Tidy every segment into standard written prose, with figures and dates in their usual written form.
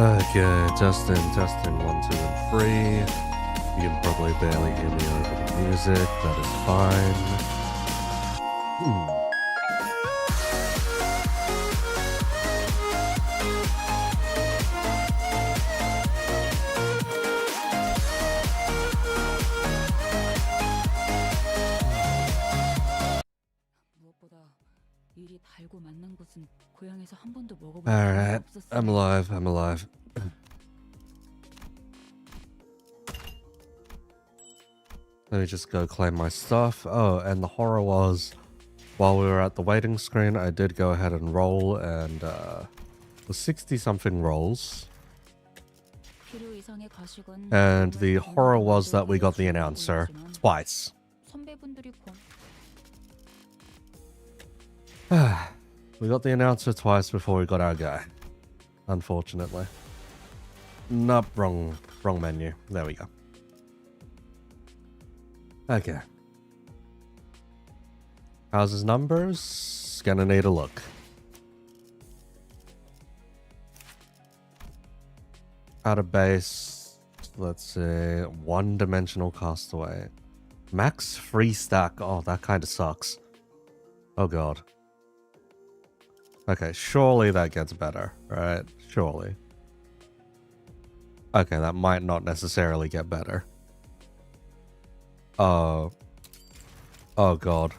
Okay, testing, 1, 2, and 3. You can probably barely hear me over the music, that is fine. Alright, I'm alive. Let me just go claim my stuff. Oh, and the horror was, while we were at the waiting screen, I did go ahead and roll, and the 60-something rolls. And the horror was that we got the announcer twice. We got the announcer twice before we got our guy. Unfortunately. Nope, wrong menu. There we go. Okay. How's his numbers? Gonna need a look. Out of base, let's see, one-dimensional castaway. Max free stack. Oh, that kind of sucks. Oh god. Okay, surely that gets better, right? Surely. Okay, that might not necessarily get better. Oh. Oh god.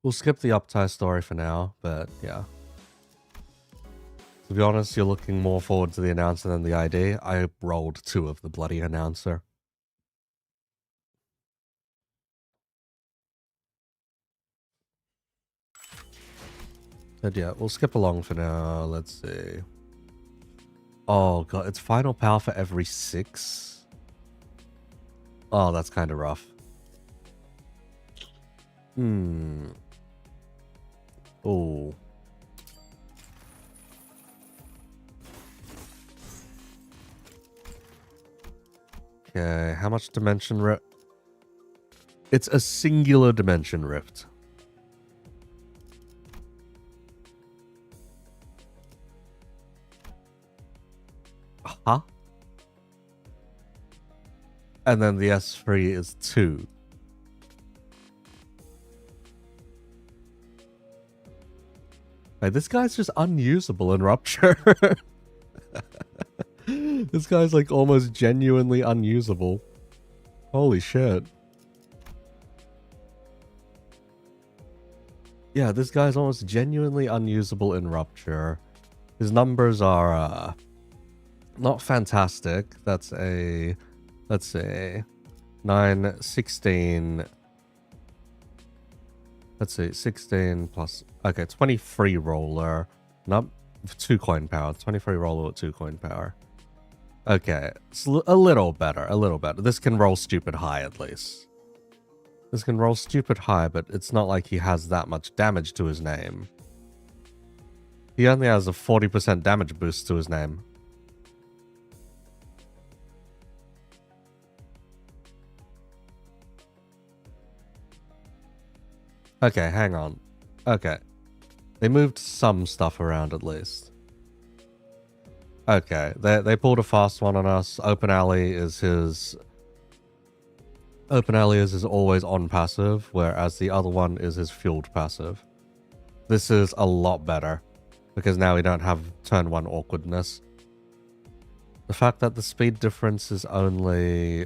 We'll skip the uptie story for now, but yeah. To be honest, you're looking more forward to the announcer than the ID. I rolled 2 of the bloody announcer. But yeah, we'll skip along for now. Let's see. Oh god, it's final power for every 6? Oh, that's kind of rough. Oh. Okay, how much dimension rift? It's a singular dimension rift. Huh? And then the S3 is 2. Hey, this guy's just unusable in Rupture. This guy's like almost genuinely unusable. Holy shit. Yeah, this guy's almost genuinely unusable in Rupture. His numbers are not fantastic. That's a, let's see, 9, 16. Let's see, 16 plus, okay, 23 roller. Nope, 2 coin power. 23 roller with 2 coin power. Okay, it's a little better, This can roll stupid high at least. This can roll stupid high, but it's not like he has that much damage to his name. He only has a 40% damage boost to his name. Okay, hang on. Okay. They moved some stuff around at least. Okay, they pulled a fast one on us. Open Alley is his always on passive, whereas the other one is his fueled passive. This is a lot better, because now we don't have turn 1 awkwardness. The fact that the speed difference is only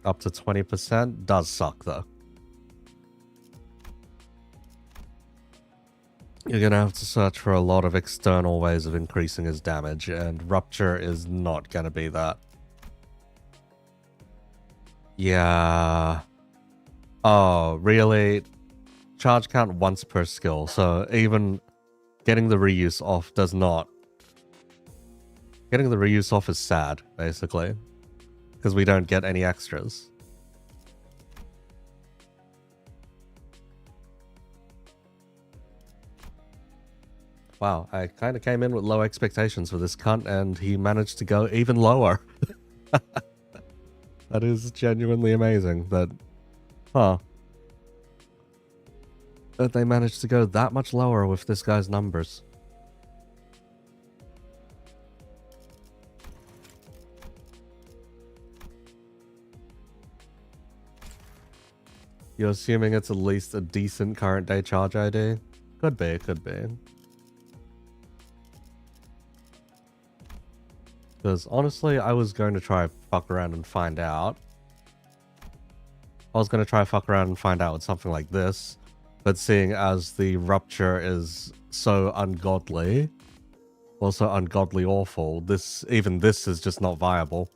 up to 20% does suck though. You're gonna have to search for a lot of external ways of increasing his damage, and Rupture is not gonna be that. Yeah. Oh, really? Charge count once per skill, so even getting the reuse off does not... Getting the reuse off is sad, basically. Because we don't get any extras. Wow, I kind of came in with low expectations for this cunt, and he managed to go even lower. That is genuinely amazing that, huh, that they managed to go that much lower with this guy's numbers. You're assuming it's at least a decent current day charge ID? Could be, could be. Because honestly, I was going to try fuck around and find out. I was going to try fuck around and find out with something like this. But seeing as the rupture is so ungodly, also ungodly awful, even this is just not viable.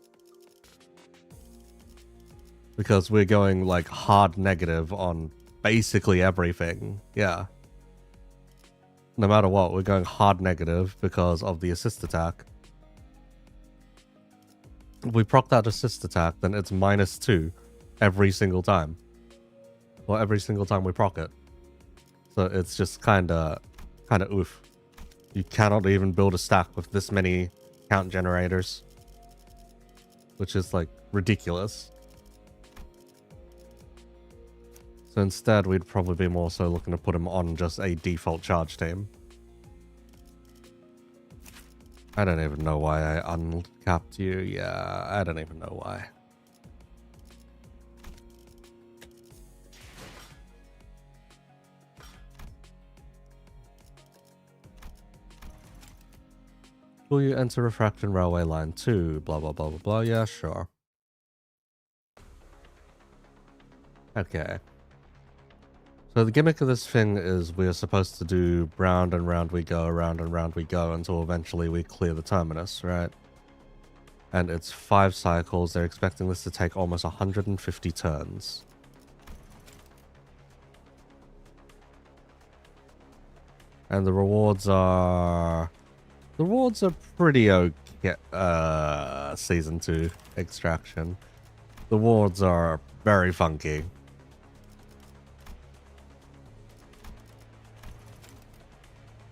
Because we're going like hard negative on basically everything. Yeah. No matter what, we're going hard negative because of the assist attack. If we proc that assist attack, then it's -2 every single time. Or every single time we proc it. So it's just kinda oof. You cannot even build a stack with this many count generators. Which is like ridiculous. So instead, we'd probably be more so looking to put him on just a default charge team. I don't even know why I uncapped you. Yeah, I don't even know why. Will you enter Refraction Railway Line 2? Blah, blah, blah, blah, blah. Yeah, sure. Okay. So the gimmick of this thing is we are supposed to do round and round we go, round and round we go until eventually we clear the terminus, right? And it's 5 cycles. They're expecting this to take almost 150 turns. And the rewards are... The rewards are pretty okay. Season 2 extraction. The rewards are very funky.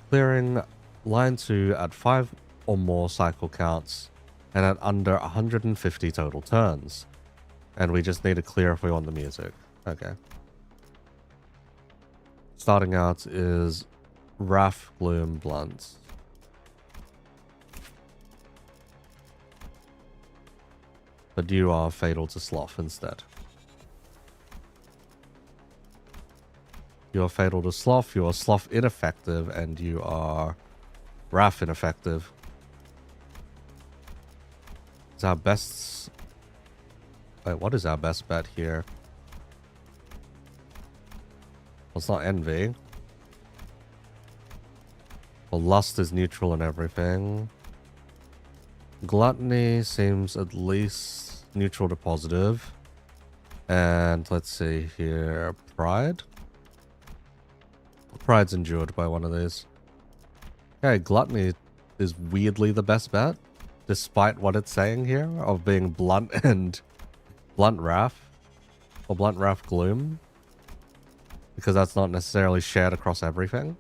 Clearing line 2 at 5 or more cycle counts and at under 150 total turns. And we just need to clear if we want the music. Okay. Starting out is Wrath, Gloom, Blunt. But you are Fatal to Sloth instead. You are Fatal to Sloth, you are Sloth ineffective, and you are Wrath ineffective. Is our best... Wait, what is our best bet here? Well, it's not Envy. Well, Lust is neutral and everything. Gluttony seems at least neutral to positive. And let's see here. Pride? Pride's endured by one of these. Okay, Gluttony is weirdly the best bet. Despite what it's saying here of being Blunt and Blunt Wrath. Or Blunt Wrath Gloom. Because that's not necessarily shared across everything.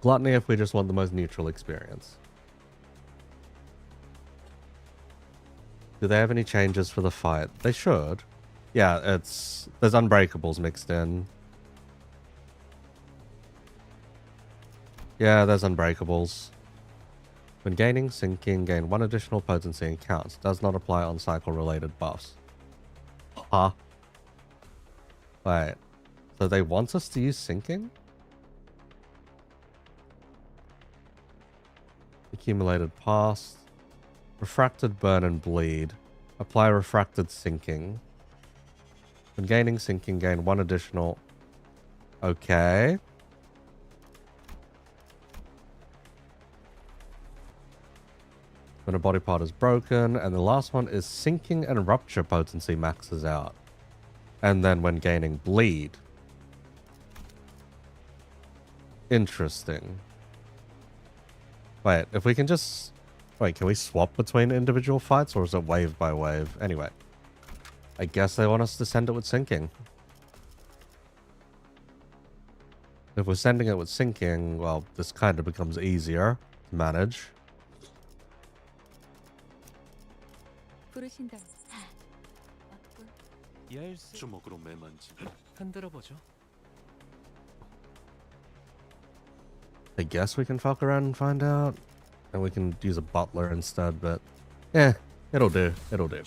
Gluttony if we just want the most neutral experience. Do they have any changes for the fight? They should. Yeah, there's Unbreakables mixed in. Yeah, there's Unbreakables. When gaining, sinking, gain 1 additional potency and counts. Does not apply on cycle-related buffs. Huh? Wait. So they want us to use sinking? Accumulated past. Refracted burn and bleed. Apply refracted sinking. When gaining sinking, gain 1 additional. Okay. When a body part is broken. And the last one is sinking and rupture potency maxes out. And then when gaining bleed. Interesting. Wait, if we can just... Wait, can we swap between individual fights or is it wave by wave? Anyway. I guess they want us to send it with sinking. If we're sending it with sinking, well, this kind of becomes easier to manage. 주먹으로 매만지. 흔들어보죠. I guess we can fuck around and find out. And we can use a butler instead, but... yeah, it'll do. It'll do.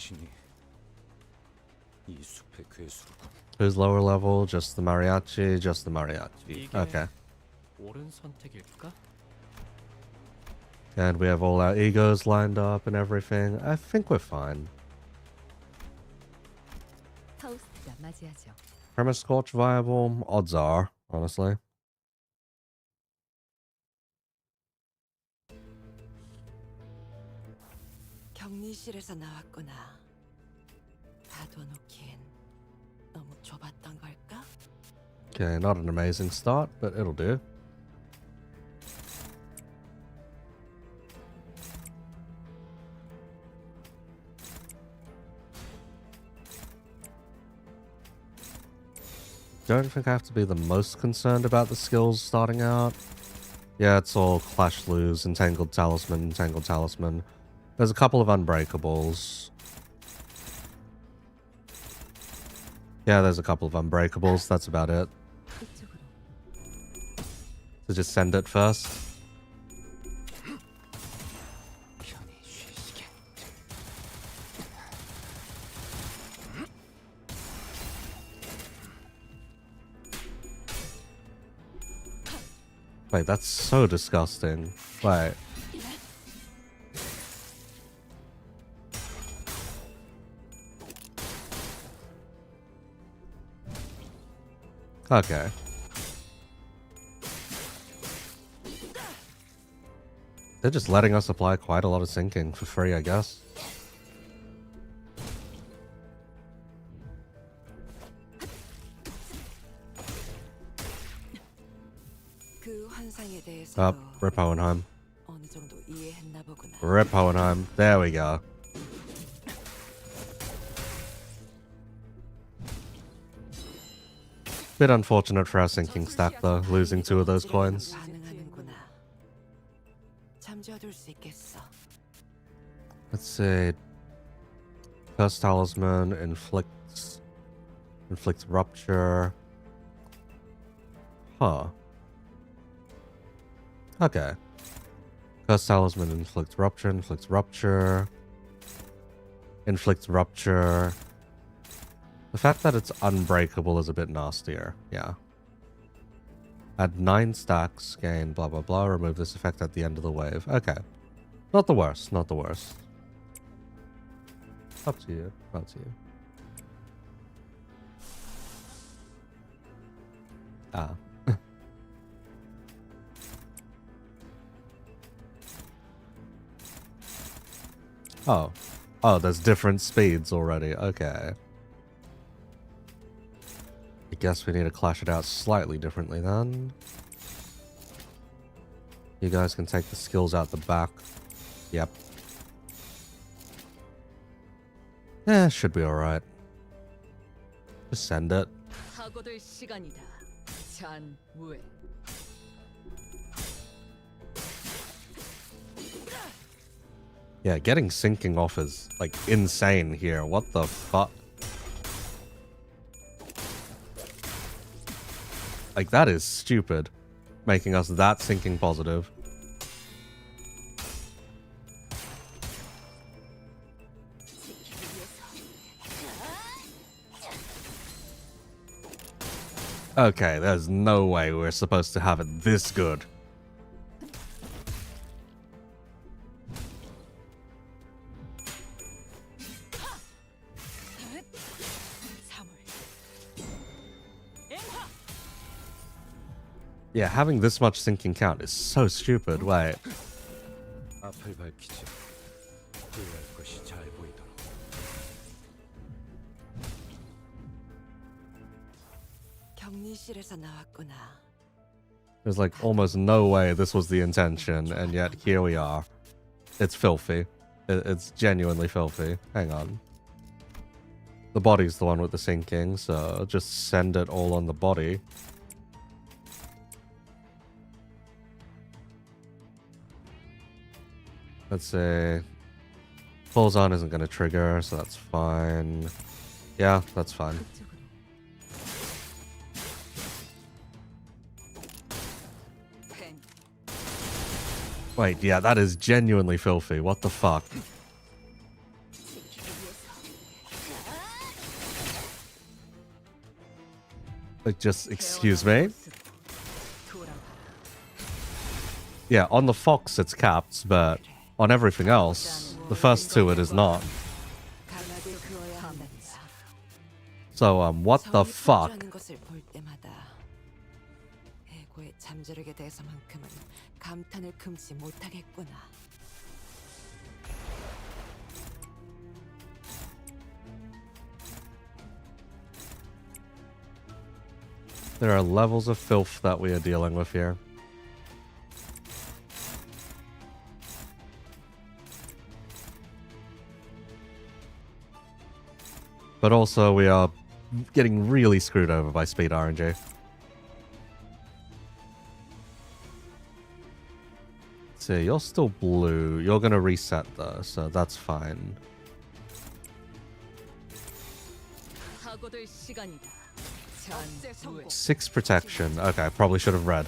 이 숲의 괴수로군. Who's lower level? Just the mariachi? Just the mariachi. Okay. 옳은 선택일까? And we have all our egos lined up and everything. I think we're fine. 파우스트가 맞이하죠. Premise Scorch viable? Odds are, honestly. 격리실에서 나왔구나. 가둬놓기엔 너무 좁았던 걸까? Okay, not an amazing start, but it'll do. Don't think I have to be the most concerned about the skills starting out. Yeah, it's all Clash Lose, Entangled Talisman, Entangled Talisman. There's a couple of Unbreakables. Yeah, there's a couple of Unbreakables, that's about it. 이쪽으로. So just send it first. 편히 쉬시게. Wait, that's so disgusting. Wait. Okay. They're just letting us apply quite a lot of sinking for free, I guess. 그 환상에 대해서 Up, Rip Hohenheim. 어느 정도 이해했나 보구나. Rip Hohenheim. There we go. Bit unfortunate for our sinking stack though, losing 2 of those coins. 반응하는구나. 잠재워둘 수 있겠어. Let's see. Curse Talisman inflicts rupture. Huh. Okay. Curse Talisman inflicts rupture, inflicts rupture. Inflicts rupture. The fact that it's unbreakable is a bit nastier. Yeah. Add 9 stacks, gain blah blah blah, remove this effect at the end of the wave. Okay. Not the worst, not the worst. Up to you, up to you. Ah. Oh. Oh, there's different speeds already. Okay. I guess we need to clash it out slightly differently then. You guys can take the skills out the back. Yep. Yeah, should be alright. Just send it. 사고될 시간이다. 잔우에. Yeah, getting sinking off is, like, insane here. What the fuck? Like, that is stupid. Making us that sinking positive. Okay, there's no way we're supposed to have it this good. Yeah, having this much sinking count is so stupid. Wait. 앞을 밝히지. 후회할 것이 잘 보이도록. 격리실에서 나왔구나. There's like almost no way this was the intention, and yet here we are. It's filthy. It's genuinely filthy. Hang on. The body's the one with the sinking, so just send it all on the body. Let's say Pulls on isn't going to trigger, so that's fine. Yeah, that's fine. 그쪽으로. 펜. Wait, yeah, that is genuinely filthy. What the fuck? Like, just, excuse me? 돌아가라. Yeah, on the Fox it's capped, but on everything else, the first two it is not. 강하게 그어야 한단다. So, what the 저울이 fuck? 폭주하는 것을 볼 때마다 해고의 잠재력에 대해서만큼은 감탄을 금치 못하겠구나. There are levels of filth that we are dealing with here. But also, we are getting really screwed over by speed RNG. So you're still blue. You're going to reset though, so that's fine. 사고될 시간이다. 전우회. 6 protection. Okay, I probably should have read.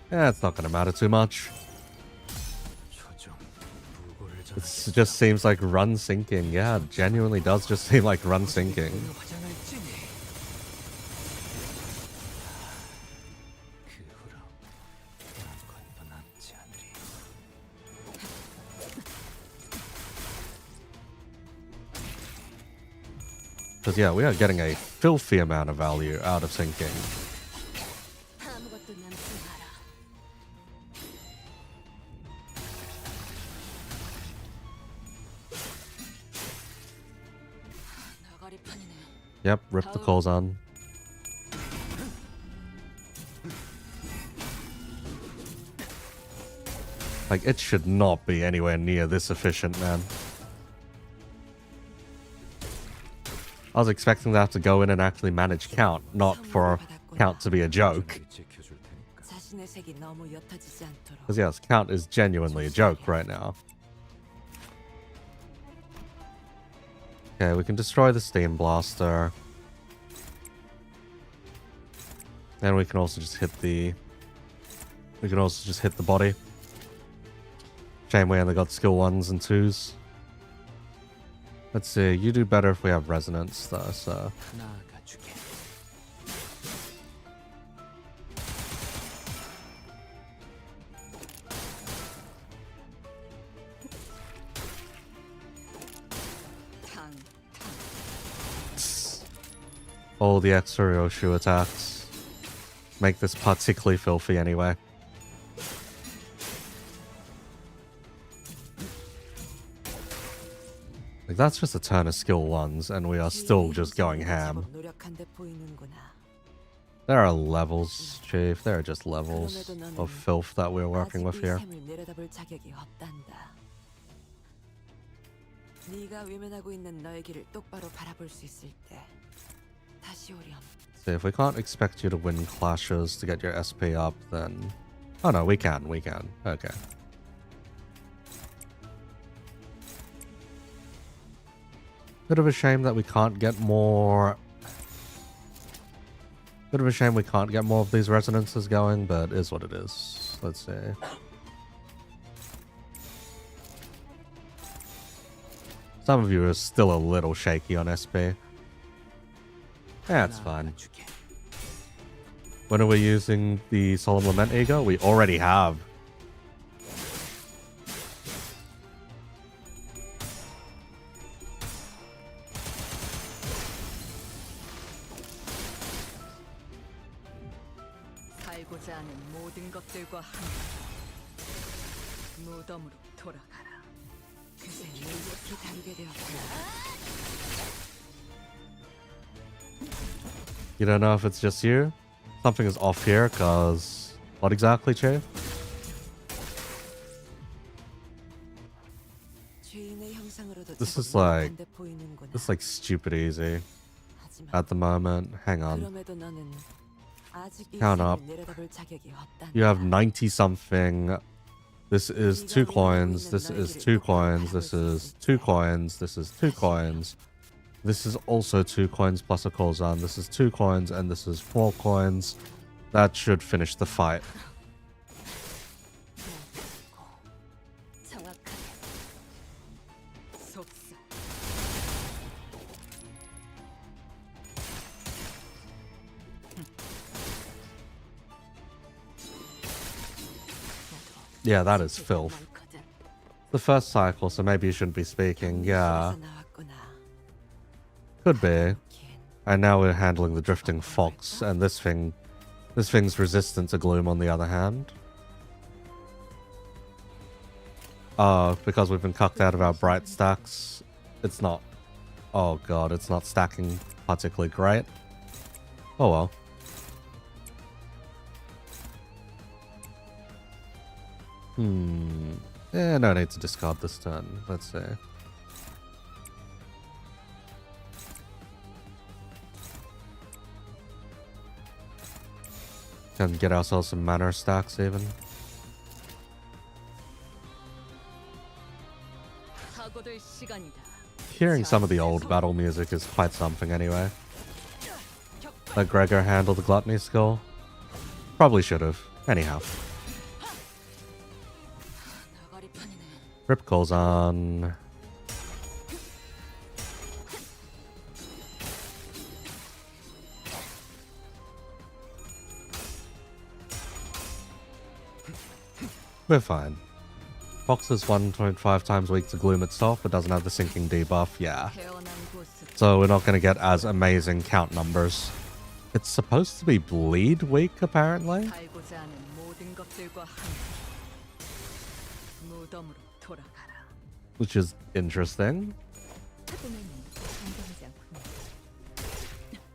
Yeah, it's not going to matter too much. 조정 부고를 It just seems like run sinking. Yeah, it genuinely does just seem like run sinking. 화장할지니 그 후로 아무것도 남지 않으리. Because, yeah, we are getting a filthy amount of value out of sinking. 아무것도 남지 마라. 나가리판이네. Yep, rip the calls on. Like, it should not be anywhere near this efficient, man. I was expecting that to go in and actually manage count, not for count to be a joke. 지켜줄 테니까. 자신의 색이 너무 옅어지지 않도록. Because, yes, count is genuinely a joke right now. Okay, we can destroy the Steam Blaster. And we can also just hit the... We can also just hit the body. Shame we only got skill 1s and 2s. Let's see, you do better if we have resonance though, so... 나아가주게. 탕. All the extra Ryoshu attacks make this particularly filthy anyway. Like, that's just a turn of skill 1s, and we are still just going ham. 노력한 데 보이는구나. There are levels, Chief. There are just levels of filth that we're working with 아직 이 here. 샘을 내려다볼 자격이 없단다. 네가 외면하고 있는 너의 길을 똑바로 바라볼 수 있을 때 다시 오렴. So if we can't expect you to win clashes to get your SP up, then... Oh no, we can. Okay. Bit of a shame that we can't get more... Bit of a shame we can't get more of these resonances going, but it is what it is. Let's see. Some of you are still a little shaky on SP. Yeah, it's fine. 나아가주게. When are we using the Solemn Lament Ego? We already have. 살고자 하는 모든 것들과 함께 무덤으로 돌아가라. 그새 이렇게 다루게 되었구나. You don't know if it's just you? Something is off here, cause... What exactly, Che? 죄인의 형상으로도 This is 제법 like- 노력한 데 보이는구나. It's like stupid easy 하지만 at the moment. Hang on. 그럼에도 너는 아직 이 Count 샘을 up. 내려다볼 자격이 없단다. You have 90 something This is 2 coins. This is 2 coins. This is 2 coins. This is 2 coins. This is also 2 coins plus a cooldown. This is 2 coins and this is 4 coins. That should finish the fight. 정확하게 속삭. Yeah, that is filth. The first cycle, so maybe you shouldn't be speaking. Yeah, could be. And now we're handling the drifting fox, and this thing's resistant to gloom on the other hand. Because we've been cucked out of our bright stacks, it's not. Oh god, it's not stacking particularly great. Oh well. Yeah, no need to discard this turn. Let's see. Can get ourselves some mana stacks even. 사고될 시간이다. Hearing some of the old battle music is quite something anyway. Let Gregor handle the gluttony skill. Probably should have. Anyhow. 나가리판이네. Rip calls on. We're fine. Fox is 1.5 times weak to Gloom itself, but doesn't have the sinking debuff. Yeah. 태어난 곳은 So we're not going to get as amazing count numbers. It's supposed to be bleed weak, apparently. 살고자 하는 모든 것들과 함께 무덤으로 돌아가라. Which is interesting.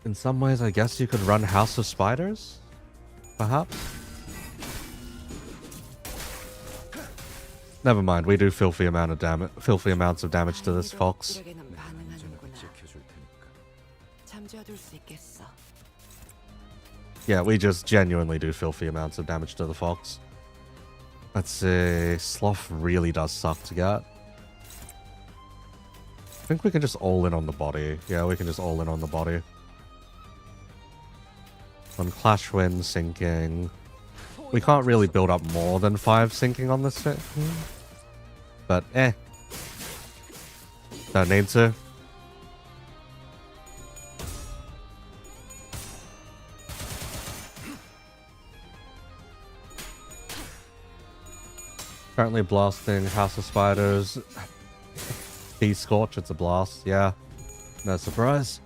In some ways, I guess you could run House of Spiders? Perhaps? Never mind, we do filthy amounts of damage to this fox. Yeah, we just genuinely do filthy amounts of damage to the fox. Let's see, Sloth really does suck to get. I think we can just all in on the body. Yeah, we can just all in on the body. On Clash Wind, sinking. We can't really build up more than 5 sinking on this thing. But, don't need to. Currently blasting House of Spiders. Scorch, it's a blast, yeah. No surprise.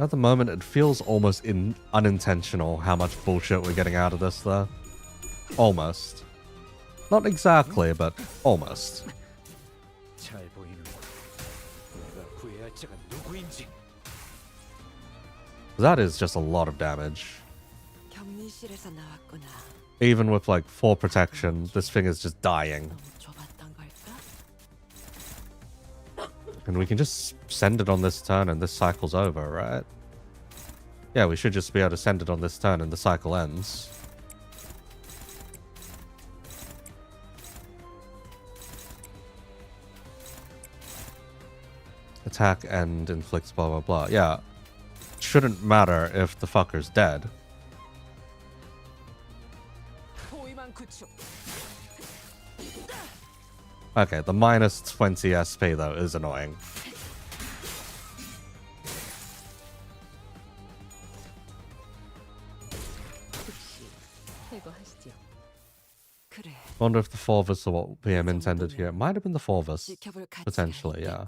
At the moment, it feels almost unintentional how much bullshit we're getting out of this, though. Almost. Not exactly, but almost. 잘 보이는 내가 구해야 할 자가 누구인지. That is just a lot of damage. Even with like 4 protection, this thing is just dying. And we can just send it on this turn and this cycle's over, right? Yeah, we should just be able to send it on this turn and the cycle ends. Attack and inflicts blah blah blah. Yeah. Shouldn't matter if the fucker's dead. Okay, the minus 20 SP though is annoying. Wonder if the 4 of us are what PM intended here. It might have been the 4 of us. Potentially, yeah.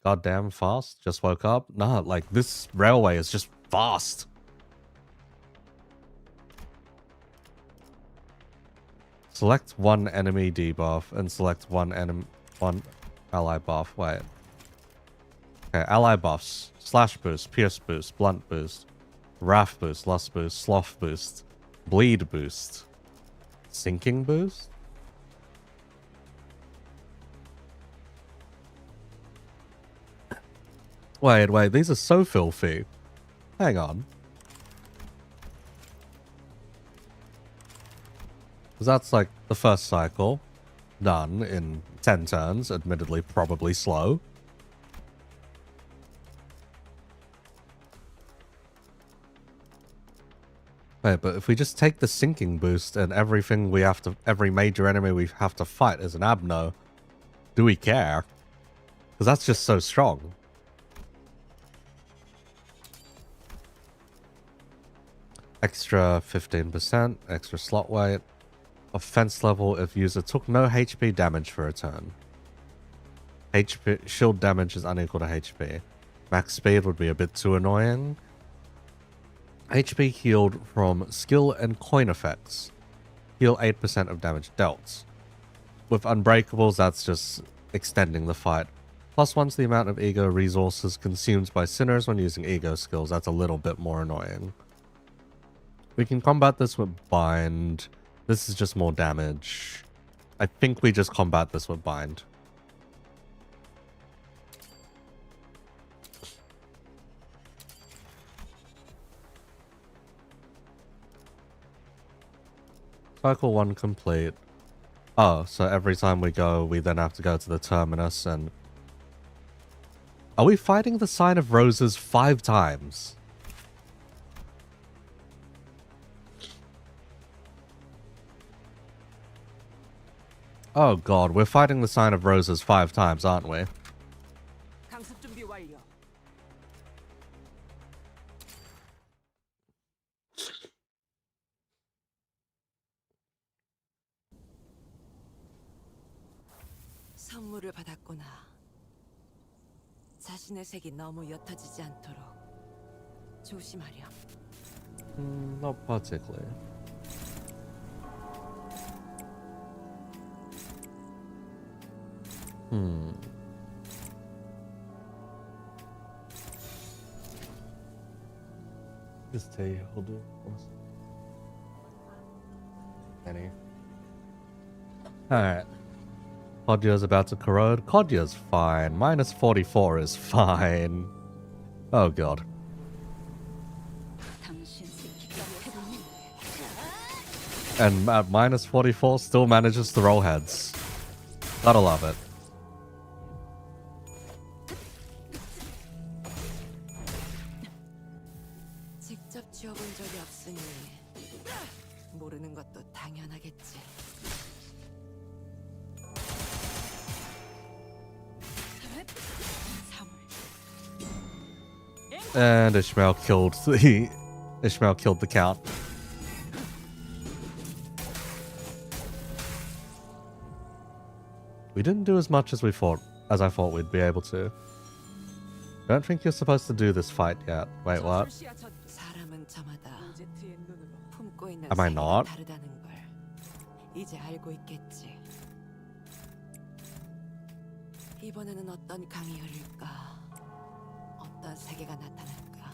Goddamn fast. Just woke up. Nah, like this railway is just fast. Select one enemy debuff and select one ally buff. Wait. Okay, ally buffs. Slash boost, pierce boost, blunt boost, wrath boost, lust boost, sloth boost, bleed boost, sinking boost? Wait, these are so filthy. Hang on. Because that's like the first cycle. Done in 10 turns. Admittedly, probably slow. Wait, but if we just take the sinking boost and everything we have to, every major enemy we have to fight is an abno, do we care? Because that's just so strong. Extra 15%, extra slot weight. Offense level if user took no HP damage for a turn. HP shield damage is unequal to HP. Max speed would be a bit too annoying. HP healed from skill and coin effects. Heal 8% of damage dealt. With Unbreakables, that's just extending the fight. Plus once the amount of ego resources consumed by sinners when using ego skills, that's a little bit more annoying. We can combat this with Bind. This is just more damage. I think we just combat this with Bind. Cycle 1 complete. Oh, so every time we go, we then have to go to the terminus and... Are we fighting the Sign of Roses 5 times? Oh god, we're fighting the Sign of Roses 5 times, aren't we? 강습 준비 완료. 선물을 받았구나. 자신의 색이 너무 옅어지지 않도록 조심하렴. Not particularly. Just tell you, hold it. Any. Alright. Kodya's about to corrode. Kodya's fine. Minus 44 is fine. Oh god. 당신 새끼가 해보니 And at minus 44 still manages to roll heads. Gotta love it. 직접 쥐어본 적이 없으니 모르는 것도 당연하겠지. And Ishmael killed the count. We didn't do as much as I thought we'd be able to. Don't think you're supposed to do this fight yet. Wait, what? 사람은 저마다 품고 있는 Am I 세계가 not? 다르다는 걸 이제 알고 있겠지. 이번에는 어떤 강이 흐를까? 어떤 세계가 나타날까?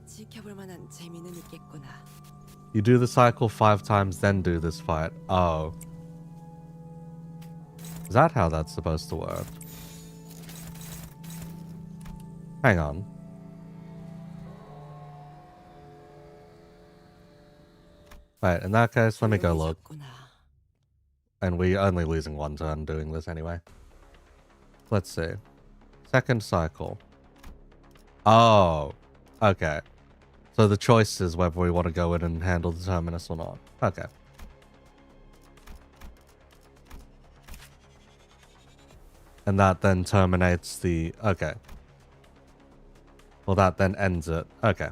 지켜볼 만한 재미는 있겠구나. You do the cycle 5 times, then do this fight. Oh. Is that how that's supposed to work? Hang on. Right, in that case, let me go look. And we're only losing 1 turn doing this anyway. Let's see. Second cycle. Oh. Okay. So the choice is whether we want to go in and handle the terminus or not. Okay. And that then terminates the... Okay. Well, that then ends it. Okay.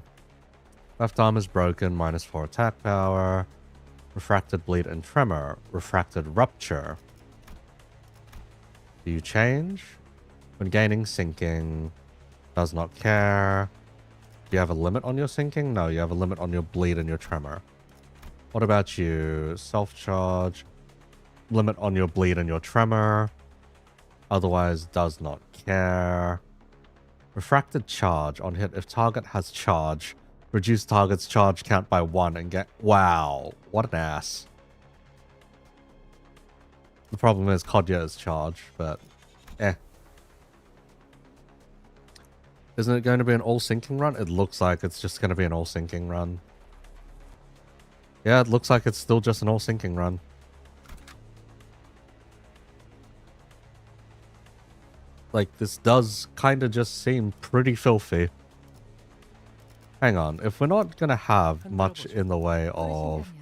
Left arm is broken, minus 4 attack power. Refracted bleed and tremor. Refracted rupture. Do you change? When gaining sinking. Does not care. Do you have a limit on your sinking? No, you have a limit on your bleed and your tremor. What about you? Self-charge. Limit on your bleed and your tremor. Otherwise, does not care. Refracted charge. On hit, if target has charge, reduce target's charge count by 1 and get... Wow. What an ass. The problem is Kodya is charge, but... Eh. Isn't it going to be an all sinking run? It looks like it's just going to be an all sinking run. Yeah, it looks like it's still just an all sinking run. Like, this does kind of just seem pretty filthy. Hang on, if we're not going to have much in the way of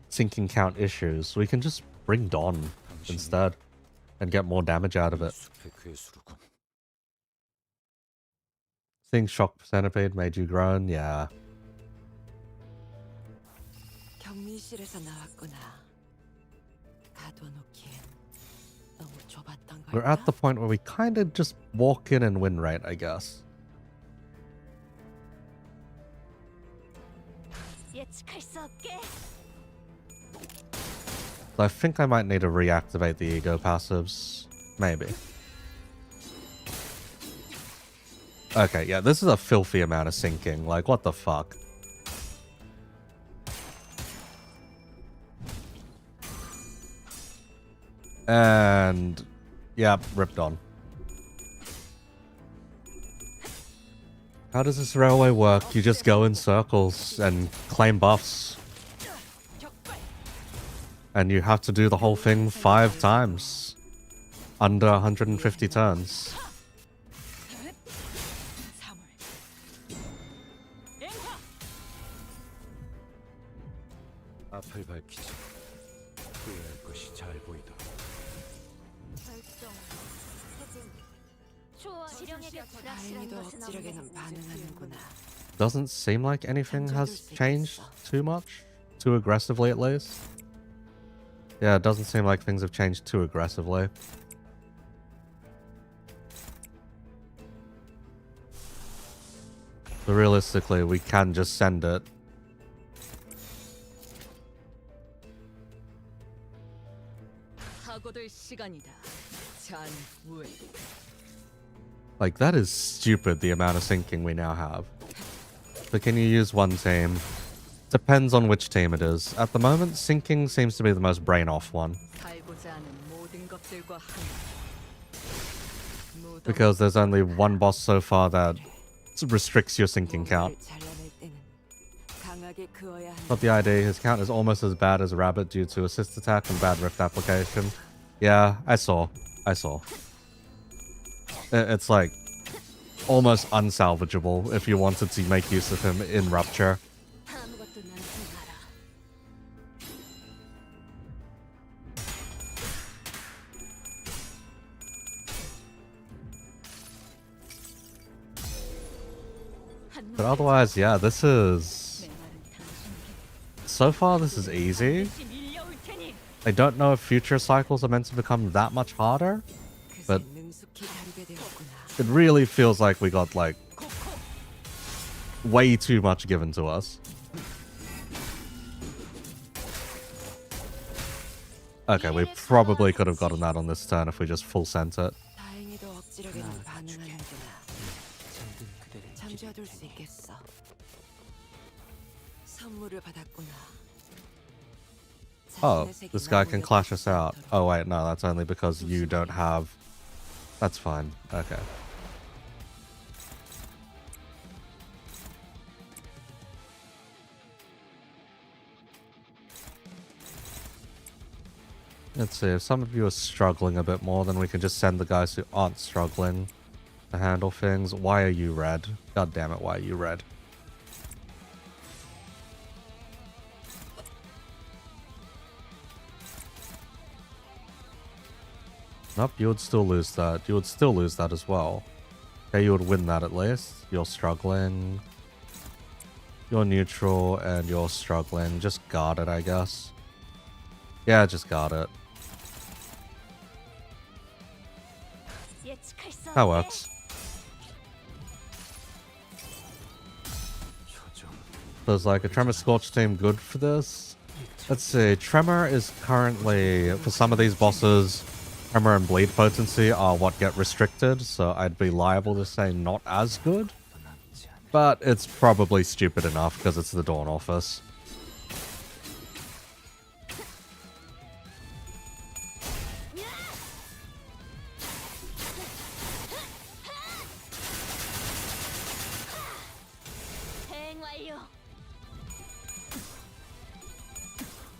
sinking count issues, we can just bring Dawn instead and get more damage out of it. 숲의 괴수로군. Seeing Shock Centipede made you groan? Yeah. 격리실에서 나왔구나. 가둬놓기엔 너무 좁았던 We're at the point where we kind of just walk in and win rate, I guess. 예측할 수 없게. So I think I might need to reactivate the ego passives. Maybe. Okay, yeah, this is a filthy amount of sinking. Like, what the fuck? And... yeah, ripped on. How does this railway work? You just go in circles and claim buffs. And you have to do the whole thing 5 times. Under 150 turns. 앞을 밝히자. 후회할 것이 잘 보이도록. 결정. 해진. 초월 실형에 불확실한 다행히도 것은 억지력에는 없네. 반응하는구나. Doesn't seem like anything has changed too much. Too aggressively, at least. Yeah, it doesn't seem like things have changed too aggressively. But realistically, we can just send it. 사고될 시간이다. 잔후회. Like, that is stupid, the amount of sinking we now have. But can you use one team? Depends on which team it is. At the moment, sinking seems to be the most brain-off one. 살고자 하는 모든 것들과 함께. 무덤 Because there's only one boss so far that restricts your sinking count. 뭔가를 잘라낼 때는 강하게 그어야 한다. Not the idea, his count is almost as bad as Rabbit due to assist attack and bad rift application. Yeah, I saw. It's like almost unsalvageable if you wanted to make use of him in Rupture. 아무것도 남지 마라. But otherwise, yeah, this is... So far, this is easy. I don't know if future cycles are meant to become that much harder, but 그새 능숙히 다루게 되었구나. it really feels like we got, like, way too much given to us. Okay, we probably could have gotten that on this turn if we just full sent it. 다행히도 억지력에는 반응하는구나. 잠든 그대를 잠재워둘 수 있겠어. 선물을 받았구나. Oh, 자신의 this 세계나 guy can clash us 올려볼 out. 수 있도록. Oh wait, no, that's only because you don't have... That's fine. Okay. Let's see, if some of you are struggling a bit more, then we can just send the guys who aren't struggling to handle things. Why are you red? God damn it, why are you red? Nope, you would still lose that. You would still lose that as well. Okay, you would win that at least. You're struggling. You're neutral and you're struggling. Just guard it, I guess. Yeah, just guard it. 예측할 수 That 없게. works. 표정. So is like a Tremor Scorch team good for this? Let's see. Tremor is currently, for some of these bosses, Tremor and Bleed Potency are what get restricted, so I'd be liable to say not as good. 남지 않을. But it's probably stupid enough because it's the Dawn Office.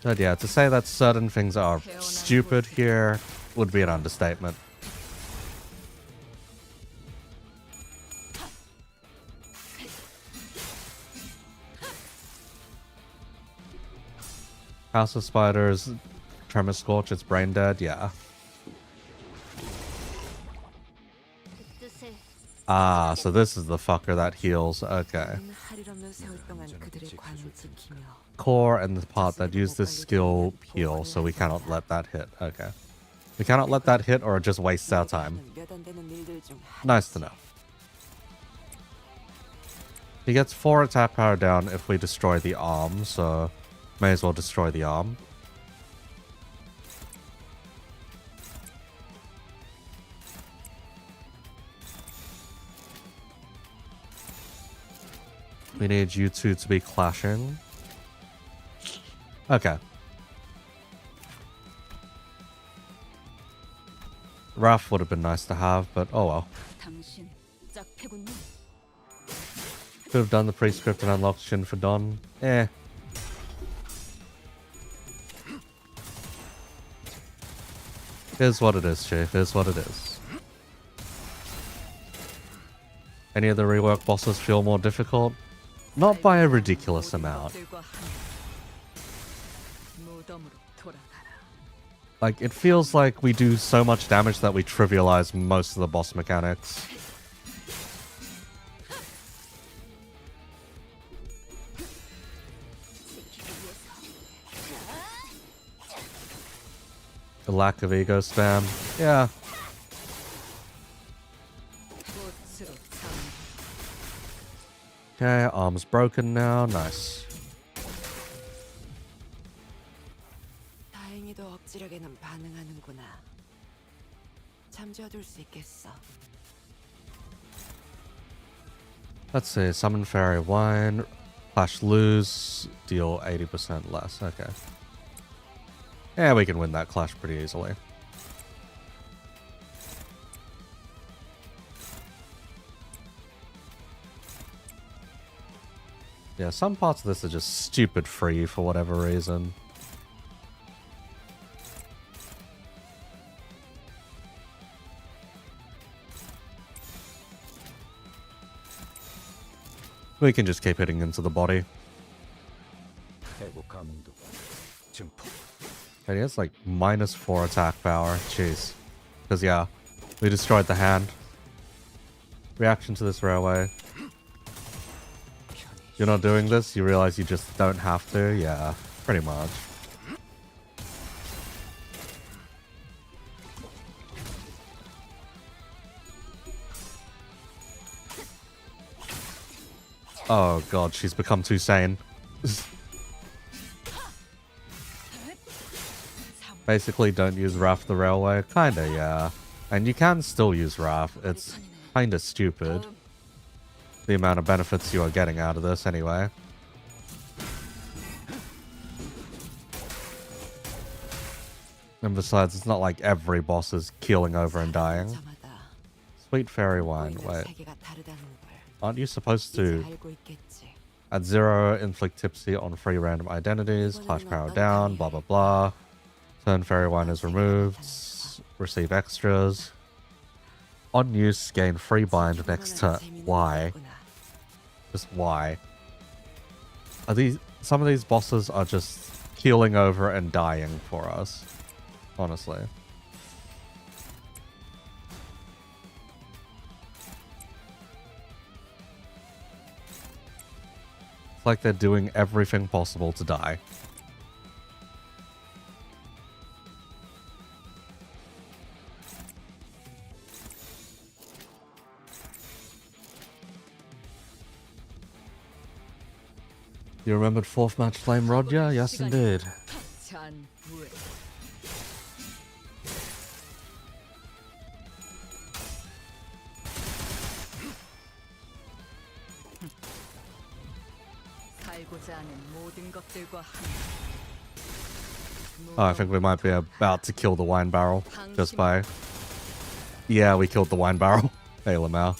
But yeah, to say that certain things are stupid here would be an understatement. House of Spiders, Tremor Scorch, it's brain dead, yeah. Ah, so this is the fucker that heals, okay. 할 일 없는 세월 동안 그들의 관을 지키며 Core and the part that use this skill heal, so we cannot let that hit, okay. We cannot let that hit or it just wastes our time. 몇안 되는 일들 중 Nice to know. He gets 4 attack power down if we destroy the arm, so may as well destroy the arm. We need you two to be clashing. Okay. Raph would have been nice to have, but oh well. 당신 짝패군요. Could have done the pre-script and unlocked Shin for Don. Eh. Is what it is, Chief. Is what it is. Any of the rework bosses feel more difficult? Not by a ridiculous amount. Like, it feels like we do so much damage that we trivialize most of the boss mechanics. The lack of ego spam. Yeah. Okay, arm's broken now. Nice. 다행히도 억지력에는 반응하는구나. 잠재워둘 수 있겠어. Let's see. Summon Fairy Wine. Clash lose. Deal 80% less. Okay. Yeah, we can win that clash pretty easily. Yeah, some parts of this are just stupid free for whatever reason. We can just keep hitting into the body. 해고 감독 증폭. And he has like -4 attack power. Jeez. Because yeah, we destroyed the hand. Reaction to this railway. You're not doing this? You realize you just don't have to? Yeah, pretty much. Oh god, she's become too sane. Basically, don't use Raph the railway. Kinda, yeah. And you can still use Raph. It's kinda stupid. The amount of benefits you are getting out of this, anyway. And besides, it's not like every boss is keeling over and dying. Sweet Fairy Wine. Wait. Aren't you supposed to... At 0, inflict tipsy on free random identities. Clash power down. Blah, blah, blah. Turn Fairy Wine is removed. Receive extras. On use, gain free bind next turn. Why? Just why? Are these... Some of these bosses are just keeling over and dying for us. Honestly. It's like they're doing everything possible to die. You remembered 4th match Flame Roger? Yes, indeed. Oh, I think we might be about to kill the wine barrel just by... Yeah, we killed the wine barrel. Hey, Lamau.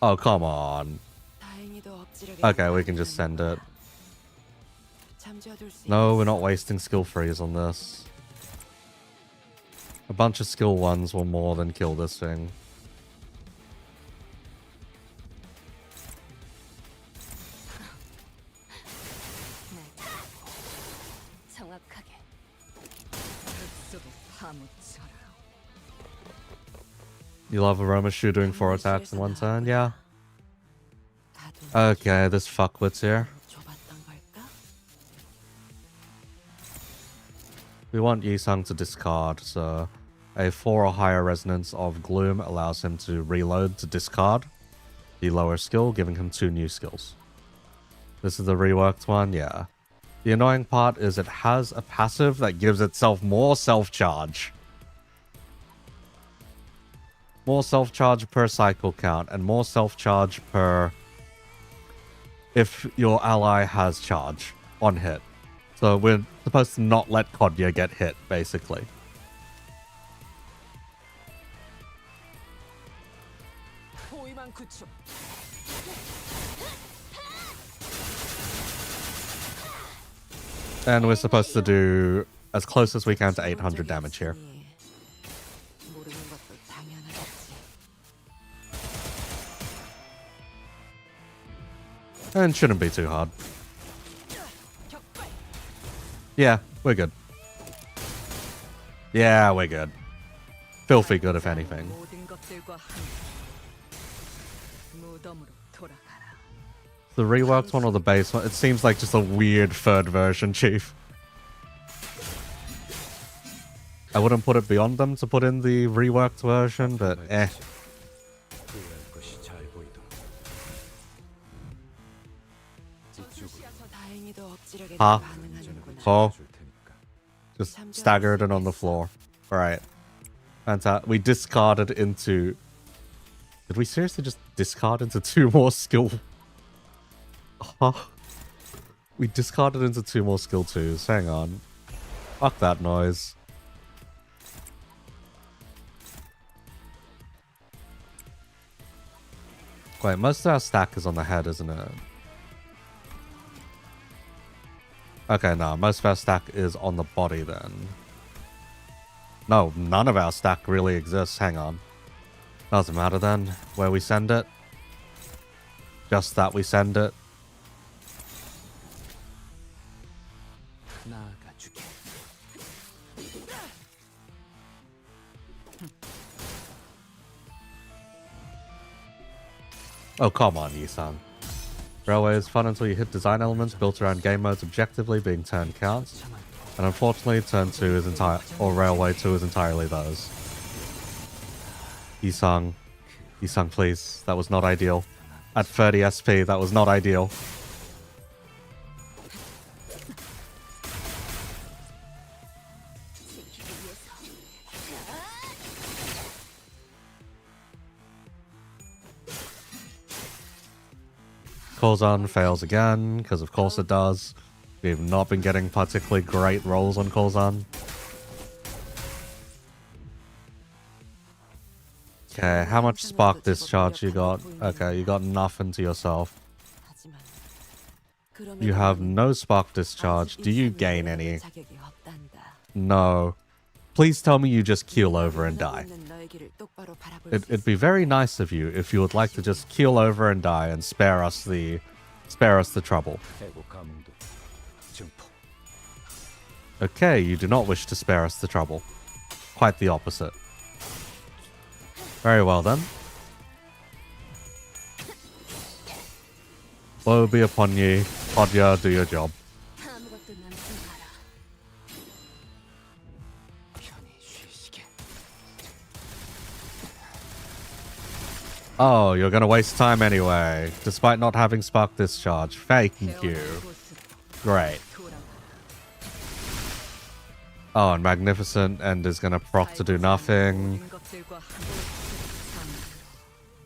Oh, come on. 다행히도 억지력에 Okay, we can just send it. 잠재워둘 수 No, we're 있겠어. not wasting skill freeze on this. A bunch of skill ones will more than kill this thing. 정확하게. 뱃속에 파묻혀라. You love Aroma Shoe doing 4 attacks in one turn? Yeah. 다 돈 Okay, this fuckwit's here. 줘봤던 걸까? We want Yisung to discard, so a 4 or higher resonance of Gloom allows him to reload to discard the lower skill, giving him 2 new skills. This is the reworked one, yeah. The annoying part is it has a passive that gives itself more self-charge. More self-charge per cycle count, and more self-charge per if your ally has charge on hit. So we're supposed to not let Kodya get hit, basically. 포위만 구축. And we're supposed to do as close as we can to 800 damage here. 모르는 것도 당연하겠지. And shouldn't be too hard. Yeah, we're good. Yeah, we're good. Filthy good, if anything. 모든 것들과 함께 무덤으로 돌아가라. The reworked one or the base one? It seems like just a weird third version, Chief. I wouldn't put it beyond them to put in the reworked version, but eh. 후회할 것이 잘 보이도록. 뒤쪽으로 다행히도 억지력에 하. 반응하는구나. Oh, 줄 테니까. just staggered it on the floor. Alright. Fantastic. We discarded into... Did we seriously just discard into 2 more skill... Huh? We discarded into 2 more skill 2s. Hang on. Fuck that noise. Wait, most of our stack is on the head, isn't it? Okay, no, most of our stack is on the body then. No, none of our stack really exists. Hang on. Doesn't matter then where we send it. Just that we send it. 나아가주게. Oh, come on, Yisan. Railway is fun until you hit design elements built around game modes objectively being turn counts. And unfortunately, turn 2 is or Railway 2 is entirely those. Yisung, please. That was not ideal. At 30 SP, that was not ideal. Coulson fails again, because of course it does. We've not been getting particularly great rolls on Coulson. Okay, how much spark discharge you got? Okay, you got nothing to yourself. 하지만 You have no spark discharge. Do you gain any? No. Please tell me you just keel over and die. It'd be very nice of you if you would like to just keel over and die and spare us the trouble. 해고 감흥도 증폭. Okay, you do not wish to spare us the trouble. Quite the opposite. Very well then. Woe be upon ye. Kodya, do your job. 아무것도 남지 마라. 편히 쉬시게. Oh, you're gonna waste time anyway, despite not having spark discharge. Thank you. 태어난 곳으로 Great. 돌아가라. Oh, and Magnificent End is gonna proc to do nothing. 모든 것들과 함께 삶으로.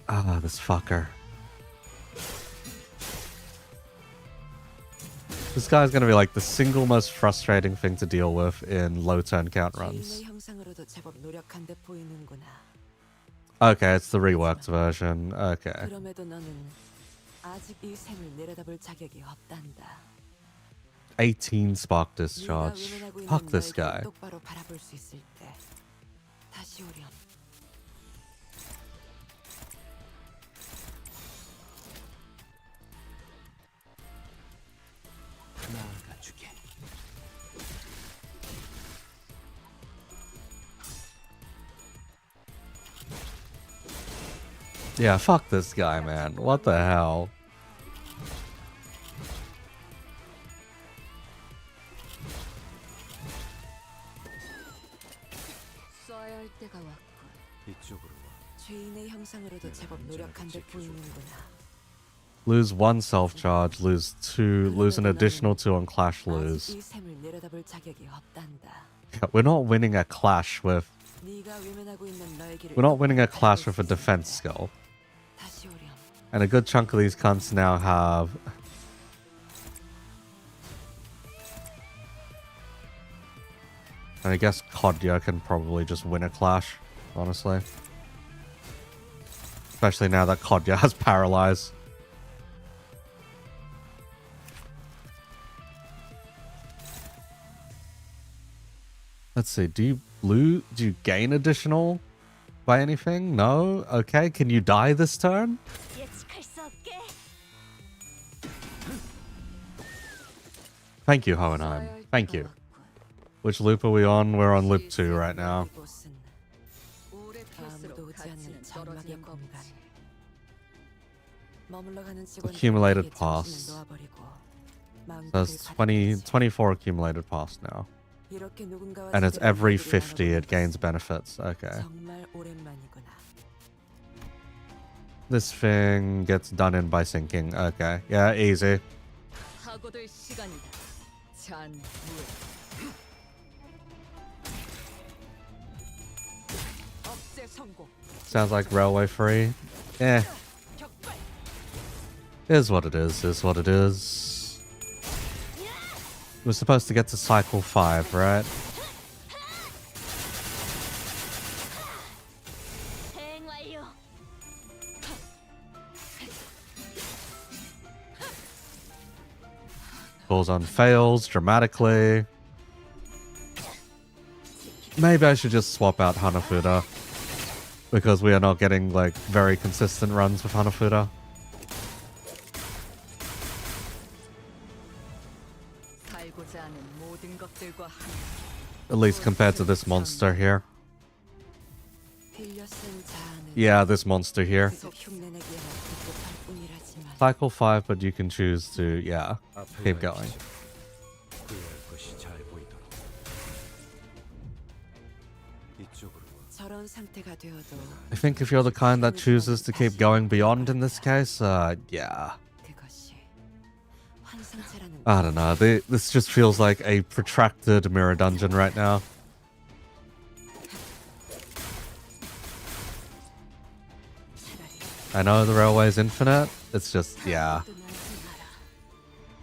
Ah, this fucker. This guy's gonna be like the single most frustrating thing to deal with in low turn count runs. Okay, it's the reworked version. Okay. 그럼에도 너는 아직 이 샘을 내려다볼 자격이 없단다. 18 spark 네가 discharge. 외면하고 Fuck 있는 this 너에게 guy. 똑바로 바라볼 수 있을 때 다시 오렴. 나아가주게. Yeah, fuck this guy, man. What the hell? 써야 할 때가 왔군. 이쪽으로 와. 죄인의 형상으로도 제법 노력한 듯 보이는구나. Lose 1 self charge, lose 2, lose an additional 2 on clash 아직 lose. 이 샘을 내려다볼 자격이 없단다. Yeah, we're not winning a clash with 네가 외면하고 있는 너의 길을 we're not winning a 똑바로 clash 바라볼 with a 수 있을 defense 때 skill. 다시 오렴. And a good chunk of these cunts now have and I guess Kodya can probably just win a clash, honestly. Especially now that Kodya has paralyze. Let's see, do you gain additional by anything? No? Okay, can you die this turn? 예측할 수 없게. Thank you, Hohenheim. Thank you. Which loop are we on? We're on loop 2 right now. 이곳은 오래 아무도 필수록 오지 않는 가치는 장막의 떨어지는 공간. 법이지. 머물러가는 직원들에게 Accumulated 정신을 pass. 놓아버리고 마음껏 That's 가득 20, 채워. 24 accumulated past now. 이렇게 누군가와 And it's 제대로 every 이야기를 50 it 나눠보는 gains 것은 benefits. Okay. 정말 오랜만이구나. This thing gets done in by sinking. Okay. Yeah, easy. 하고들 시간이다. 잔후에. 억제 성공. Sounds like railway free. Eh. 격발. Is what it is what it is. We're supposed to get to cycle 5, right? 대응 완료. Goes on fails dramatically. Maybe I should just swap out Hanafuda. Because we are not getting like very consistent runs with Hanafuda. 살고자 하는 모든 것들과 함께. At least compared to this monster here. 빌려 쓴 자아는 Yeah, this monster here. 계속 흉내내기에만 급급할 뿐이라지만 Cycle 5, but you can choose to, yeah, keep going. 구해할 것이 잘 보이도록. 이쪽으로 와. 저런 상태가 되어도 I think if you're the kind that chooses to keep going beyond in this case, yeah. 그것이 환상체라는 I don't know. This just feels like a protracted mirror dungeon right now. I know the railway is infinite. It's just, yeah.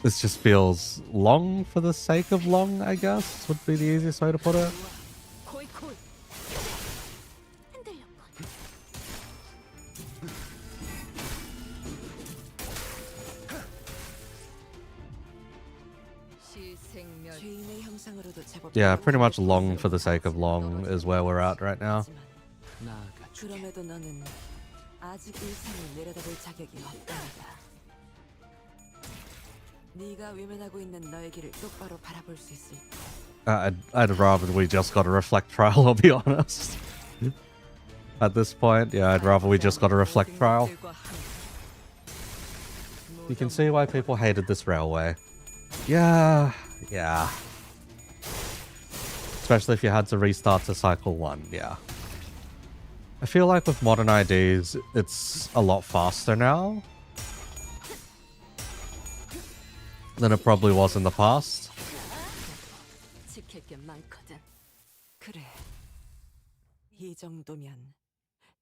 This just feels long for the sake of long, I guess, would be the easiest way to put it. 코이코이. 흔들렸군. 시생멸. 죄인의 형상으로도 제법 Yeah, pretty much long for the sake of long is where we're at right now. 나아가주게. 그럼에도 너는 아직 일상을 내려다볼 자격이 없단다. 네가 외면하고 있는 너의 길을 똑바로 바라볼 수 있을 때 I'd rather we just got a reflect trial, I'll be honest. At this point, yeah, I'd rather we just got a reflect trial. You can see why people hated this railway. Yeah. Especially if you had to restart to cycle 1, yeah. I feel like with modern IDs, it's a lot faster now than it probably was in the past. 지킬 게 많거든. 그래. 이 정도면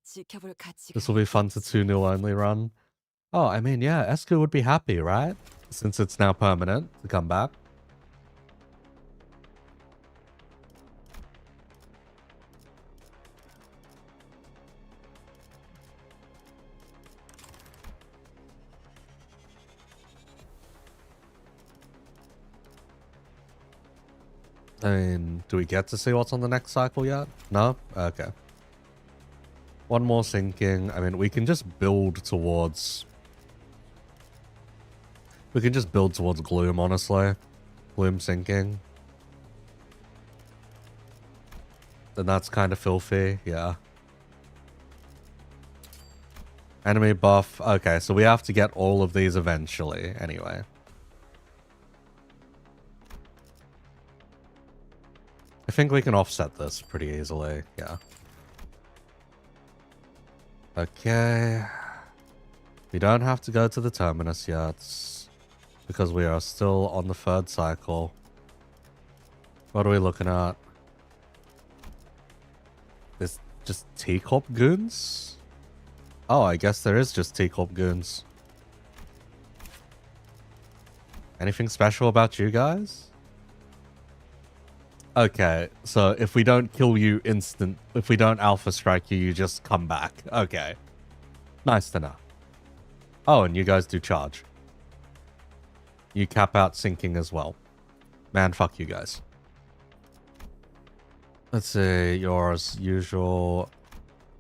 지켜볼 가치가 This will be fun to 2-0 only run. Oh, I mean, yeah, Esku would be happy, right? Since it's now permanent to come back. I mean, do we get to see what's on the next cycle yet? No? Okay. One more sinking. I mean, we can just build towards... We can just build towards Gloom, honestly. Gloom sinking. And that's kind of filthy, yeah. Enemy buff. Okay, so we have to get all of these eventually, anyway. I think we can offset this pretty easily, yeah. Okay. We don't have to go to the terminus yet, because we are still on the third cycle. What are we looking at? Is just T-Corp goons? Oh, I guess there is just T-Corp goons. Anything special about you guys? Okay, so if we don't kill you if we don't alpha strike you, you just come back. Okay. Nice to know. Oh, and you guys do charge. You cap out sinking as well. Man, fuck you guys. Let's see, yours, usual.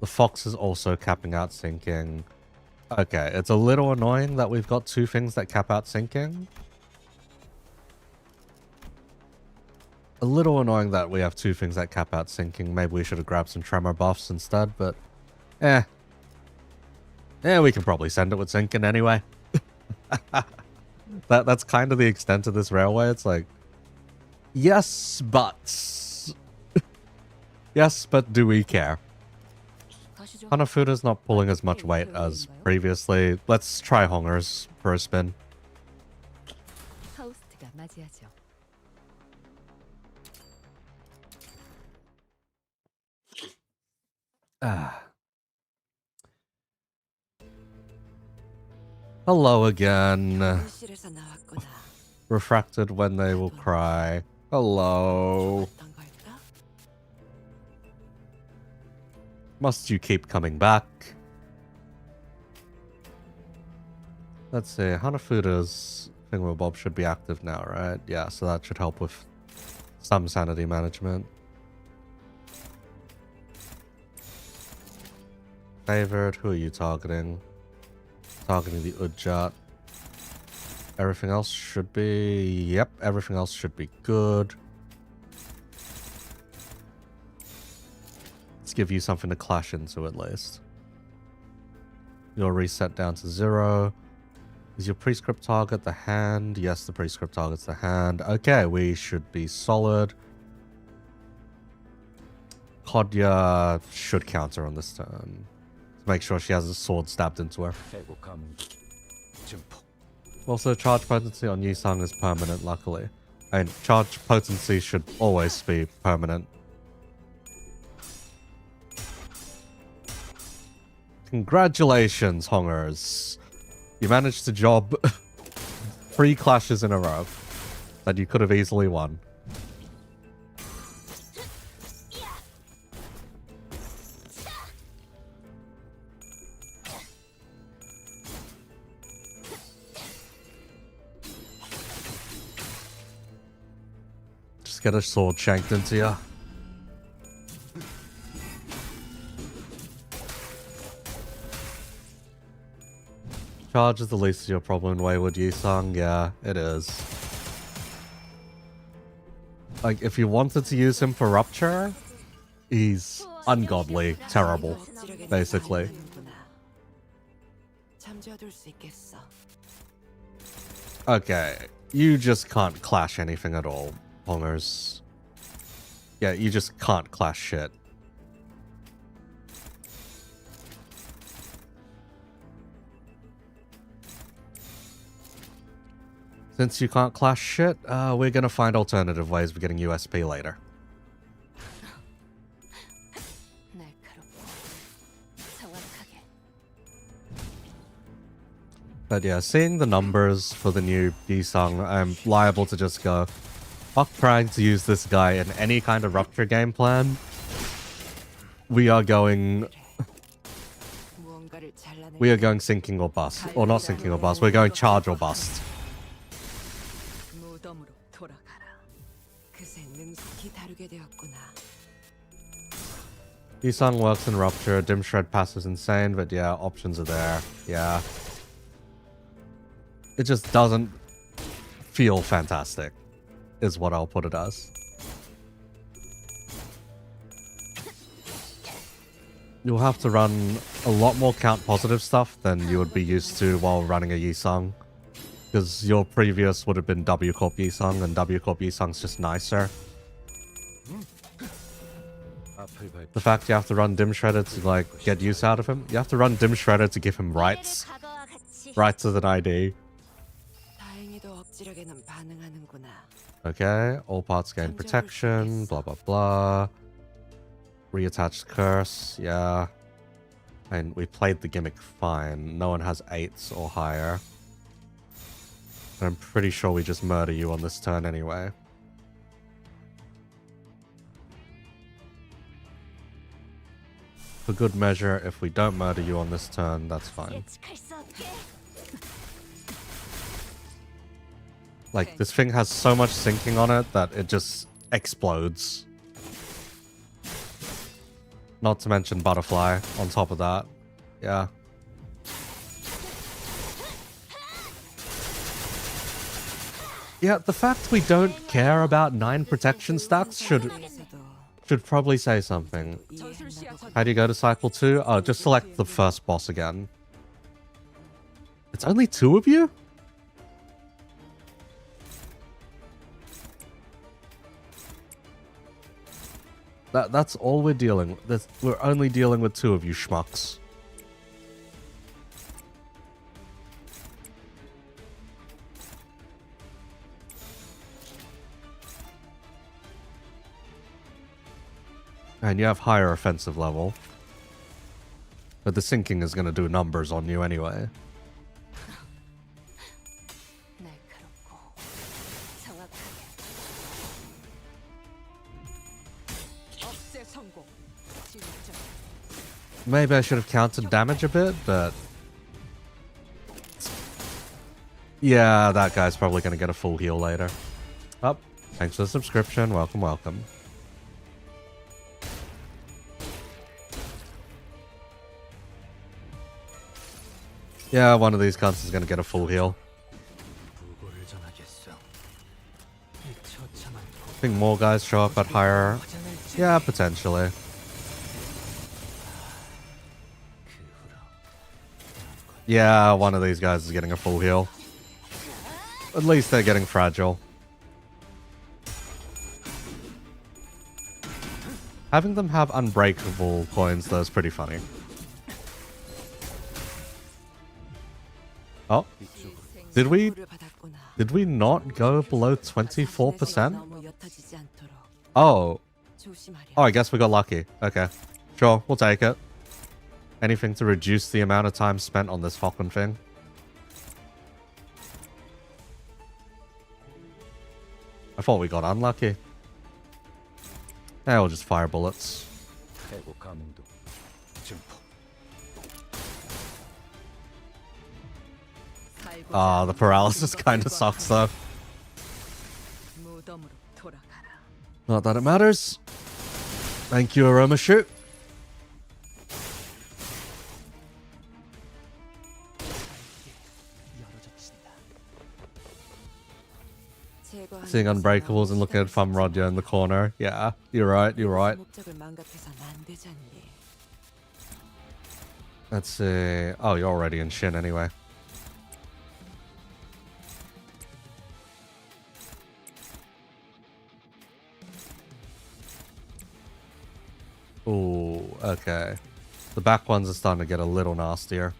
The Fox is also capping out sinking. Okay, it's a little annoying that we've got two things that cap out sinking. A little annoying that we have two things that cap out sinking. Maybe we should have grabbed some tremor buffs instead, but... Eh, we can probably send it with sinking anyway. That's kind of the extent of this railway. It's like... Yes, but... Yes, but do we care? Hanafuda's not pulling as much weight as previously. Let's try Hongers for a spin. 하우스트가 맞이하죠. Hello again. 현실에서 나왔구나. Refracted when they will cry. Hello. 어떤 걸까? Must you keep coming back? Let's see. Hanafuda's thingamabob should be active now, right? Yeah, so that should help with some sanity management. Favored, who are you targeting? Targeting the Ujjat. Everything else should be... Yep, everything else should be good. Let's give you something to clash into at least. Your reset down to 0. Is your prescript target the hand? Yes, the prescript target's the hand. Okay, we should be solid. Kodya should counter on this turn. Make sure she has a sword stabbed into her. 애국감 증폭. Also, charge potency on Yisang is permanent, luckily. And charge potency should always be permanent. Congratulations, Hongers. You managed to job 3 clashes in a row that you could have easily won. Just get a sword shanked into you. Charge is the least of your problem in Wayward Yisang. Yeah, it is. Like, if you wanted to use him for Rupture, he's ungodly, terrible, basically. 잠재워둘 수 있겠어. Okay, you just can't clash anything at all, Hongers. Yeah, you just can't clash shit. Since you can't clash shit, we're gonna find alternative ways of getting USP later. But yeah, seeing the numbers for the new Yisang, I'm liable to just go, fuck trying to use this guy in any kind of Rupture game plan. We are going sinking or bust. Or not sinking or bust, we're going charge or bust. 무덤으로 돌아가라. 그새 능숙히 다루게 되었구나. Yisung works in Rupture, Dim Shred passes insane, but yeah, options are there. Yeah. It just doesn't feel fantastic, is what I'll put it as. You'll have to run a lot more count positive stuff than you would be used to while running a Yisung. Because your previous would have been W Corp Yisung, and W Corp Yisung's just nicer. The fact you have to run Dim Shredder to like get use out of him. You have to run Dim Shredder to give him rights. Rights as an ID. 다행히도 억지력에는 반응하는구나. Okay, all parts gain protection, blah blah blah. Reattached curse, yeah. And we played the gimmick fine. No one has 8s or higher. And I'm pretty sure we just murder you on this turn anyway. For good measure, if we don't murder you on this turn, that's fine. Like, this thing has so much sinking on it that it just explodes. Not to mention Butterfly on top of that. Yeah. Yeah, the fact we don't care about 9 protection stacks should probably say something. How do you go to cycle 2? Oh, just select the first boss again. It's only 2 of you? That's all we're dealing with. We're only dealing with 2 of you schmucks. And you have higher offensive level. But the sinking is going to do numbers on you anyway. Maybe I should have counted damage a bit, but... yeah, that guy's probably going to get a full heal later. Oh, thanks for the subscription. Welcome, welcome. Yeah, one of these cunts is going to get a full heal. I think more guys show up at higher... yeah, potentially. Yeah, one of these guys is getting a full heal. At least they're getting fragile. Having them have unbreakable coins, though, is pretty funny. Oh. Did we not go below 24%? Oh. Oh, I guess we got lucky. Okay. Sure, we'll take it. Anything to reduce the amount of time spent on this fucking thing. I thought we got unlucky. Yeah, we'll just fire bullets. Ah, the paralysis kind of sucks though. Not that it matters. Thank you, Aroma Shoot. Seeing Unbreakables and looking at Fumrodya in the corner. Yeah, you're right, you're right. Let's see. Oh, you're already in Shin anyway. Ooh, okay. The back ones are starting to get a little nastier.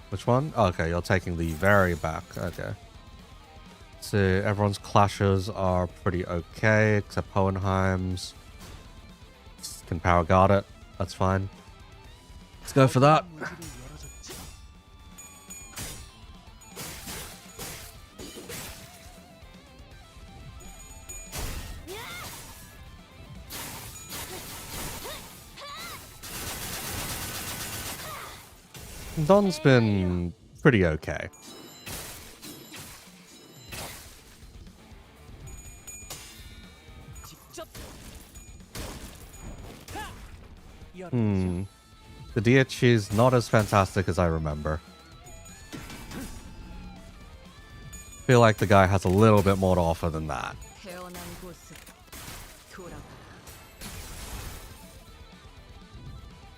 Which one? Oh, okay, you're taking the very back. Okay. So everyone's clashes are pretty okay, except Hohenheim's. Can power guard it. That's fine. Let's go for that. Don's been pretty okay. The DH is not as fantastic as I remember. Feel like the guy has a little bit more to offer than that. 태어난 곳으로 돌아가라.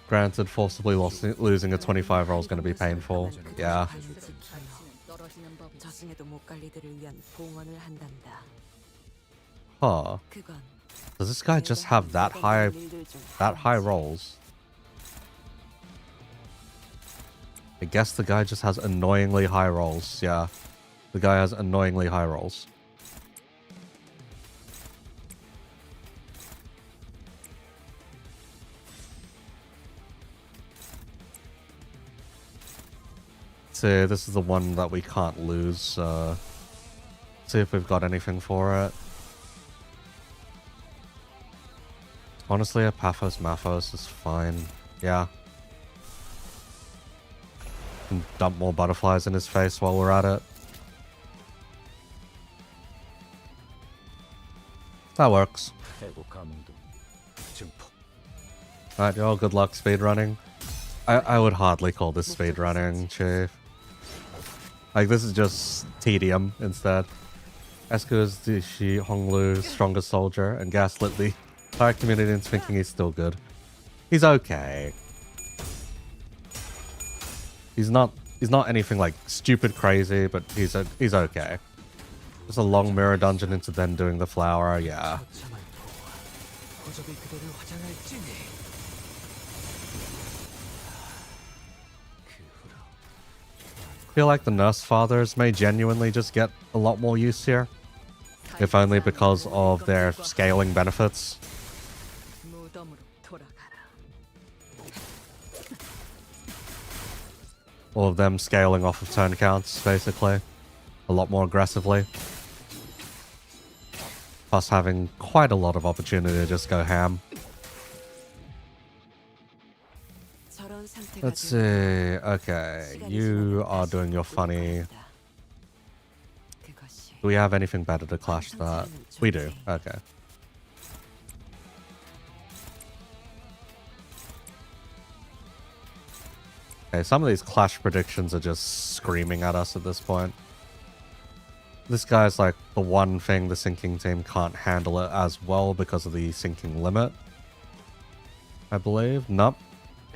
Granted, forcibly losing a 25 roll is going to be painful. Yeah. 떨어지는 법. 저승에도 못 갈 이들을 위한 봉헌을 한단다. Huh. 그건 Does this guy just have that high rolls? I guess the guy just has annoyingly high rolls. Yeah. The guy has annoyingly high rolls. See, this is the one that we can't lose. See if we've got anything for it. Honestly, a Paphos Maphos is fine. Yeah. And dump more butterflies in his face while we're at it. That works. 해고 감도 증폭. Alright, y'all, good luck speedrunning. I would hardly call this speedrunning, Chief. Like, this is just tedium instead. Esko is the Shi Honglu's strongest soldier and gaslit the entire community into thinking he's still good. He's okay. He's not anything like stupid crazy, but he's okay. Just a long mirror dungeon into then doing the flower, yeah. 고적이 그대를 화장할지니. 그 후로 Feel like the nurse fathers may genuinely just get a lot more use here. If only because of their scaling benefits. 무덤으로 돌아가라. All of them scaling off of turn counts, basically. A lot more aggressively. Plus having quite a lot of opportunity to just go ham. 저런 상태가 Let's see. Okay, you are doing your funny. 그것이 Do we have anything better to clash that? We do. Okay. Okay, some of these clash predictions are just screaming at us at this point. This guy's like the one thing the sinking team can't handle it as well because of the sinking limit. I believe. Nope.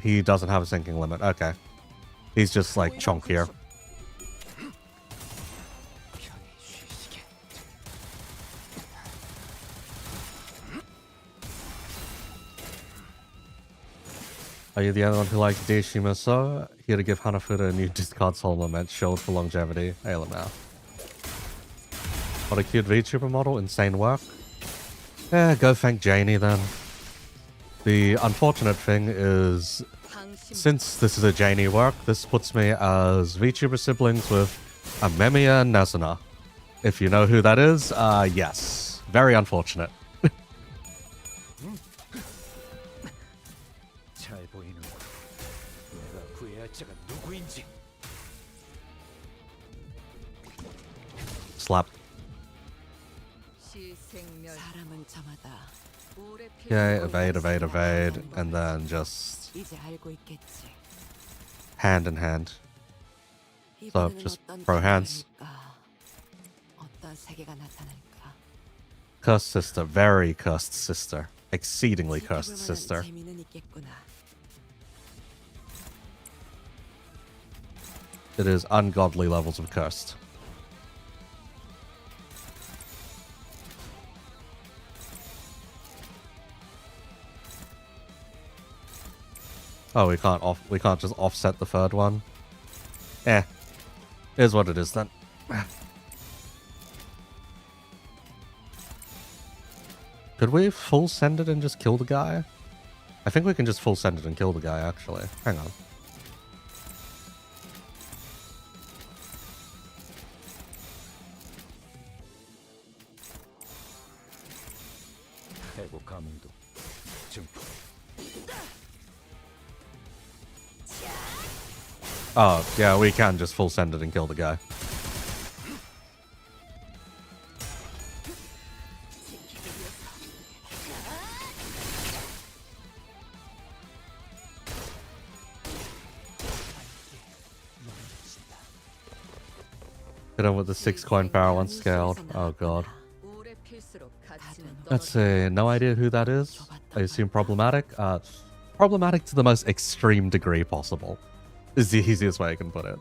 He doesn't have a sinking limit. Okay. He's just like chunkier. 편히 쉬시게. Are you the only one who likes Deishima So? Here to give Hanafuda a new discard soul lament shield for longevity. Hail him now. What a cute VTuber model. Insane work. Yeah, go thank Janie then. The unfortunate thing is, 당신 since this is a Janie work, this puts me as VTuber siblings with Amemiya and Nazuna. If you know who that is, yes. Very unfortunate. 잘 보이는군. 내가 구해야 할 자가 누구인지. Slap. 시생멸. 사람은 저마다 오래 Okay, evade, and then just 이제 알고 있겠지. hand in hand. 이번에는 just 어떤 throw hands. 변화일까? 어떤 세계가 나타날까? Cursed sister, very cursed sister. Exceedingly cursed 지켜볼 만한 sister. 재미는 있겠구나. It is ungodly levels of cursed. Oh, we can't just offset the third one. Eh. Is what it is then. Could we full send it and just kill the guy? I think we can just full send it and kill the guy actually. Hang on. 해고 감도 증폭. Oh, yeah, we can just full send it and kill the guy. Hit him with the 6 coin power once scaled. Oh god. 우울의 필수로 가치는 Let's see. No idea who that is. I assume problematic. Problematic to the most extreme degree possible. Is the easiest way I can put it.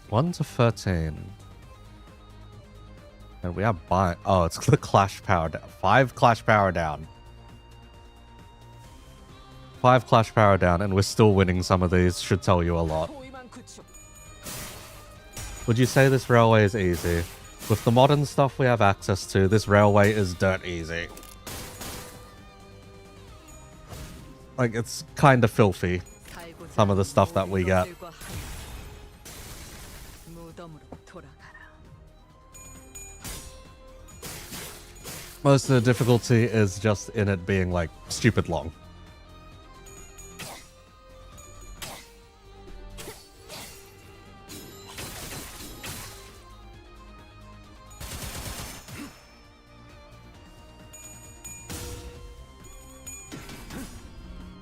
One to 13. And we have bind. Oh, it's the clash power down. 5 clash power down. 5 clash power down, and we're still winning some of these. Should tell you a lot. Would you say this railway is easy? With the modern stuff we have access to, this railway is dirt easy. Like, it's kind of filthy, some of the stuff that we get. Most of the difficulty is just in it being, like, stupid long.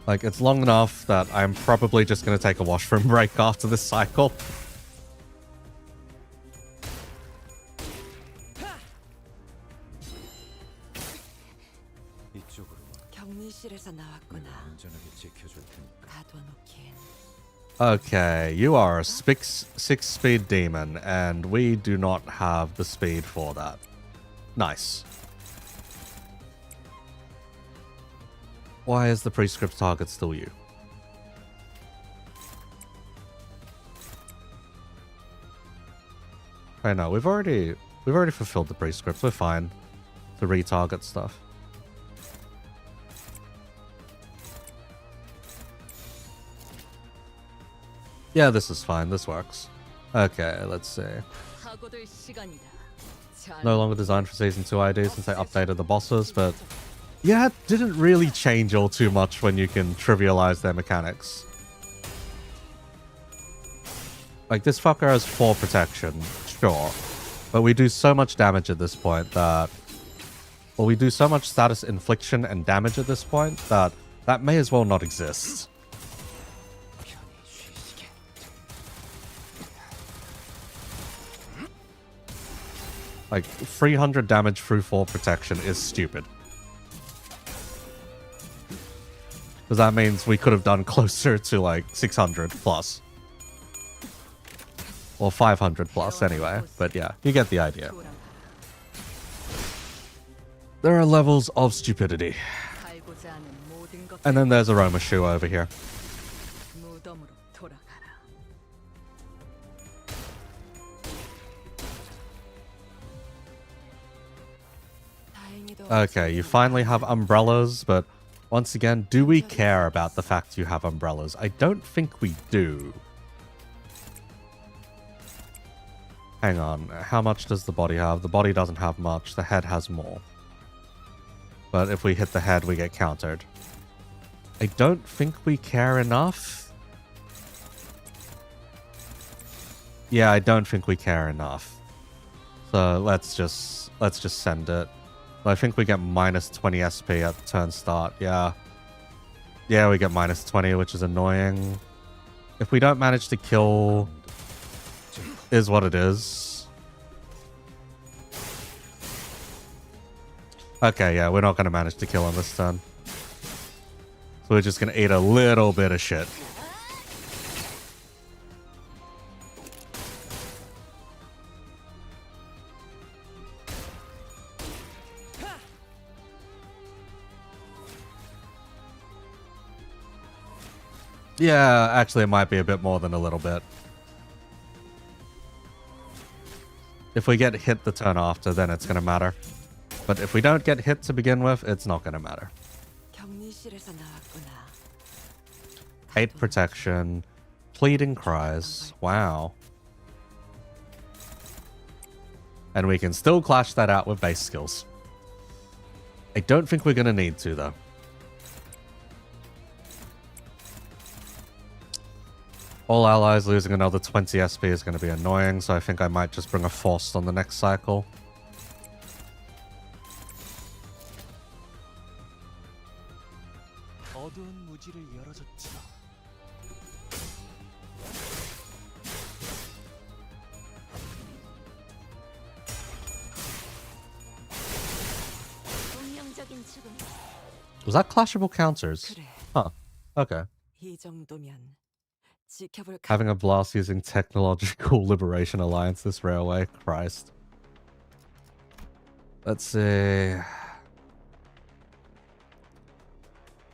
Like, it's long enough that I'm probably just going to take a washroom break after this cycle. 격리실에서 나왔구나. 가둬놓긴. Okay, you are a 6-speed demon, and we do not have the speed for that. Nice. Why is the prescript target still you? I know, we've already fulfilled the prescripts. We're fine to retarget stuff. Yeah, this is fine. This works. Okay, let's see. No longer designed for Season 2 ID since they updated the bosses, but yeah, it didn't really change all too much when you can trivialize their mechanics. Like, this fucker has 4 protection, sure, but we do so much damage at this point that... Well, we do so much status infliction and damage at this point that that may as well not exist. Like, 300 damage through 4 protection is stupid. Because that means we could have done closer to, like, 600 plus. Or 500 plus, anyway. But yeah, you get the idea. There are levels of stupidity. And then there's Aroma Shoe over here. Okay, you finally have umbrellas, but once again, do we care about the fact you have umbrellas? I don't think we do. Hang on, how much does the body have? The body doesn't have much, the head has more. But if we hit the head, we get countered. I don't think we care enough. Yeah, I don't think we care enough. So let's just send it. I think we get minus 20 SP at turn start. Yeah. Yeah, we get minus 20, which is annoying. If we don't manage to kill, is what it is. Okay, yeah, we're not going to manage to kill him this turn. So we're just going to eat a little bit of shit. Yeah, actually, it might be a bit more than a little bit. If we get hit the turn after, then it's going to matter. But if we don't get hit to begin with, it's not going to matter. 경유실에서 나왔구나. 8 protection. Pleading cries. Wow. And we can still clash that out with base skills. I don't think we're going to need to, though. All allies losing another 20 SP is going to be annoying, so I think I might just bring a Forced on the next cycle. 어두운 무지를 열어줬지. 운명적인 죽음. Was that clashable counters? 그래. Huh. Okay. 이 정도면 지켜볼 Having a blast using Technological Liberation Alliance this railway. Christ. Let's see.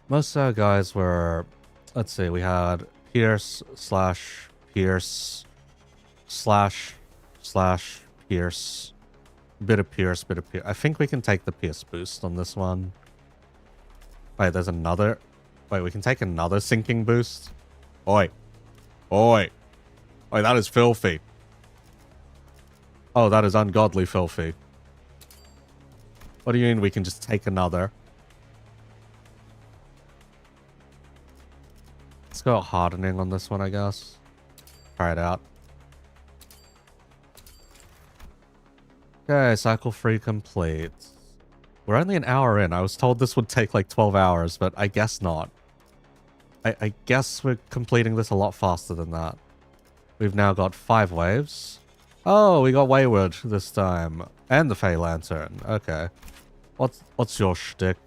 Most of our guys were... Let's see, we had Pierce slash Pierce slash Pierce. Bit of Pierce, bit of Pierce. I think we can take the Pierce boost on this one. Wait, there's another... Wait, we can take another sinking boost? Oi. Oi. Oi, that is filthy. Oh, that is ungodly filthy. What do you mean we can just take another? Let's go hardening on this one, I guess. Try it out. Okay, cycle 3 complete. We're only an hour in. I was told this would take like 12 hours, but I guess not. I guess we're completing this a lot faster than that. We've now got 5 waves. Oh, we got Wayward this time. And the Fey Lantern. Okay. What's your shtick?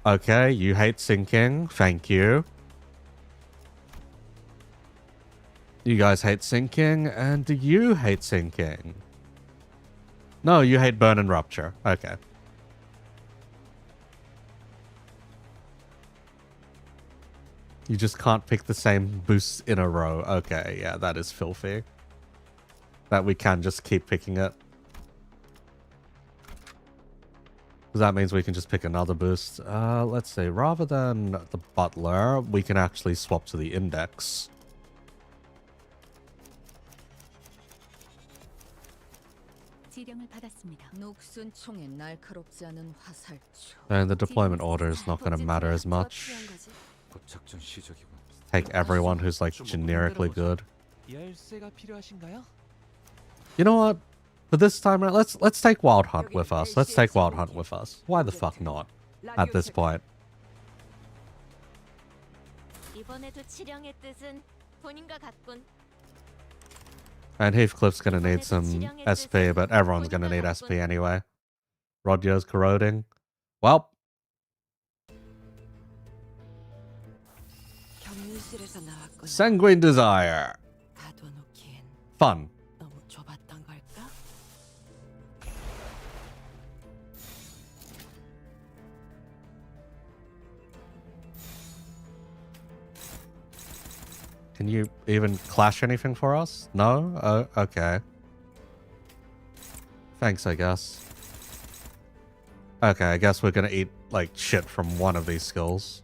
Okay, you hate sinking. Thank you. You guys hate sinking, and do you hate sinking? No, you hate burn and rupture. Okay. You just can't pick the same boosts in a row. Okay, yeah, that is filthy. That we can just keep picking it. Because that means we can just pick another boost. Let's see. Rather than the butler, we can actually swap to the index. 녹슨 총에 날카롭지 않은 화살초. And the deployment order is not going to matter as much. 곧 작전 시작이군. Take everyone who's like generically good. 열쇠가 필요하신가요? You know what? For this time, let's take Wild Hunt with us. Let's take Wild Hunt with us. Why the fuck not? At this point. 이번에도 치령의 뜻은 본인과 같군. And Heathcliff's gonna need some SP, but everyone's gonna need SP anyway. Rodio's corroding. Well. 경유실에서 나왔구나. Sanguine Desire. 가둬놓기엔 Fun. 너무 좁았던 걸까? Can you even clash anything for us? No? Oh, okay. Thanks, I guess. Okay, I guess we're gonna eat, like, shit from one of these skills.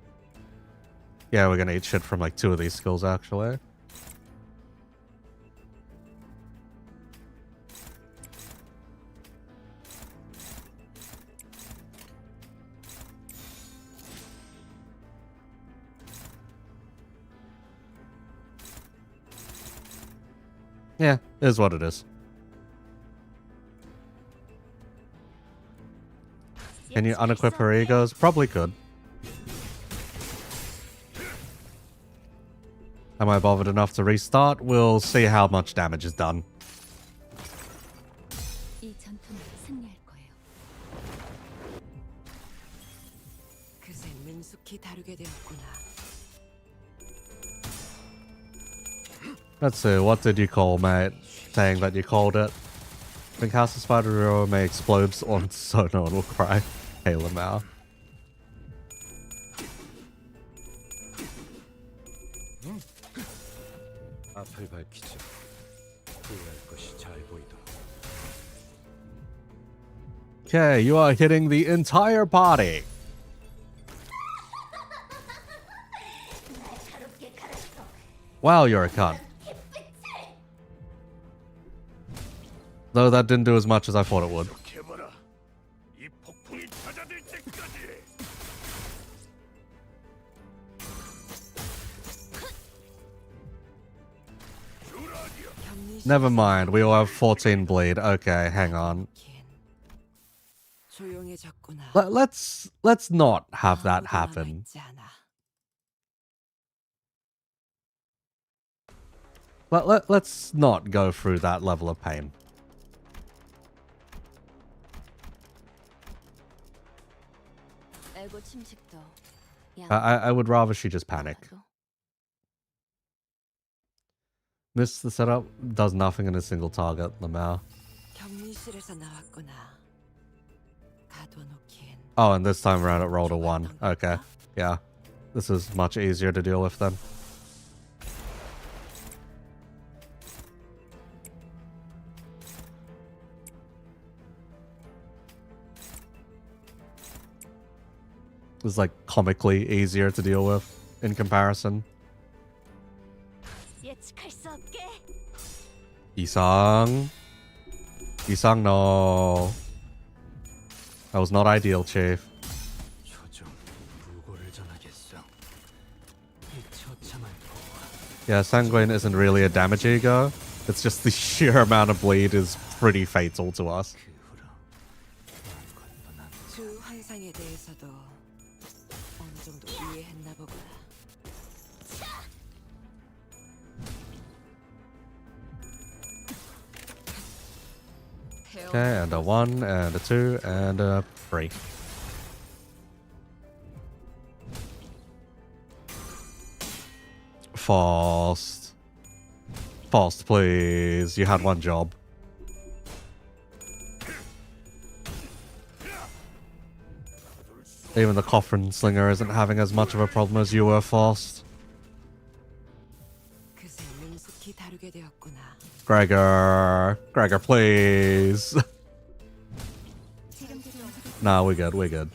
Yeah, we're gonna eat shit from, like, 2 of these skills, actually. Yeah, it is what it is. Can you unequip her egos? Probably could. Am I bothered enough to restart? We'll see how much damage is done. 이 전투는 승리할 거예요. 그새 능숙히 다루게 되었구나. Let's see, what did you call, mate? Saying that you called it. Think House of Spider may explode on so no one will cry. Hey, Lamau. 앞을 밝히자. 후회할 것이 잘 보이도록. Okay, you are hitting the entire party. Wow, you're a cunt. Though that didn't do as much as I thought it would. 해봐라. 이 폭풍이 잦아들 때까지. Never mind, we all have 14 bleed. Okay, hang on. 조용해졌구나. Let's not have that 아무도 happen. 남아있지 않아. Let's not go through that level of pain. 에고 침식도 I would rather she just panic. Miss the setup, does nothing in a single target, Lamau. 격리실에서 나왔구나. 가둬놓긴. Oh, and this time around it rolled a 1. Okay, yeah. This is much easier to deal with then. It's like comically easier to deal with in comparison. 예측할 수 없게. Isang. Isang, no. That was not ideal, Chief. 초종 부고를 전하겠어. 이 처참한 포화. Yeah, Sanguine isn't really a damage ego. It's just the sheer amount of bleed is pretty fatal to us. 그 후로 아무것도 난 주 환상에 대해서도 어느 정도 이해했나 보구나. Okay, and a 1, and a 2, and a 3. Fast. Fast, please. You had one job. Even the Coffin Slinger isn't having as much of a problem as you were, Fast. 그새 능숙히 다루게 되었구나. Gregor. Gregor, please. Nah, we're good, we're good.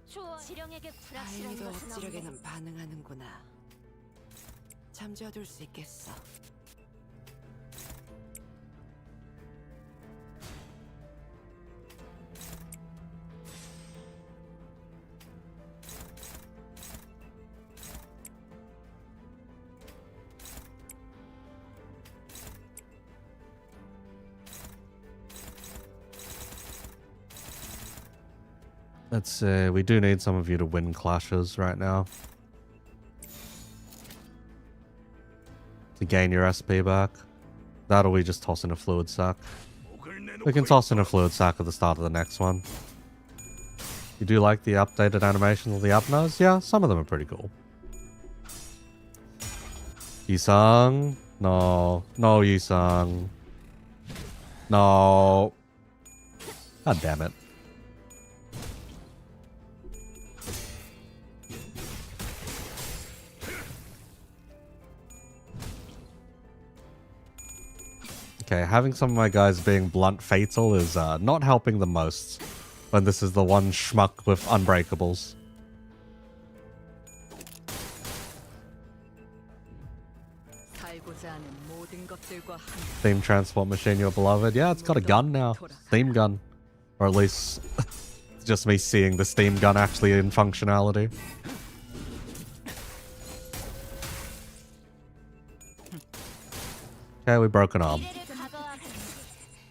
지령에게 불확실한 다행히도 것은 없네. 억지력에는 반응하는구나. 잠재워둘 수 있겠어. Let's see, we do need some of you to win clashes right now. To gain your SP back. That or we just toss in a fluid sack. We can toss in a fluid sack at the start of the next one. You do like the updated animations of the abnos? Yeah, some of them are pretty cool. Yisung? No. No, Yisung. No. God damn it. Okay, having some of my guys being blunt fatal is not helping the most when this is the one schmuck with unbreakables. 살고자 하는 모든 것들과 함께 Steam transport machine, your beloved. Yeah, it's got a gun now. Steam gun. Or at least it's just me seeing the Steam gun actually in functionality. Okay, we broke an arm. 미래를 각오하고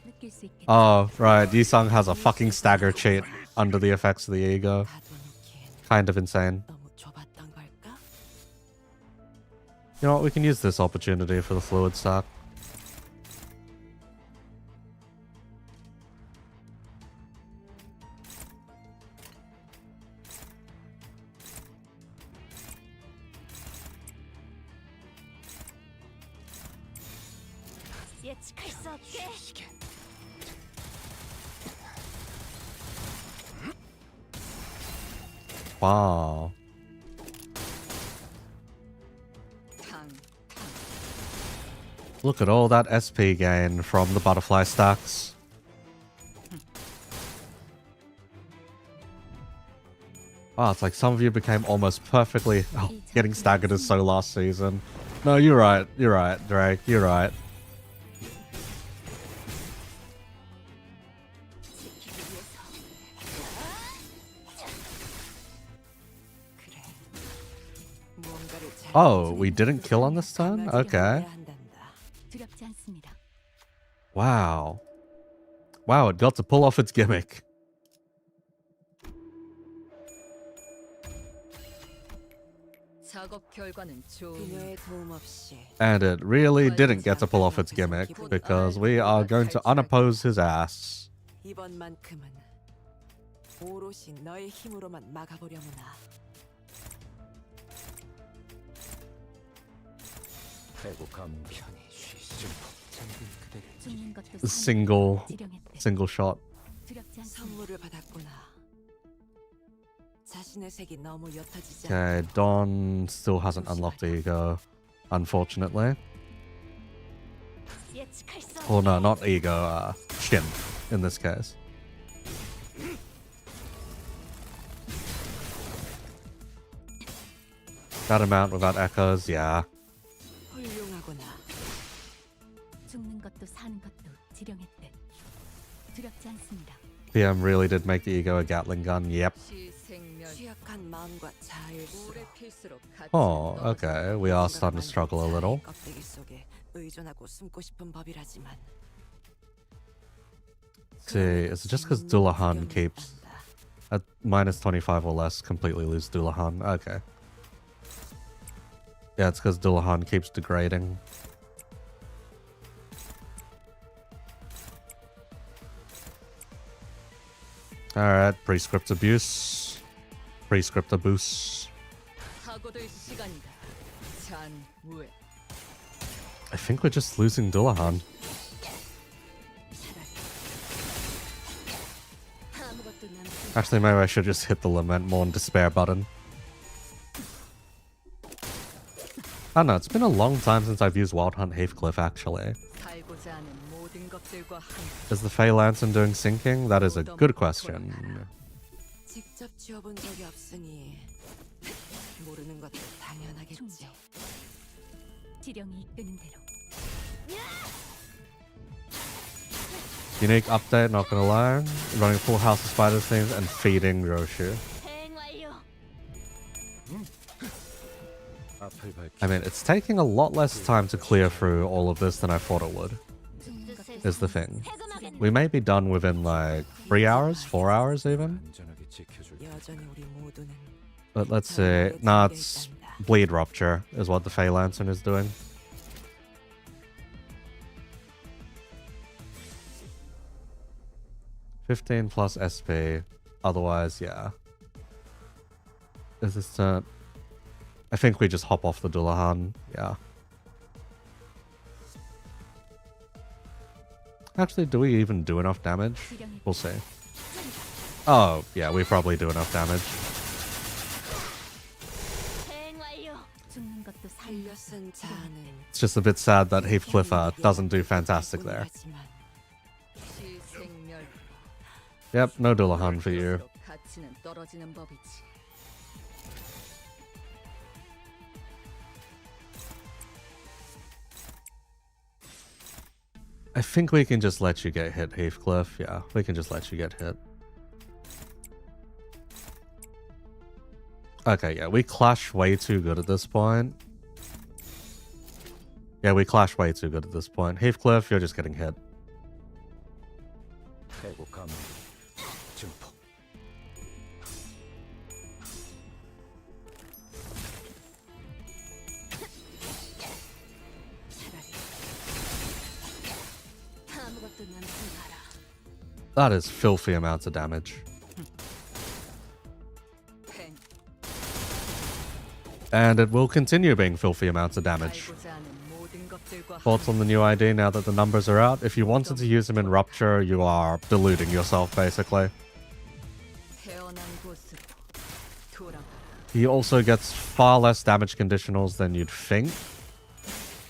느낄 수 있게. Oh, right. Yisung has a fucking stagger cheat under the effects of the ego. 가둬놓긴 Kind of insane. 너무 좁았던 걸까? You know what? We can use this opportunity for the fluid sack. 예측할 수 없게. Wow. 탕 Look at all that SP gain from the butterfly stacks. Oh, it's like some of you became almost perfectly... Oh, getting staggered is so last season. No, you're right. You're right, Drake. You're right. 그래. 무언가를 잘 Oh, we didn't kill on this turn? Okay. 두렵지 않습니다. Wow. Wow, it got to pull off its gimmick. 작업 결과는 좋은. 그녀의 도움 없이 And it really didn't get to pull off its gimmick because we are going to unoppose his ass. 이번만큼은 오롯이 너의 힘으로만 막아보려무나. 회복함 편히 쉬시죠. 잠든 그대를 죽는 것도 사는 Single, 것도 지령했대. single shot. 두렵지 않습니다. 선물을 받았구나. 자신의 색이 너무 옅어지지 Okay, 않도록. Don still hasn't unlocked ego, unfortunately. 예측할 수 Or no, 없게. not ego, Shin, in this case. That amount without echoes, yeah. 훌륭하구나. 죽는 것도 사는 것도 지령했대. 두렵지 않습니다. PM really did make the ego a Gatling gun, yep. 시생멸. 취약한 마음과 자일수록 오래 필수록 같이 Oh, 떨어져. okay, we are starting to struggle a little. 껍데기 속에 의존하고 숨고 싶은 법이라지만. See, is it just because Dullahan keeps at minus 25 or less completely lose Dullahan? Okay. Yeah, it's because Dullahan keeps degrading. Alright, prescript abuse. Prescript abuse. 사고될 시간이다. 잔무에. I think we're just losing Dullahan. 아무것도 남지 Actually, maybe I should just hit the Lament Mourn Despair button. I don't know, it's been a long time since I've used Wild Hunt Heathcliff, actually. 살고자 하는 모든 것들과 함께. Is the Fey Lantern doing syncing? That is a good question. 직접 쥐어본 적이 없으니 모르는 것도 당연하겠지. 충정. 지령이 이끄는 대로. Unique update, not gonna lie. Running full House of Spiders themes and feeding Roshu. 대행 완료. 앞을 밝히 I mean, it's taking a lot less time to clear through all of this than I thought it would, 죽는 것도 is the thing. 해금하겠네. We may be done within like 3 hours, 4 hours even. 안전하게 지켜줄 여전히 우리 모두는 But let's see. Nah, it's Bleed Rupture is what the Fey Lantern is doing. $15 plus SP. Otherwise, yeah. Is this I think we just hop off the Dullahan. Yeah. Actually, do we even do enough damage? 지령이 We'll see. Oh, yeah, we probably do enough damage. 대행 완료. 죽는 것도 사는 흘려 쓴 자아는 It's just a bit sad that Heathcliff doesn't do fantastic there. 시생멸. Yep, no Dullahan for you. 필수록 가치는 떨어지는 법이지. I think we can just let you get hit, Heathcliff. Yeah, we can just let you get hit. Okay, yeah, we clash way too good at this point. Yeah, we clash way too good at this point. Heathcliff, you're just getting hit. 회복함 증폭 아무것도 남지 마라. That is filthy amounts of damage. 팽. And it will continue being filthy amounts of damage. 살고자 하는 모든 것들과 Thoughts on the new ID now that the numbers are out? If you wanted to use them in Rupture, you are deluding yourself, basically. 태어난 곳으로 돌아가라. He also gets far less damage conditionals than you'd think.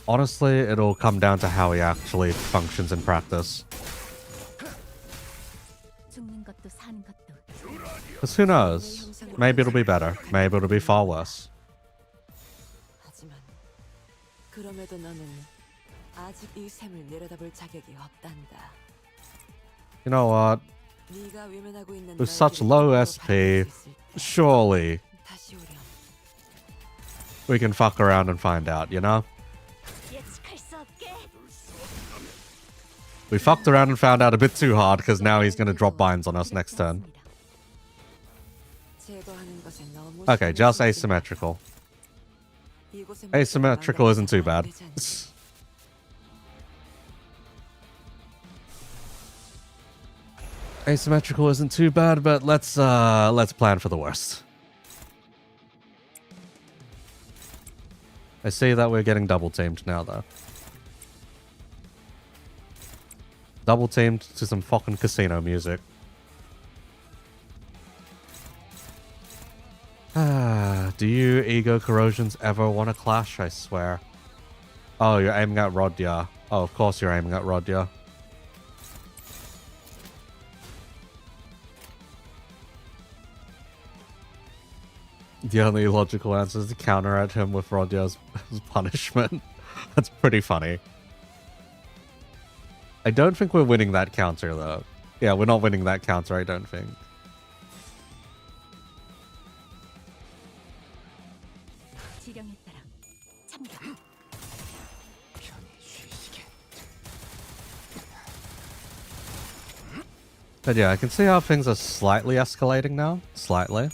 Honestly, it'll come down to how he actually functions in practice. 죽는 것도 사는 것도 Because who knows? Maybe it'll be better. Maybe it'll be far worse. 하지만 그럼에도 너는 아직 이 샘을 내려다볼 자격이 없단다. You know what? 네가 외면하고 있는 With such 너에게를 low 똑바로 SP, 바라볼 수 있을 때 surely 다시 오렴. we can fuck around and find out, you know? 예측할 수 없게. We fucked around and found out a bit too hard because now he's going to drop binds on us next turn. 제거하는 것에 너무 Okay, 신경을 just 쓰지 asymmetrical. 마. 이곳에 Asymmetrical isn't too bad. 되지 않니? Asymmetrical isn't too bad, but let's plan for the worst. I see that we're getting double teamed now though. Double teamed to some fucking casino music. Do you ego corrosions ever want to clash? I swear. Oh, you're aiming at Rodya. Oh, of course you're aiming at Rodya. The only logical answer is to counter at him with Rodya's punishment. That's pretty funny. I don't think we're winning that counter, though. Yeah, we're not winning that counter, I don't think. 지령에 따라 참가. But yeah, I can see how things are slightly escalating now. Slightly.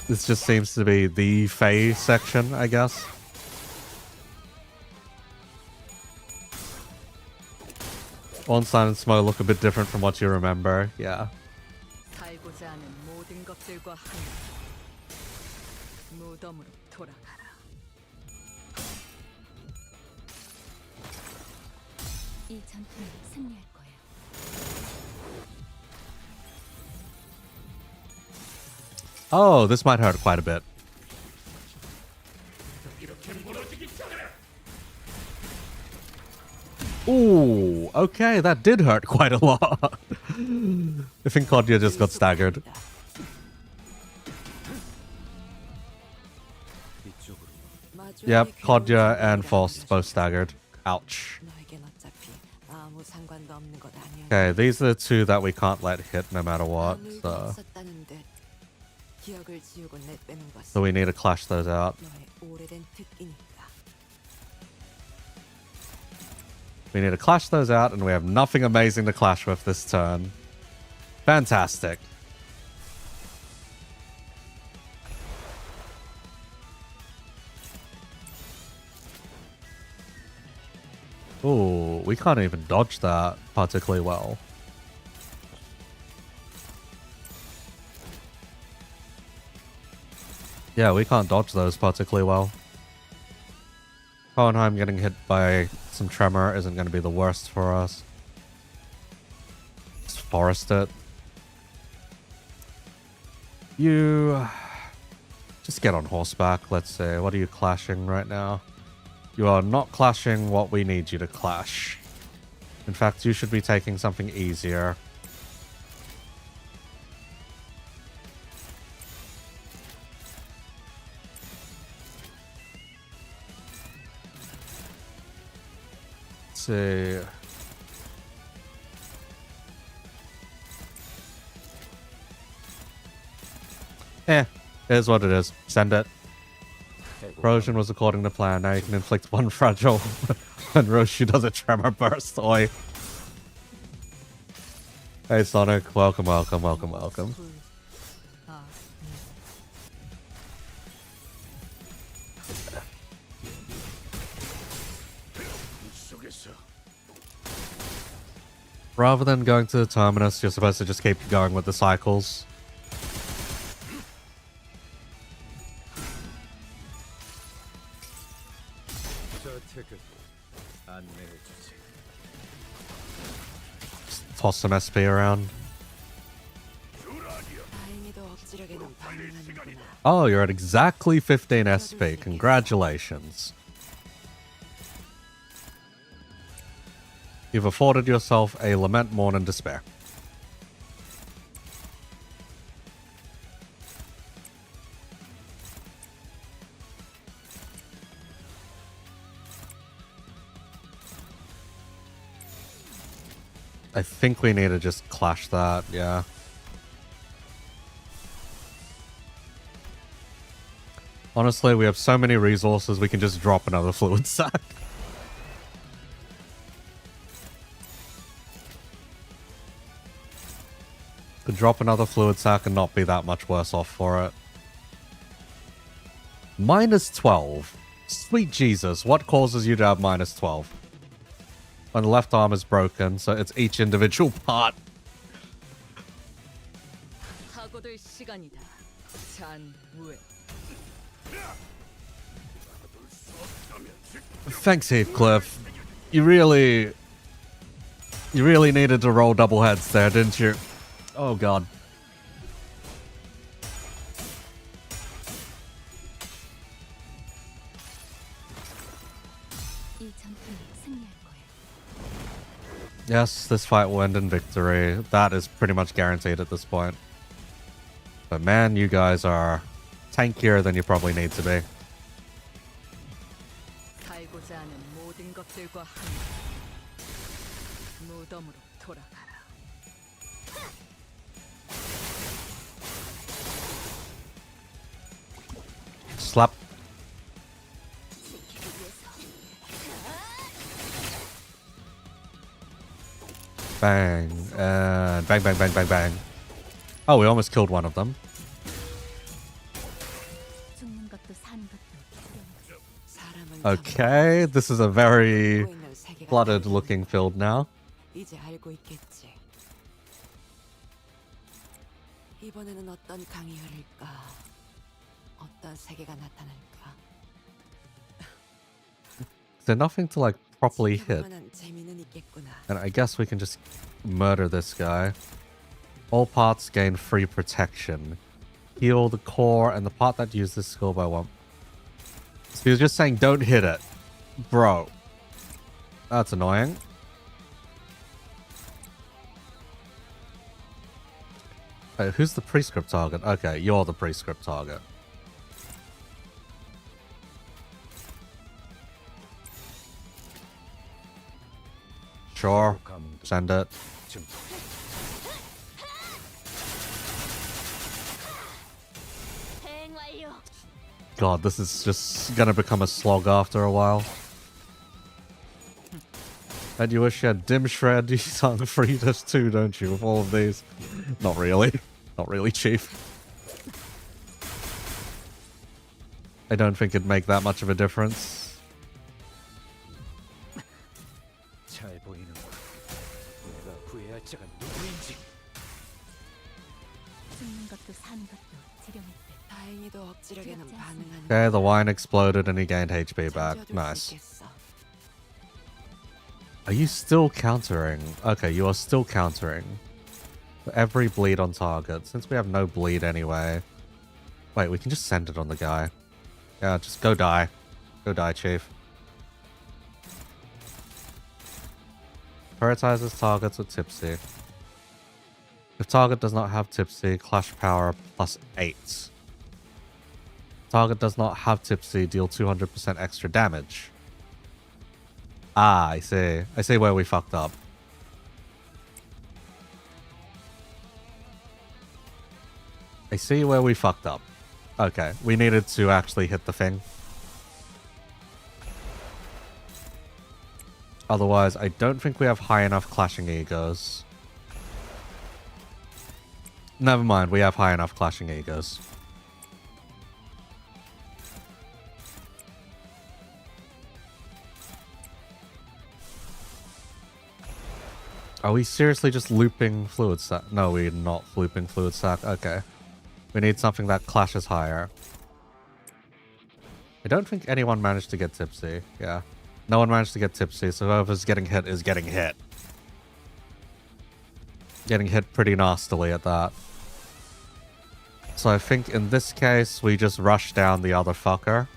This just seems to be the Fae section, I guess. Ornstein and Smo look a bit different from what you remember. Yeah. 살고자 하는 모든 것들과 하나 무덤으로 돌아가라. 이 전투는 승리할 거야. Oh, this might hurt quite a bit. Ooh, okay, that did hurt quite a lot. I think Kodya just got staggered. Yep, Kodya and Faust both staggered. Ouch. 너에겐 어차피 아무 상관도 없는 것 아니야. Okay, these are the two that we can't let hit no matter what. 아무 일도 So, 없었다는 듯 기억을 지우고 내빼는 것은 so we need to clash those out. 너의 오래된 특기니까. We need to clash those out, and we have nothing amazing to clash with this turn. Fantastic. Ooh, we can't even dodge that particularly well. Yeah, we can't dodge those particularly well. Hohenheim getting hit by some tremor isn't going to be the worst for us. Just forest it. You just get on horseback. Let's see. What are you clashing right now? You are not clashing what we need you to clash. In fact, you should be taking something easier. Let's see. Here's what it is. Send it. Corrosion was according to plan. Now you can inflict one fragile when Roshu does a tremor burst. Oi. Hey Sonic, welcome, welcome, welcome, welcome. Rather than going to the terminus, you're supposed to just keep going with the cycles. Just toss some SP around. 다행히도 억지력에는 반응하는구나. Oh, you're at exactly 15 SP. Congratulations. You've afforded yourself a lament, mourn, and despair. I think we need to just clash that, yeah. Honestly, we have so many resources, we can just drop another fluid sac. Could drop another fluid sac and not be that much worse off for it. Minus 12. Sweet Jesus, what causes you to have minus 12? When the left arm is broken, so it's each individual part. 하고들 시간이다. 잔후에. Thanks, Heathcliff. You really needed to roll double heads there, didn't you? Oh god. 이 전투는 승리할 거야. Yes, this fight will end in victory. That is pretty much guaranteed at this point. But man, you guys are tankier than you probably need to be. 살고자 하는 모든 것들과 함께 무덤으로 돌아가라. Slap. Bang. And bang, bang, bang, bang, bang. Oh, we almost killed one of them. 죽는 것도 사는 것도 두려워. 사람은 Okay, this is a very 갖고 있는 세계가 flooded looking field now. 이제 알고 있겠지. 이번에는 어떤 강이 흐를까? 어떤 세계가 나타날까? Is there nothing to like properly hit? 지켜볼 만한 재미는 있겠구나. And I guess we can just murder this guy. All parts gain free protection. Heal the core and the part that used this skill by one. So he was just saying don't hit it. Bro. That's annoying. Wait, who's the prescript target? Okay, you're the prescript target. Sure. Send it. 대행 완료. God, this is just gonna become a slog after a while. And you wish you had Dim Shred, Yusung Fritas too, don't you, with all of these? Not really. Not really, Chief. I don't think it'd make that much of a difference. 잘 보이는군. 내가 구해야 할 자가 누구인지. 죽는 것도 사는 것도 지령했대. 다행히도 억지력에는 반응하는. Okay, the wine exploded and he gained HP back. 잠재워둘 수 Nice. 있겠어. Are you still countering? Okay, you are still countering. For every bleed on target. Since we have no bleed anyway. Wait, we can just send it on the guy. Yeah, just go die. Go die, Chief. Prioritizes targets with Tipsy. If target does not have Tipsy, Clash Power +8. Target does not have Tipsy, deal 200% extra damage. Ah, I see. I see where we fucked up. I see where we fucked up. Okay, we needed to actually hit the thing. Otherwise, I don't think we have high enough clashing egos. Never mind, we have high enough clashing egos. Are we seriously just looping fluid sac? No, we're not looping fluid sac. Okay. We need something that clashes higher. I don't think anyone managed to get tipsy. Yeah. No one managed to get tipsy, so whoever's getting hit is getting hit. Getting hit pretty nastily at that. So I think in this case, we just rush down the other fucker.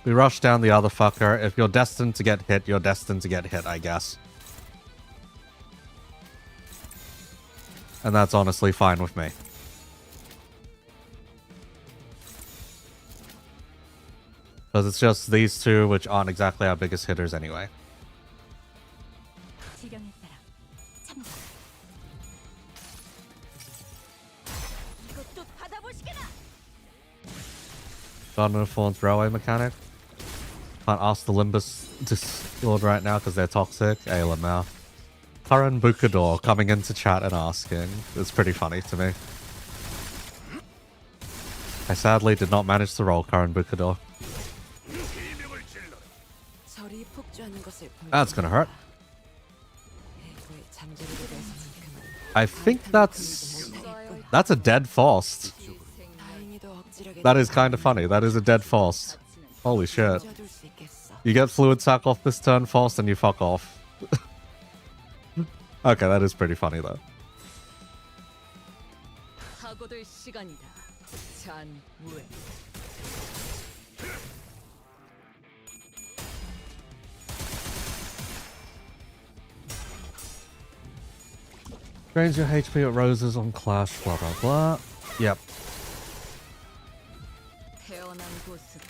We rush down the other fucker. If you're destined to get hit, you're destined to get hit, I guess. And that's honestly fine with me. Because it's just these two, which aren't exactly our biggest hitters anyway. 지령에 따라 참가. 이것도 받아보시게나. Garden of Thorns railway mechanic. Can't ask the Limbus Discord right now because they're toxic. Ailamau. Karan Bukador coming into chat and asking. It's pretty funny to me. I sadly did not manage to roll Karan Bukador. 절이 폭주하는 것을 That's gonna hurt. 대구의 잠재력에 대해서만큼은 I think that's a dead Faust. 다행히도 억지력에 That is kind of funny. That is a dead Faust. Holy shit. 져둘 수 있겠어. You get fluid sack off this turn, Faust, and you fuck off. Okay, that is pretty funny though. 하고들 시간이다. 잔무에. Drains your HP at roses on Clash, blah blah blah. Yep. 태어난 곳은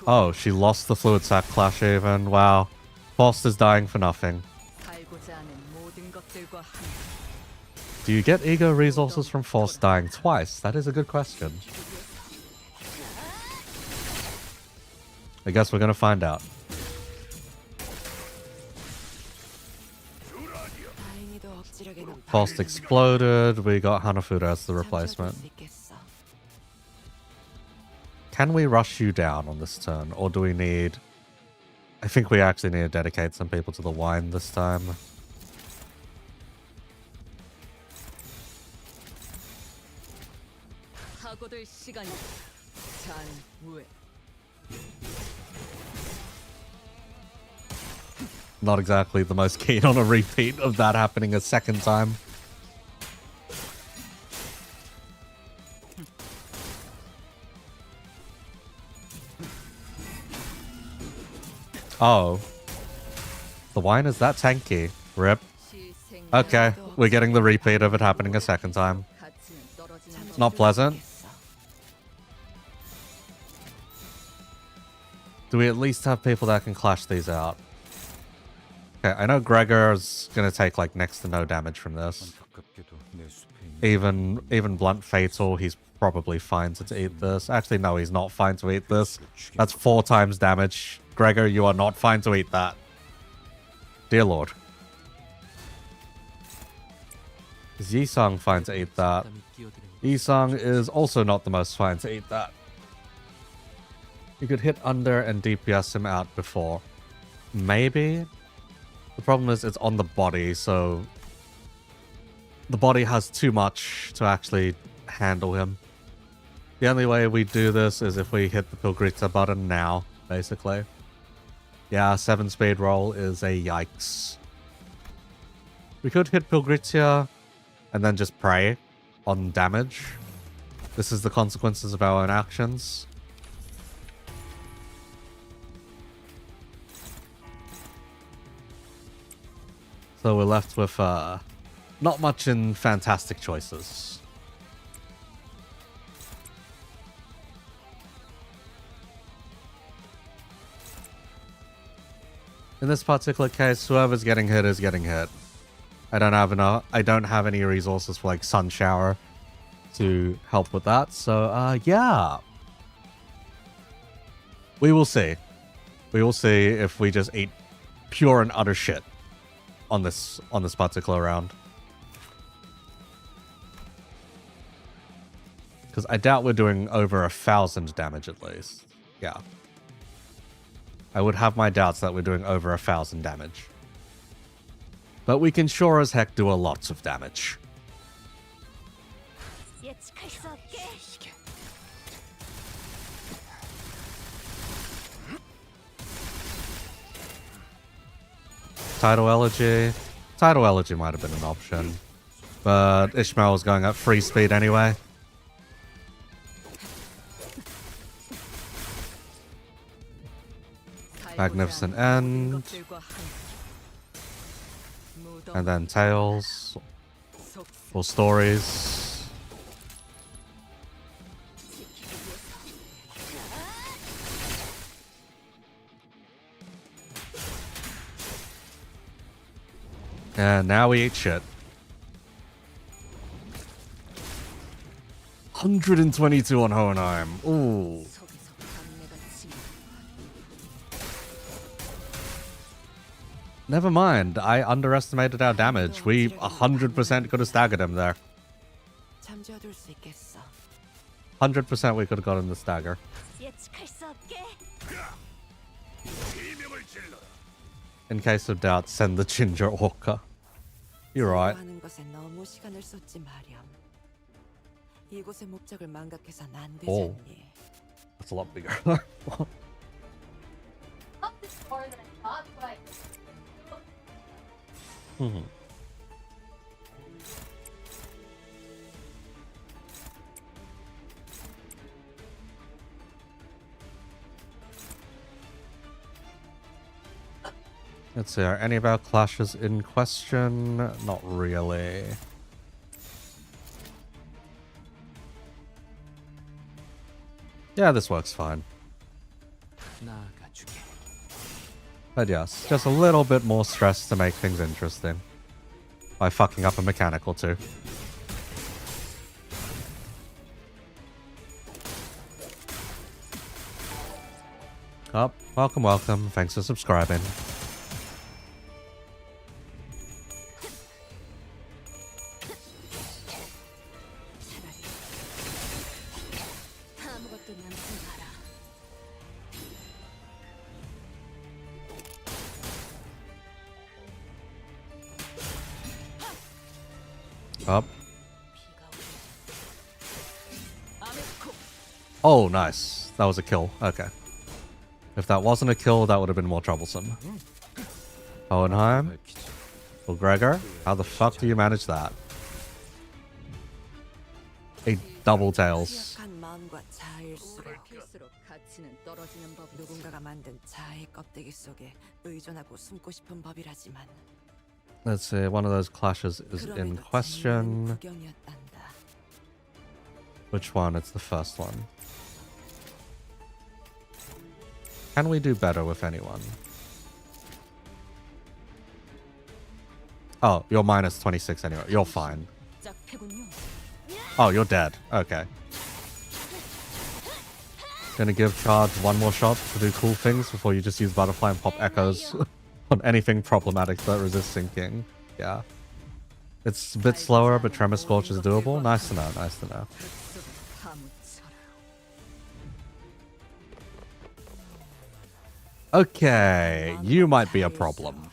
Oh, she lost the fluid sack Clash even. Wow. Faust is dying for nothing. 살고자 하는 모든 것들과 함께 Do you get ego resources from Faust dying twice? That is a good question. I guess we're gonna find out. 다행히도 억지력에는 Faust exploded. We got Hanafuda as the replacement. 잠재워둘 수 있겠어. Can we rush you down on this turn? Or do we need... I think we actually need to dedicate some people to the wine this time. 하고들 시간이다. 잔무에. Not exactly the most keen on a repeat of that happening a second time. Oh. The wine is that tanky. Rip. 시생 Okay, we're getting the repeat of it happening a second time. 가치는 떨어지는 Not pleasant. 있겠어. Do we at least have people that can clash these out? Okay, I know Gregor's gonna take like next to no damage from this. 안타깝게도 내 숲에 있는 Even Blunt Fatal, he's probably fine to eat this. Actually, no, he's not fine to eat this. That's 4 times damage. Gregor, you are not fine to eat that. Dear Lord. Is Yisung fine to eat that? 담이 끼어드는 Yisung is also not the most fine to eat that. You could hit under and DPS him out before. Maybe? The problem is it's on the body, so... The body has too much to actually handle him. The only way we do this is if we hit the Pilgrita button now, basically. Yeah, 7-speed roll is a yikes. We could hit Pilgritia and then just pray on damage. This is the consequences of our own actions. So we're left with not much in fantastic choices. In this particular case, whoever's getting hit is getting hit. I don't have any resources for like Sun Shower to help with that. So yeah. We will see. We will see if we just eat pure and utter shit on this particular round. Because I doubt we're doing over 1,000 damage at least. Yeah. I would have my doubts that we're doing over 1,000 damage. But we can sure as heck do a lot of damage. 예측할 수 없게. Tidal Elegy. Tidal Elegy might have been an option. But Ishmael was going at free speed anyway. Magnificent End. And then Tales. Or Stories. And now we eat shit. 122 on Hohenheim. Ooh. 속에서 강내가 침. Never mind. I underestimated our damage. We 100% could have staggered him there. 잠재워둘 수 있겠어. 100% we could have gotten the stagger. 예측할 수 없게. In case of doubt, send the ginger orca. You're right. 하는 것에 너무 시간을 쏟지 마렴. 이곳의 목적을 망각해선 안 되지 오. 않니? That's a lot bigger. Mhm. Let's see, are any of our clashes in question? Not really. Yeah, this works fine. 나아가주게. But yes, just a little bit more stress to make things interesting. By fucking up a mechanical too. Oh, welcome, welcome. Thanks for subscribing. 아무것도 남지 마라. Up. 비가 아메코. Oh, nice. That was a kill. Okay. If that wasn't a kill, that would have been more troublesome. Hohenheim? 밝히지. Well, Gregor, how the fuck do you manage that? A double tails. 취약한 마음과 자아일수록 오래킬수록 가치는 떨어지는 법. 누군가가 만든 자아의 껍데기 속에 의존하고 숨고 싶은 법이라지만 Let's see, one of those clashes is in 그럼에도 재미있는 question. 구경이었단다. Which one? It's the first one. Can we do better with anyone? Oh, you're minus 26 anyway. You're fine. 짝패군요. Oh, you're dead. Okay. Gonna give charge one more shot to do cool things before you just use butterfly and pop echoes on anything problematic that resists sinking. Yeah. It's a bit slower, but Tremor Scorch is doable. Nice to know, nice to know. 뱃속에 파묻혀라. Okay, you might be a problem.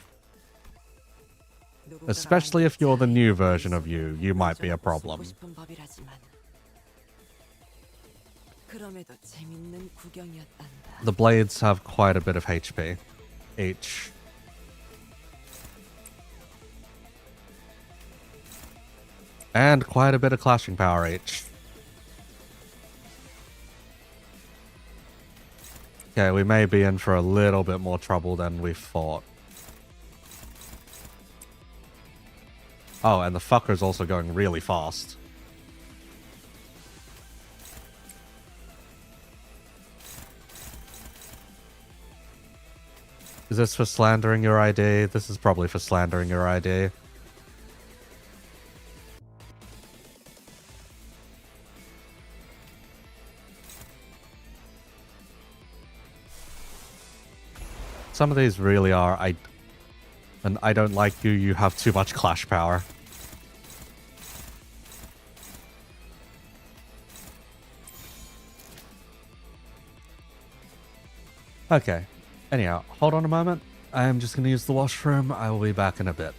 누군가가 Especially if you're the new version of you might be a 의존하고 problem. 숨고 싶은 법이라지만 그럼에도 재밌는 구경이었단다. The blades have quite a bit of HP each. And quite a bit of clashing power each. Okay, we may be in for a little bit more trouble than we thought. Oh, and the fucker's also going really fast. Is this for slandering your ID? This is probably for slandering your ID. Some of these really are. And I don't like you. You have too much clash power. Okay. Anyhow, hold on a moment. I am just going to use the washroom. I will be back in a bit.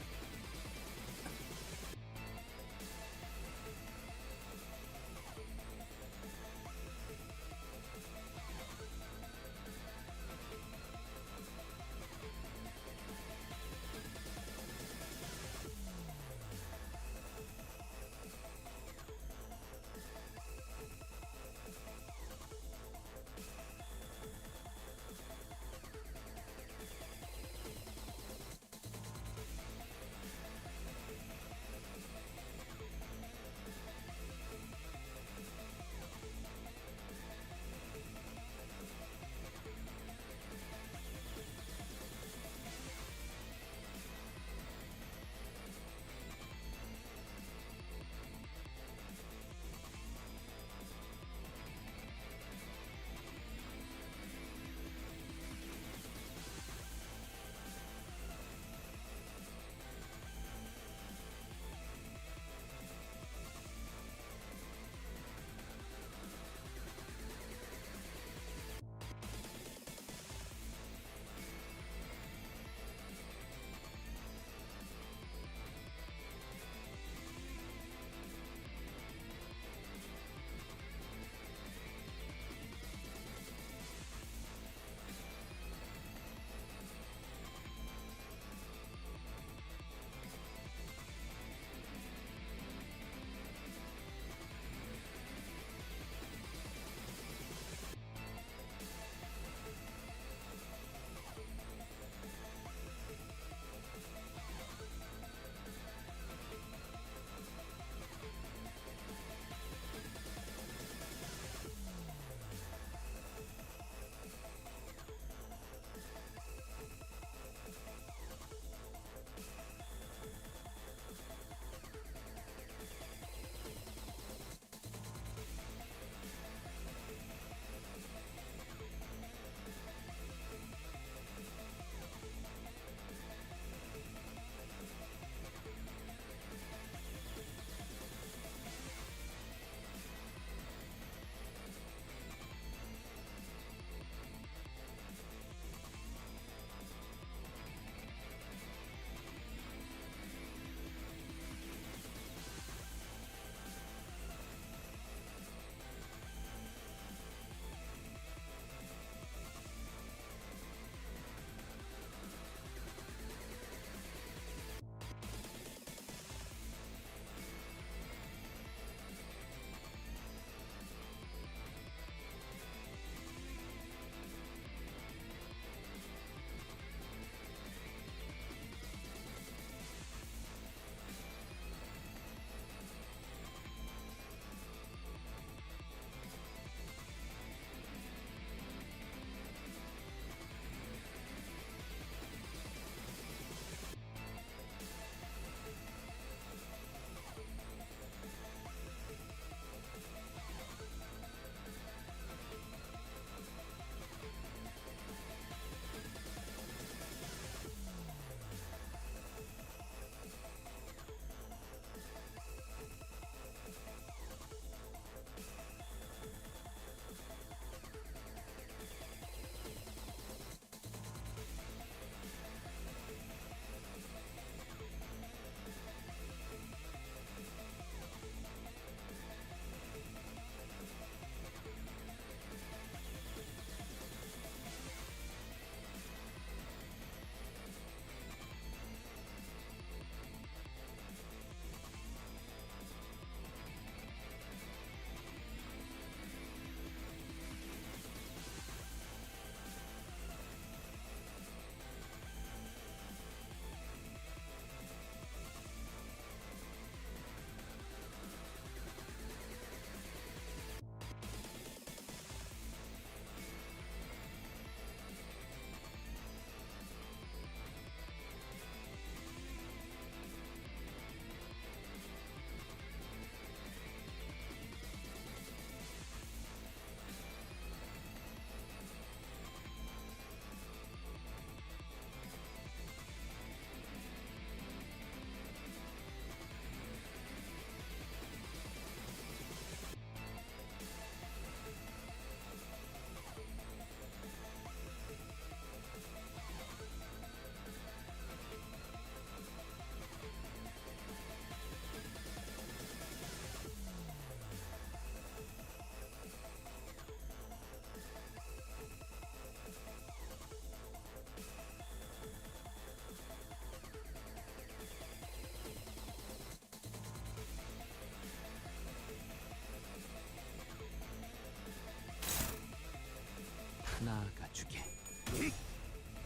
나아가주게.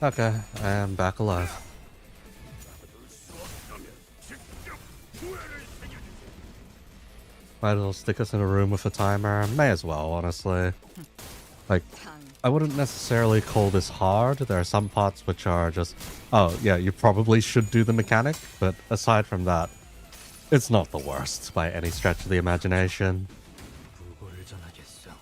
Okay, I am back alive. Might as well stick us in a room with a timer. May as well, honestly. Like, 강 I wouldn't necessarily call this hard. There are some parts which are just, oh yeah, you probably should do the mechanic, but aside from that, it's not the worst by any stretch of the imagination. 부골전하겠어.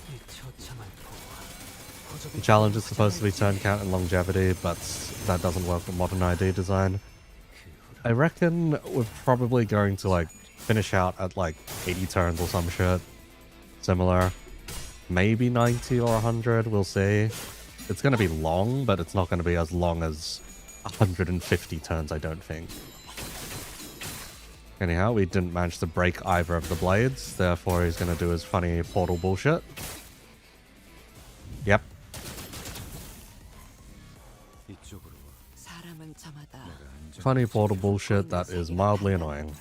이 처참한 포와 The challenge is supposed to be turn count and longevity, but that doesn't work with modern ID design. I reckon we're probably going to like finish out at like 80 turns or some shit. Similar. Maybe 90 or 100, we'll see. It's going to be long, but it's not going to be as long as 150 turns, I don't think. Anyhow, we didn't manage to break either of the blades, therefore he's going to do his funny portal bullshit. Yep. 이쪽으로 와. 사람은 저마다 Funny portal bullshit that is mildly annoying.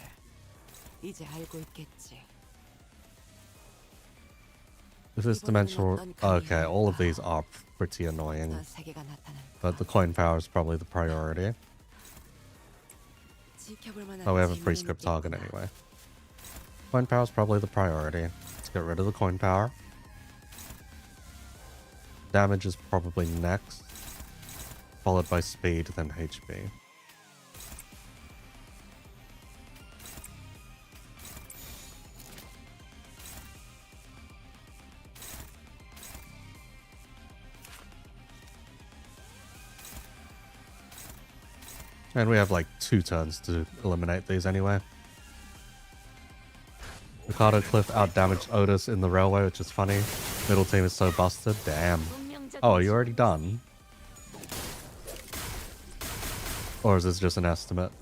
이제 알고 있겠지. If this dimensional... Okay, all of these are pretty annoying, 어떤 세계가 나타날까? but the coin power is probably the priority. 지켜볼 만한 Oh, we have a 재미는 free script target 있겠구나. anyway. Coin power is probably the priority. Let's get rid of the coin power. Damage is probably next, followed by speed, then HP. And we have like 2 turns to eliminate these anyway. Ricardo Cliff outdamaged Otis in the railway, which is funny. Middle team is so busted. Damn. Oh, are you already done? Or is this just an estimate?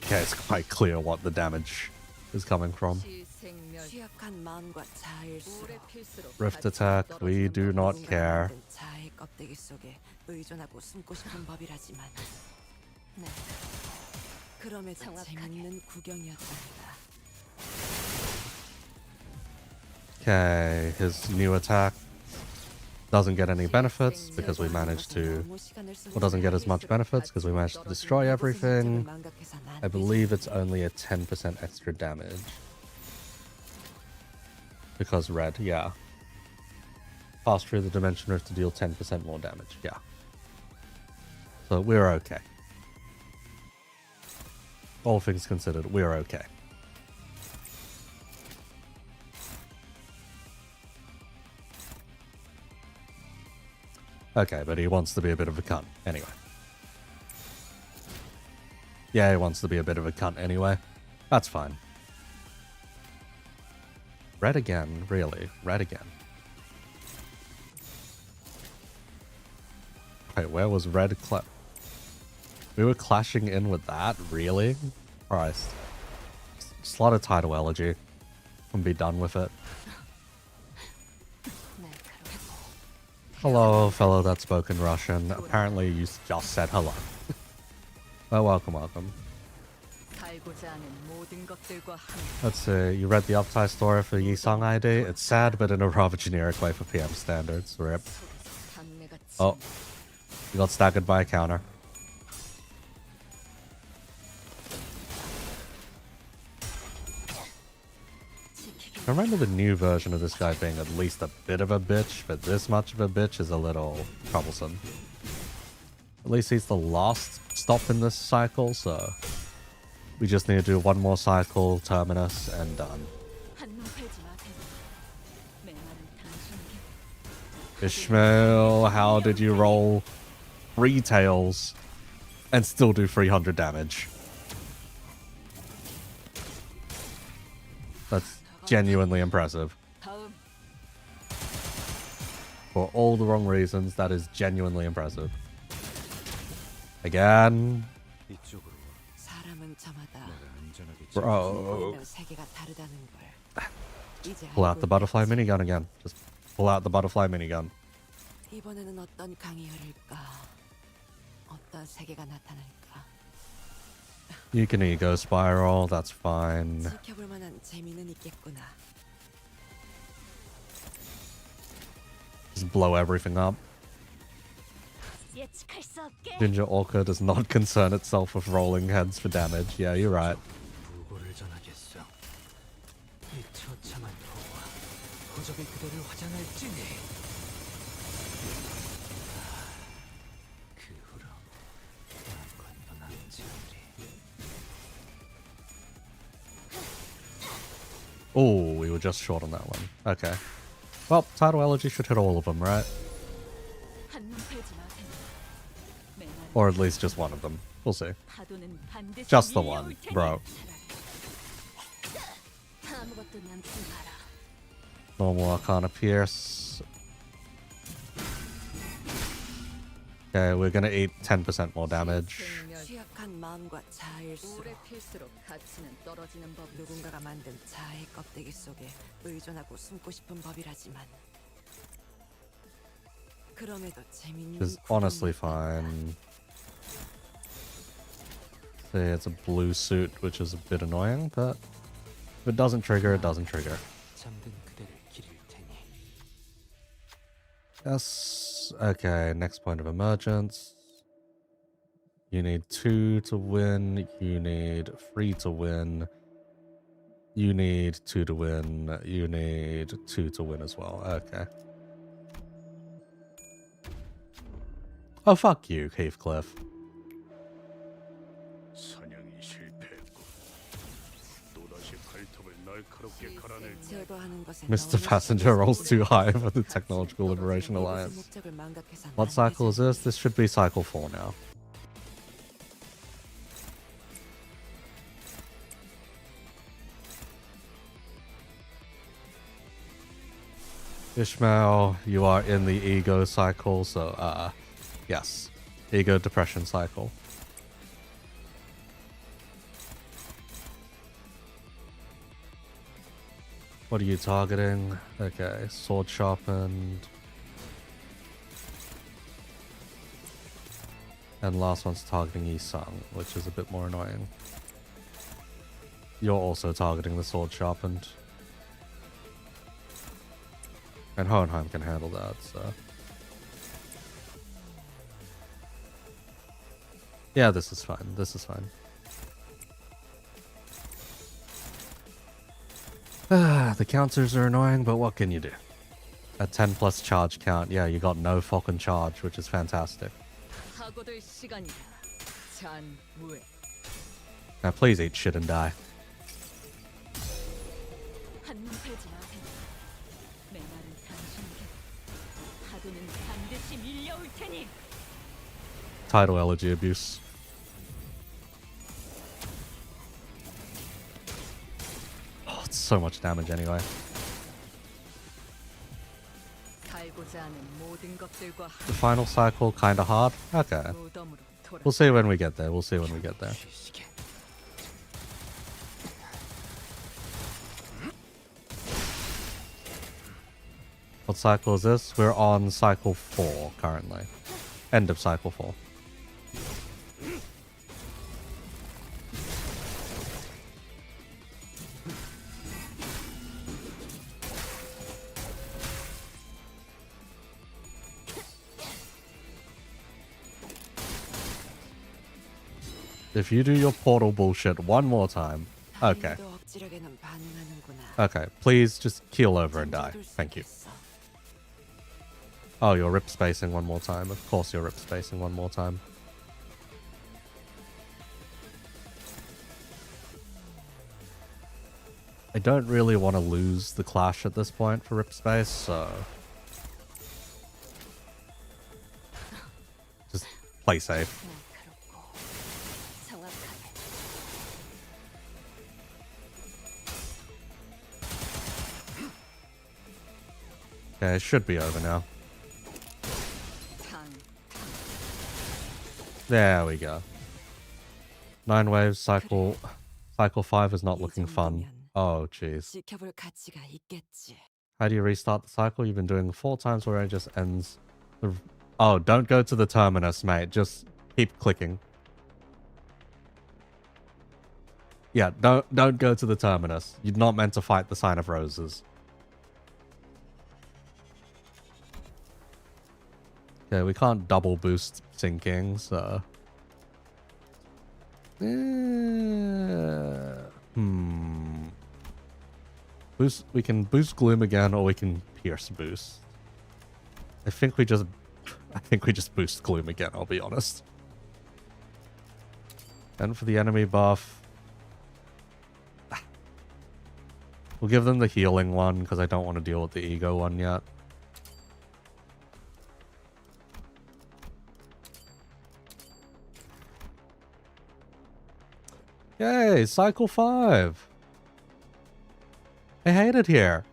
Okay, it's quite clear what the damage is coming from. 시생멸 취약한 마음과 자아일수록 오래 필수록 Rift 가치가 attack, we 떨어지는 do not 누군가 care. 만든 자아의 껍데기 속에 의존하고 숨고 싶은 법이라지만 네. 그럼에도 정확하게. 재밌는 구경이었답니다. Okay, his new attack doesn't get any benefits because we managed to... Well, doesn't get as much benefits because we managed to destroy everything. I believe it's only a 10% extra damage. Because red, yeah. Pass through the dimension rift to deal 10% more damage, yeah. So we're okay. All things considered, we're okay. Okay, but he wants to be a bit of a cunt anyway. Yeah, he wants to be a bit of a cunt anyway. That's fine. Red again, really? Red again. Wait, where was red we were clashing in with that? Really? Alright. Slot a title elegy and be done with it. Hello, fellow that spoke in Russian. Apparently you just said hello. Well, welcome, welcome. 살고자 하는 모든 것들과 함께 Let's see, you read the Uptie story for Yisong ID? It's sad, but in a rather generic way for PM standards. RIP. 감내가 Oh, you got staggered by a counter. I remember the new version of this guy being at least a bit of a bitch, but this much of a bitch is a little troublesome. At least he's the last stop in this cycle, so we just need to do one more cycle, terminus, and done. 한눈 팔지 마세요. 메마른 당신에게 Ishmael, how did you roll 3 tails and still do 300 damage? That's genuinely impressive. 다음 For all the wrong reasons, that is genuinely impressive. Again. 이쪽으로 와. 사람은 저마다 내가 안전하게 Bro. 보이는 세계가 다르다는 걸 이제 Pull out 알고 the butterfly 있겠지. minigun again. Just pull out the butterfly minigun. 이번에는 어떤 강이 흐를까? 어떤 세계가 나타날까? You can ego spiral, that's fine. 지켜볼 만한 재미는 있겠구나. Just blow everything up. 예측할 수 없게. Ginger Orca does not concern itself with rolling heads for damage. Yeah, you're right. 부고를 전하겠어. 이 처참한 도와 호적의 그대를 화장할지니. 그 후로 난 건너남지 우리. Oh, we were just short on that one. Okay. Well, Tidal Elegy should hit all of them, right? 한눈 팔지 마세요. 메마른 Or at least just one of them. We'll see. 파도는 반드시 Just the 밀려올 one, 테니. bro. 아무것도 남지 마라. Normal Arcana Pierce. Okay, we're gonna eat 10% more damage. 생멸. 취약한 마음과 자아일수록 오래 필수록 가치는 떨어지는 법. 누군가가 만든 자아의 껍데기 속에 의존하고 숨고 싶은 법이라지만 그럼에도 재밌는 Which is honestly 구경이 fine. See, it's a blue suit, which is a bit annoying, but if it doesn't trigger, it doesn't trigger. 잠든 그대를 기릴 테니. Yes. Okay, next point of emergence. You need 2 to win. You need 3 to win. You need 2 to win. You need 2 to win as well. Okay. Oh, fuck you, Heathcliff. 사냥이 실패했고 또다시 발톱을 날카롭게 갈아낼 제거하는 것에 Mr. 너무 Passenger rolls too 신경 high 쓰지 for the 못하지. Technological Liberation 이곳의 Alliance. 목적을 망각해선 What 안 cycle is 되지. this? This should be cycle 4 now. Ishmael, you are in the ego cycle, so yes. Ego depression cycle. What are you targeting? Okay, sword sharpened. And last one's targeting Yisung, which is a bit more annoying. You're also targeting the sword sharpened. And Hohenheim can handle that, so. Yeah, this is fine. This is fine. The counters are annoying, but what can you do? A 10 plus charge count. Yeah, you got no fucking charge, which is fantastic. 하고될 시간이다. 잔무에. Now please eat shit and die. 한눈 팔지 마세요. 메마른 당신에게 파도는 반드시 밀려올 테니. Tidal Elegy abuse. Oh, it's so much damage anyway. 살고자 하는 모든 것들과 The final cycle kinda hard. Okay. 무덤으로 돌아. We'll see when we get there. We'll see when we get there. 쉬시게. What cycle is this? We're on cycle 4 currently. End of cycle 4. If you do your portal bullshit one more time. Okay. 다행히도 억지력에는 반응하는구나. Okay. Please just keel over and die. 잠재울 수 Thank you. 있겠어. Oh, you're rip spacing one more time. Of course you're rip spacing one more time. I don't really want to lose the clash at this point for rip space, so just play safe. 날카롭고 정확하게. Okay, it should be over now. 탕. There we go. 9 waves, cycle 5 is not looking fun. Oh, jeez. 지켜볼 가치가 있겠지. How do you restart the cycle? You've been doing 4 times where it just ends. Oh, don't go to the terminus, mate. Just keep clicking. Yeah, don't go to the terminus. You're not meant to fight the Sign of Roses. Okay, we can't double boost sinking, so... Boost. We can boost Gloom again, or we can Pierce boost. I think we just boost Gloom again, I'll be honest. And for the enemy buff, we'll give them the healing one, because I don't want to deal with the ego one yet. Yay, cycle 5. I hate it here.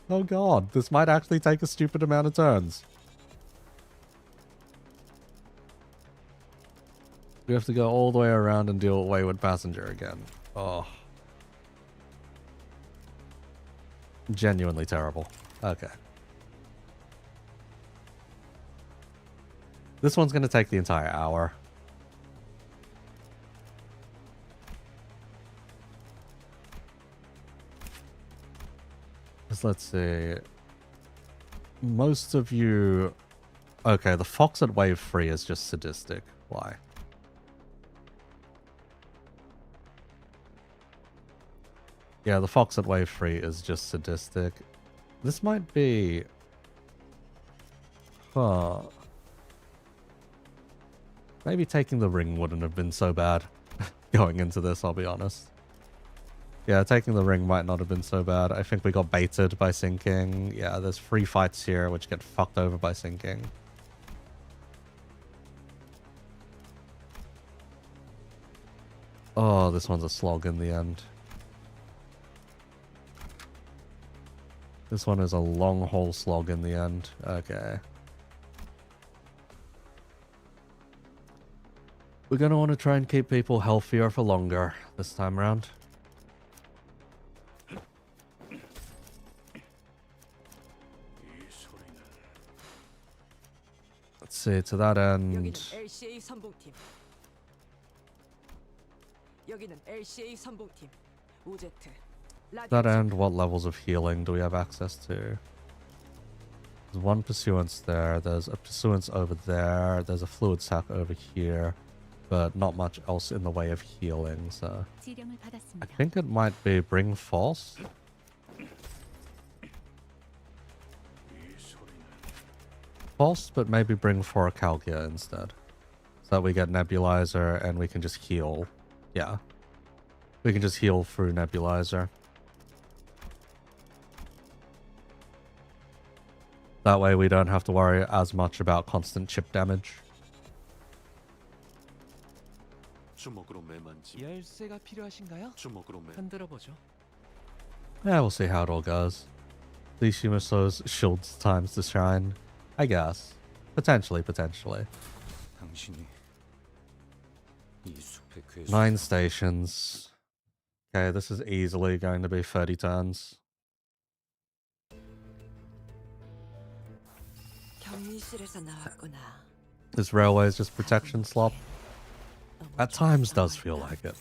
Oh god, this might actually take a stupid amount of turns. We have to go all the way around and deal with Wayward Passenger again. Oh. Genuinely terrible. Okay. This one's going to take the entire hour. Let's see. Most of you... Okay, the Fox at wave 3 is just sadistic. Why? Yeah, the Fox at wave 3 is just sadistic. This might be... Huh. Maybe taking the ring wouldn't have been so bad going into this, I'll be honest. Yeah, taking the ring might not have been so bad. I think we got baited by sinking. Yeah, there's 3 fights here which get fucked over by sinking. Oh, this one's a slog in the end. This one is a long haul slog in the end. Okay. We're going to want to try and keep people healthier for longer this time around. Let's see, to that end... That end, what levels of healing do we have access to? There's one pursuance there, there's a pursuance over there, there's a fluid sac over here, but not much else in the way of healing, so... I think it might be Bring Force. Force, but maybe bring for a Calgia instead. So that we get Nebulizer and we can just heal. Yeah. We can just heal through Nebulizer. That way we don't have to worry as much about constant chip damage. 열쇠가 필요하신가요? 흔들어 보죠. Yeah, we'll see how it all goes. These Shumaso's shields times the shrine. I guess. Potentially. 9 stations. Okay, this is easily going to be 30 turns. This railway is just protection slop. At times does feel like it.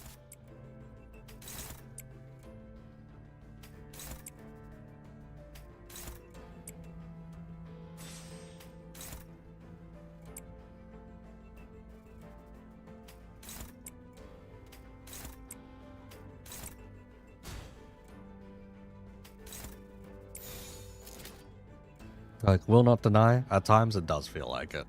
Like, will not deny, at times it does feel like it.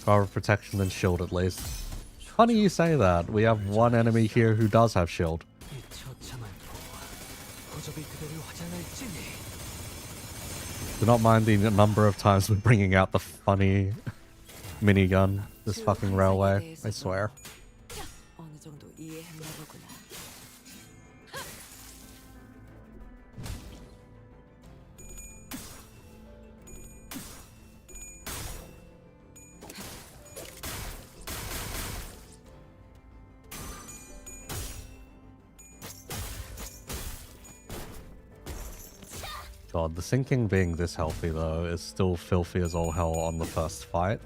Power of protection and shield at least. Funny you say that, we have one enemy here who does have shield. Do not mind the number of times we're bringing out the funny minigun, this fucking railway, I swear. God, the sinking being this healthy though is still filthy as all hell on the first fight.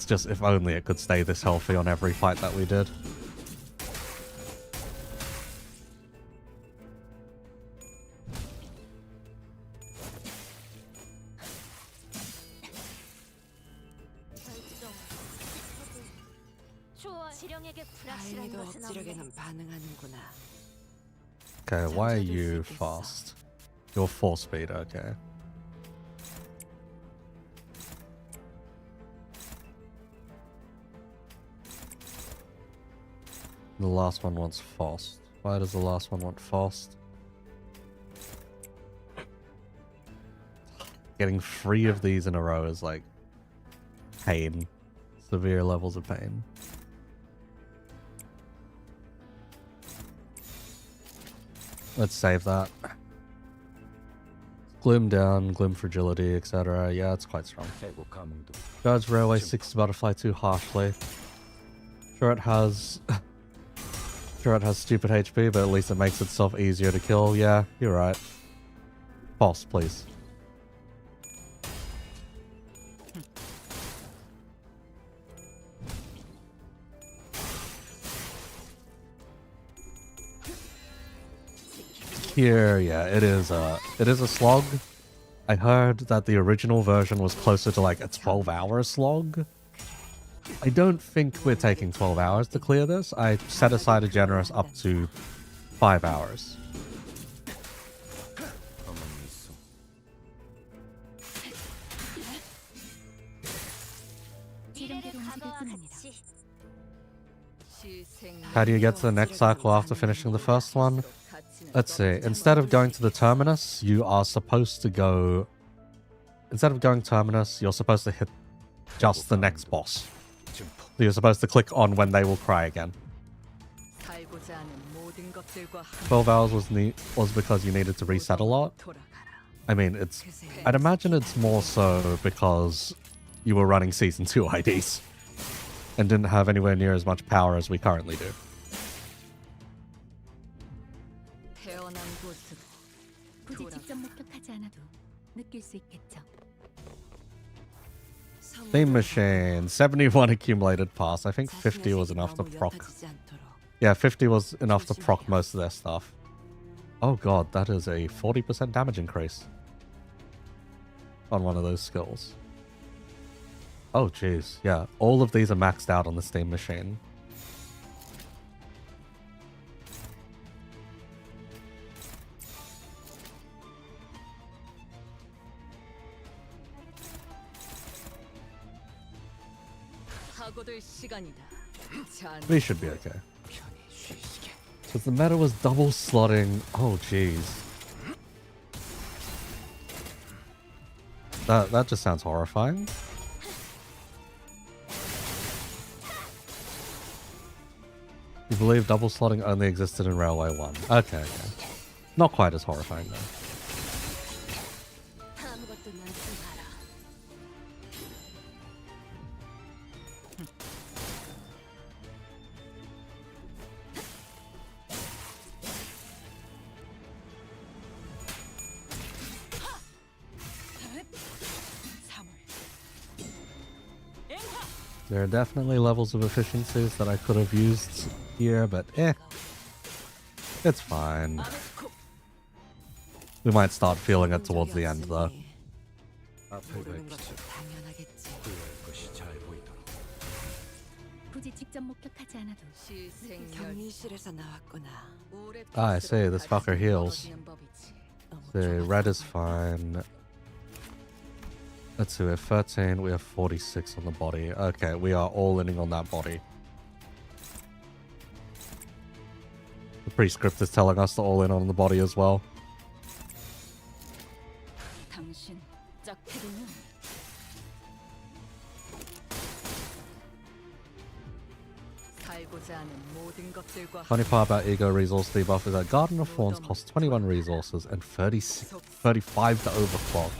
It's just if only it could stay this healthy on every fight that we did. 다행히도 억지력에는 반응하는구나. Okay, why are you fast? You're 4 speed, okay. The last one wants fast. Why does the last one want fast? Getting 3 of these in a row is like pain. Severe levels of pain. Let's save that. Gloom down, Gloom fragility, etc. Yeah, it's quite strong. 해고 감흥도 Guards Railway 60 Butterfly too harshly. Sure it has stupid HP, but at least it makes itself easier to kill. Yeah, you're right. False, please. Here, yeah, it is a slog. I heard that the original version was closer to like a 12-hour slog. I don't think we're taking 12 hours to clear this. I set aside a generous up to 5 hours. 가만히 있어. How do you get to the next cycle after finishing the first one? Let's see. Instead of going to the terminus, you are supposed to go... Instead of going terminus, you're supposed to hit just the next boss. So you're supposed to click on when they will cry again. 12 hours was because you needed to reset a lot. I mean, I'd imagine it's more so because you were running Season 2 IDs and didn't have anywhere near as much power as we currently do. 굳이 직접 목격하지 않아도 느낄 수 있겠죠. Steam Machine, 71 accumulated pass. I think 50 was enough to proc. Yeah, 50 was enough to proc most of their stuff. Oh god, that is a 40% damage increase on one of those skills. Oh jeez, yeah, all of these are maxed out on the Steam Machine. We should be okay. Because the meta was double slotting. Oh jeez. That just sounds horrifying. You believe double slotting only existed in Railway 1. Okay, okay. Not quite as horrifying though. There are definitely levels of efficiencies that I could have used here, but it's fine. We might start feeling it towards the end though. Ah, I see, this fucker heals. The red is fine. Let's see, we have 13, we have 46 on the body. Okay, we are all inning on that body. The prescript is telling us to all in on the body as well. Funny part about Ego resource debuff is that Garden of Thorns costs 21 resources and 35 to overclock.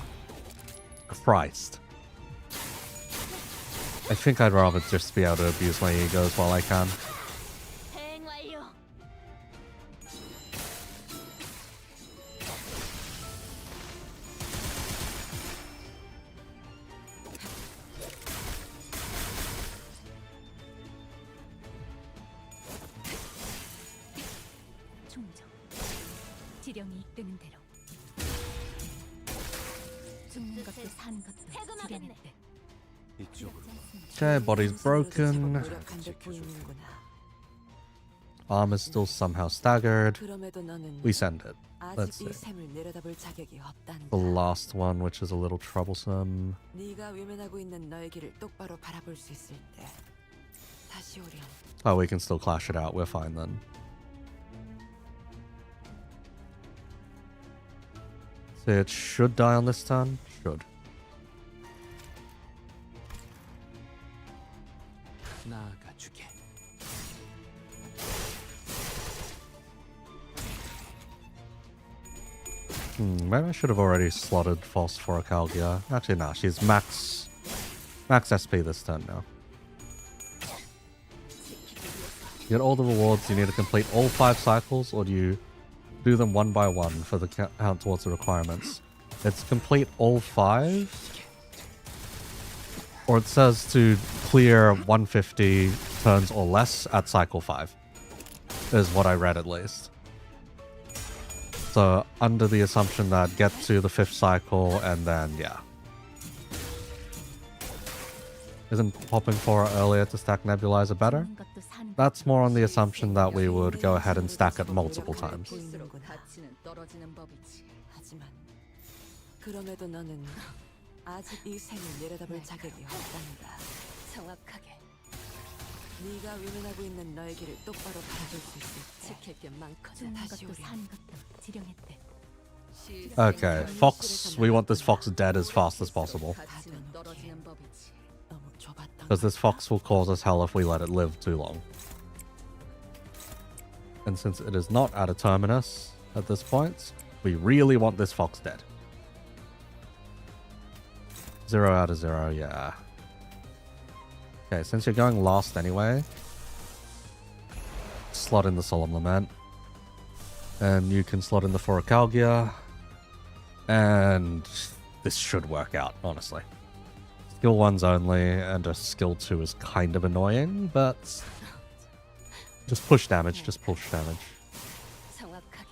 Christ. I think I'd rather just be able to abuse my egos while I can. 충정. 지령이 이끄는 대로. 죽는 것도 사는 것도 지령의 뜻. 이쪽으로. Okay, body's broken. 노력한 듯 보이는구나. Arm is still somehow staggered. 그럼에도 너는 We send it. Let's 아직 이 see. 샘을 내려다볼 자격이 없단다. The last one, which is a little troublesome. 네가 외면하고 있는 너의 길을 똑바로 바라볼 수 있을 때 다시 오렴. Oh, we can still clash it out. We're fine then. So it should die on this turn? Should. 나아가주게. Maybe I should have already slotted False for Calgia. Actually, no, she's max SP this turn now. You get all the rewards, you need to complete all 5 cycles, or do you do them one by one for the count towards the requirements? It's complete all 5, or it says to clear 150 turns or less at cycle 5, is what I read at least. So, under the assumption that get to the 5th cycle and then, yeah. Isn't popping 4 earlier to stack Nebulizer better? 죽는 것도 사는 That's more on the assumption that we would go ahead and stack it multiple times. 볼수록 가치는 떨어지는 법이지. 하지만 그럼에도 너는 아직 이 샘을 내려다볼 자격이 없단다. 정확하게 네가 외면하고 있는 너의 길을 똑바로 바라볼 수 있을 때 지킬 게 많거든. 죽는 다시 것도 오렴. 사는 것도 지령의 뜻. Okay, Fox, we want this Fox dead as fast as possible. 가치는 떨어지는 법이지. 너무 좁았던 Because this Fox will cause us hell if we let it live too long. And since it is not at a terminus at this point, we really want this Fox dead. 0 out of 0, yeah. Okay, since you're going last anyway, slot in the Solemn Lament. And you can slot in the Foracalgia. And this should work out, honestly. Skill 1's only, and a skill 2 is kind of annoying, but just push damage, just push damage. 정확하게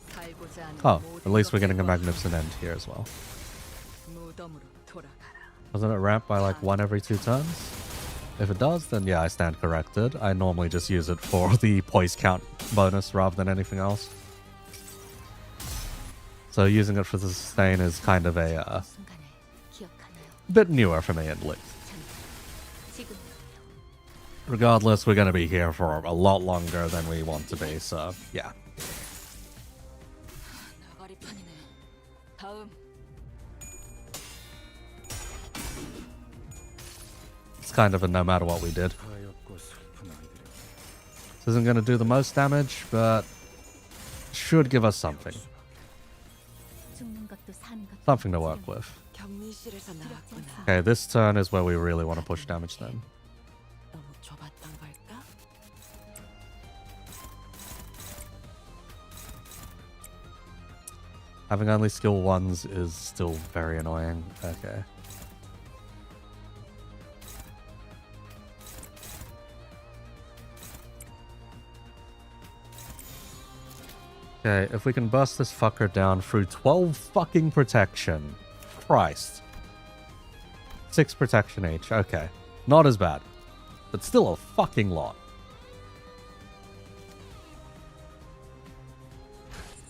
살고자 하는 Oh, at 모든 least we're getting a 것들과 magnificent end here as well. 무덤으로 돌아가라. Doesn't it ramp by like 1 every 2 turns? If it does, then yeah, I stand corrected. I normally just use it for the poise count bonus rather than anything else. So using it for the sustain is kind of a 순간을 기억하나요? bit newer for me at least. 지금 Regardless, we're going to be here for a lot longer than we want to be, so yeah. 나가리판이네. 다음 It's kind of a no matter what we did. 가엾고 슬픈 아이들이. This isn't going to do the most damage, but should give us something. 죽는 것도 사는 것도 Something to work with. 격리실에서 나왔구나. Okay, this turn is where we really want to push damage then. 너무 좁았던 걸까? Having only skill 1s is still very annoying. Okay. Okay, if we can burst this fucker down through 12 fucking protection. Christ. 6 protection each. Okay. Not as bad. But still a fucking lot.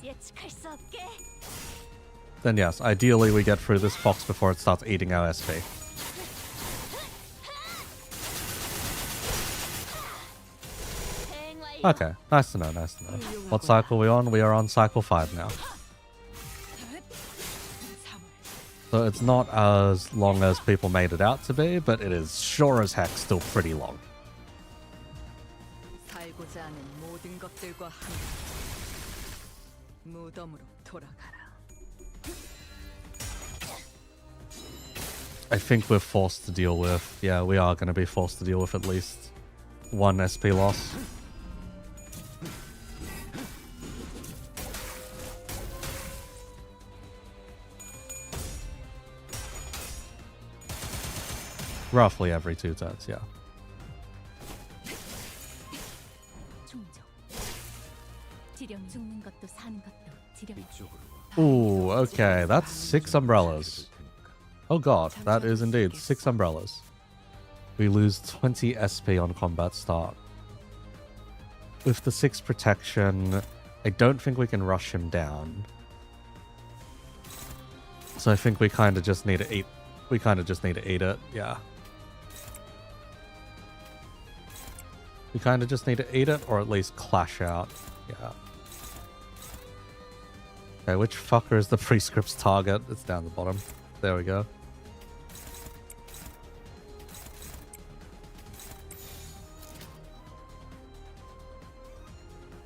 예측할 수 없게. Then yes, ideally we get through this fox before it starts eating our SP. Okay, nice to know, nice to know. What cycle are we on? We are on cycle 5 now. So it's not as long as people made it out to be, but it is sure as heck still pretty long. 살고자 하는 모든 것들과 함께 무덤으로 돌아가라. I think we're forced to deal with. Yeah, we are going to be forced to deal with at least 1 SP loss. Roughly every 2 turns, yeah. 충족. 지령 죽는 것도 사는 것도 지령. Ooh, okay, that's 6 umbrellas. Oh god, that is indeed 6 umbrellas. We lose 20 SP on combat start. With the 6 protection, I don't think we can rush him down. So I think we kind of just need to eat. We kind of just need to eat it, yeah. We kind of just need to eat it, or at least clash out, yeah. Okay, which fucker is the prescript's target? It's down the bottom. There we go.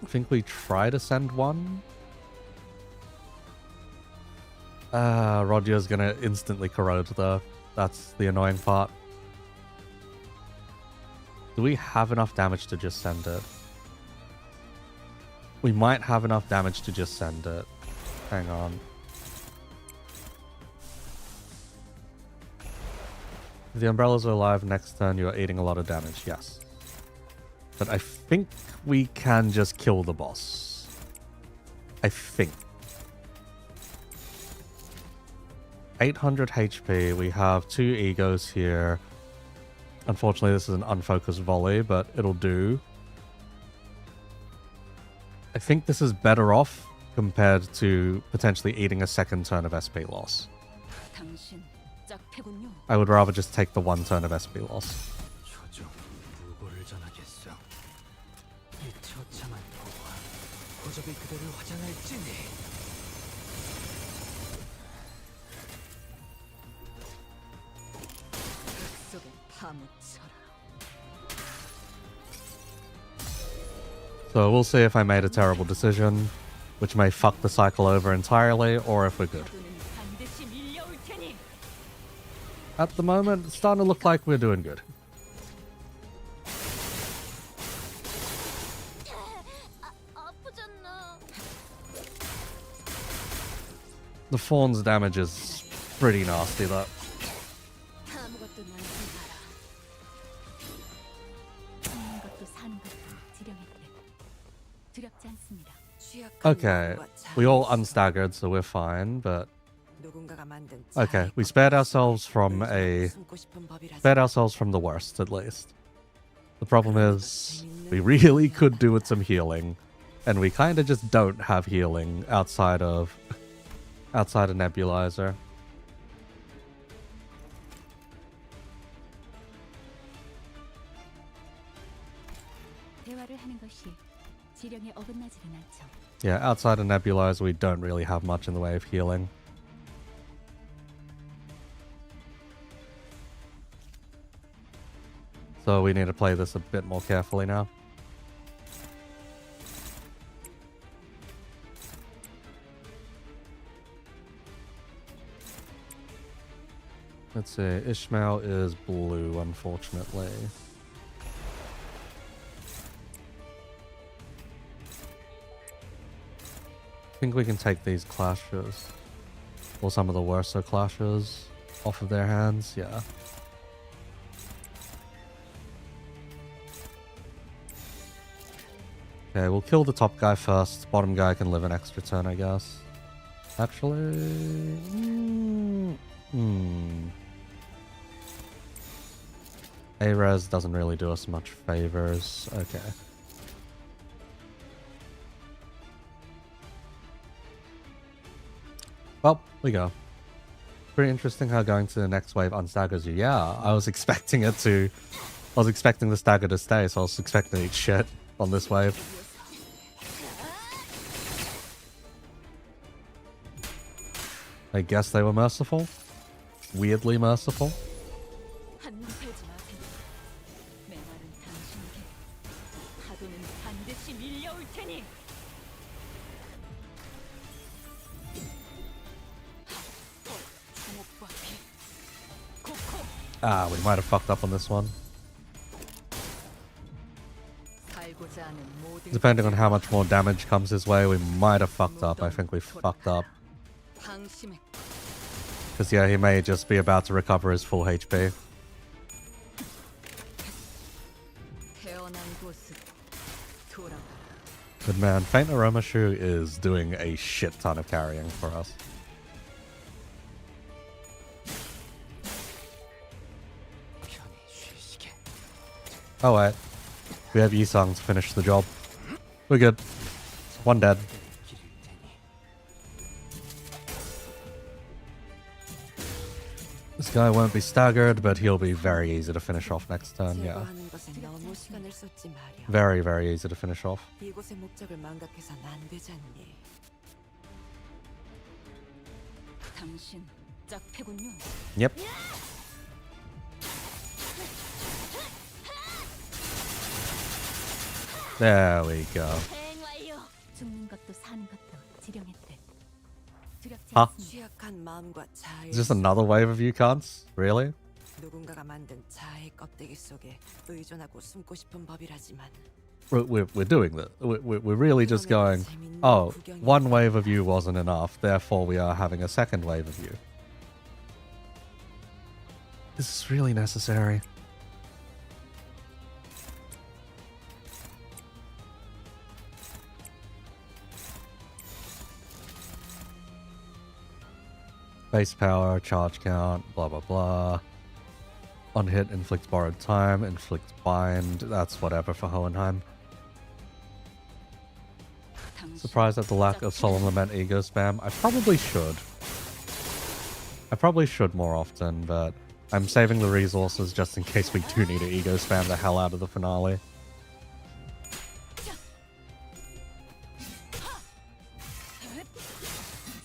I think we try to send one. Roger's gonna instantly corrode though. That's the annoying part. Do we have enough damage to just send it? We might have enough damage to just send it. Hang on. If the umbrellas are alive next turn, you are eating a lot of damage, yes. But I think we can just kill the boss. I think. 800 HP, we have 2 egos here. Unfortunately, this is an unfocused volley, but it'll do. I think this is better off compared to potentially eating a second turn of SP loss. 당신 짝패군요. I would rather just take the 1 turn of SP loss. 조정 부고를 전하겠어. 이 처참한 포화 고적이 그대를 화장할지니. 속에 파묻혀라. So we'll see if I made a terrible decision, which may fuck the cycle over entirely, or if we're good. 파도는 반드시 밀려올 테니. At the moment, it's starting to look like we're doing good. 아프잖아. The Fawn's damage is pretty nasty though. 아무것도 남지 마라. 죽는 것도 사는 것도 지령했대. 두렵지 않습니다. Okay, we all unstaggered, so we're fine, but 누군가가 만든 okay, we spared ourselves from the worst at least. The problem is we really could do with some healing, and we kind of just don't have healing outside of Nebulizer. 대화를 하는 것이 지령에 어긋나지는 않죠. Yeah, outside of Nebulizer, we don't really have much in the way of healing. So we need to play this a bit more carefully now. Let's see, Ishmael is blue, unfortunately. I think we can take these clashes, or some of the worser clashes, off of their hands, yeah. Okay, we'll kill the top guy first. Bottom guy can live an extra turn, I guess. Actually... A-Res doesn't really do us much favors. Okay. Well, we go. Pretty interesting how going to the next wave unstaggers you. Yeah, I was expecting the stagger to stay, so I was expecting to eat shit on this wave. I guess they were merciful. Weirdly merciful. 한눈 팔지 마세요. 메마른 당신에게 파도는 반드시 밀려올 테니. 주목받기. 곧 Ah, we might have fucked up on this one. 살고자 하는 모든 Depending on how much more damage comes his way, we might have fucked up. I think we fucked up. 방심의 Because, yeah, he may just be about to recover his full HP. 태어난 곳으로 돌아가라. But man, Faint Aroma Shoe is doing a shit ton of carrying for us. 편히 쉬시게. Oh wait, we have Yisung to finish the job. We're good. One dead. 길일 테니. This guy won't be staggered, but he'll be very easy to finish off next turn, yeah. 제거하는 것에 너무 시간을 쏟지 마렴. Very, very easy to finish off. 이곳의 목적을 망각해선 안 되잖니. 당신 짝패군요. Yep. There we go. 대행 완료. 죽는 것도 사는 것도 지령했대. 두렵지 아. 않습니다. 취약한 마음과 자아의 Is this another wave of Yukons? Really? 누군가가 만든 자아의 껍데기 속에 의존하고 숨고 싶은 법이라지만 We're doing this. We're really just going, oh, one wave of you wasn't enough, therefore we are having a second wave of you. Is this really necessary? Base power, charge count, blah blah blah. On hit, inflict borrowed time, inflict bind, that's whatever for Hohenheim. 당신 Surprised at the lack of Solemn Lament ego spam. I probably should. I probably should more often, but I'm saving the resources just in case we do need to ego spam the hell out of the finale.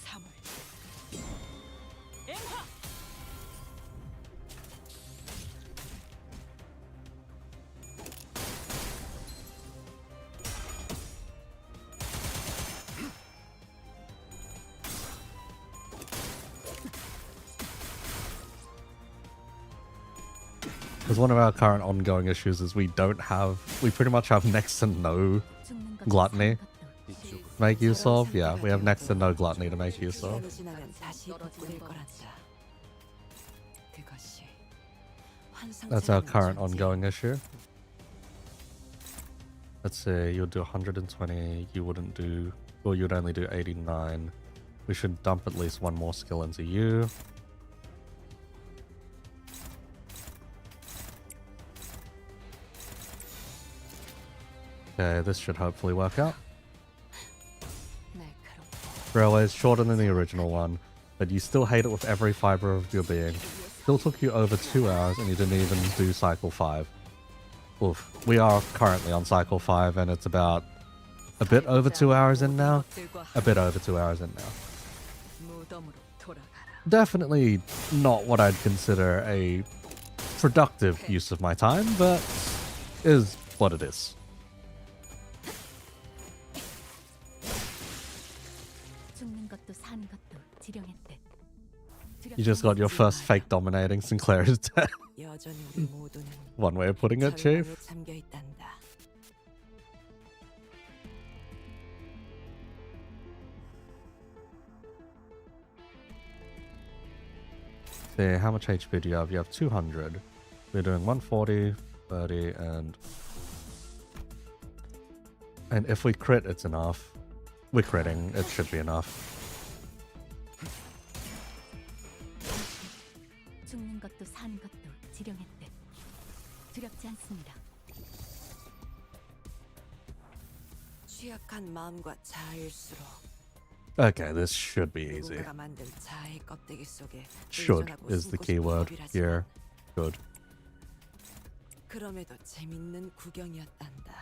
사물. Because one of our current ongoing issues is we pretty much have next to no 죽는 것도 Gluttony. 사는 것도 이쪽으로. make use of. Yeah, we have next to no gluttony to make use of. 시간이 지나면 다시 복구될 거란다. 그것이 That's our 환상적인 current 존재. ongoing issue. Let's see, you would do 120, you wouldn't do, well, you'd only do 89. We should dump at least one more skill into you. Okay, this should hopefully work out. 날카롭고 Railway is shorter than the original one, but you still hate it with every fiber of your being. Still took you over 2 hours and you didn't even do cycle 5. Oof. We are currently on cycle 5 and it's about a bit over 2 hours in now. A bit over 2 hours in now. 무덤으로 돌아가라. Definitely not what I'd consider a productive use of my time, but is what it is. 죽는 것도 사는 것도 지령했대. You just got your first fake dominating Sinclair is dead. 여전히 우리 모두는 One way of putting it, Chief. 절망에 잠겨 있단다. See, how much HP do you have? You have 200. We're doing 140, 30, and if we crit, it's enough. We're critting, it should be enough. 죽는 것도 사는 것도 지령했대. 두렵지 않습니다. 취약한 마음과 자아일수록 Okay, this should be easy. 누군가가 만든 자아의 껍데기 속에 Should 의존하고 is the 숨고 key 싶은 word 법이라지만 here. Good. 그럼에도 재밌는 구경이었단다.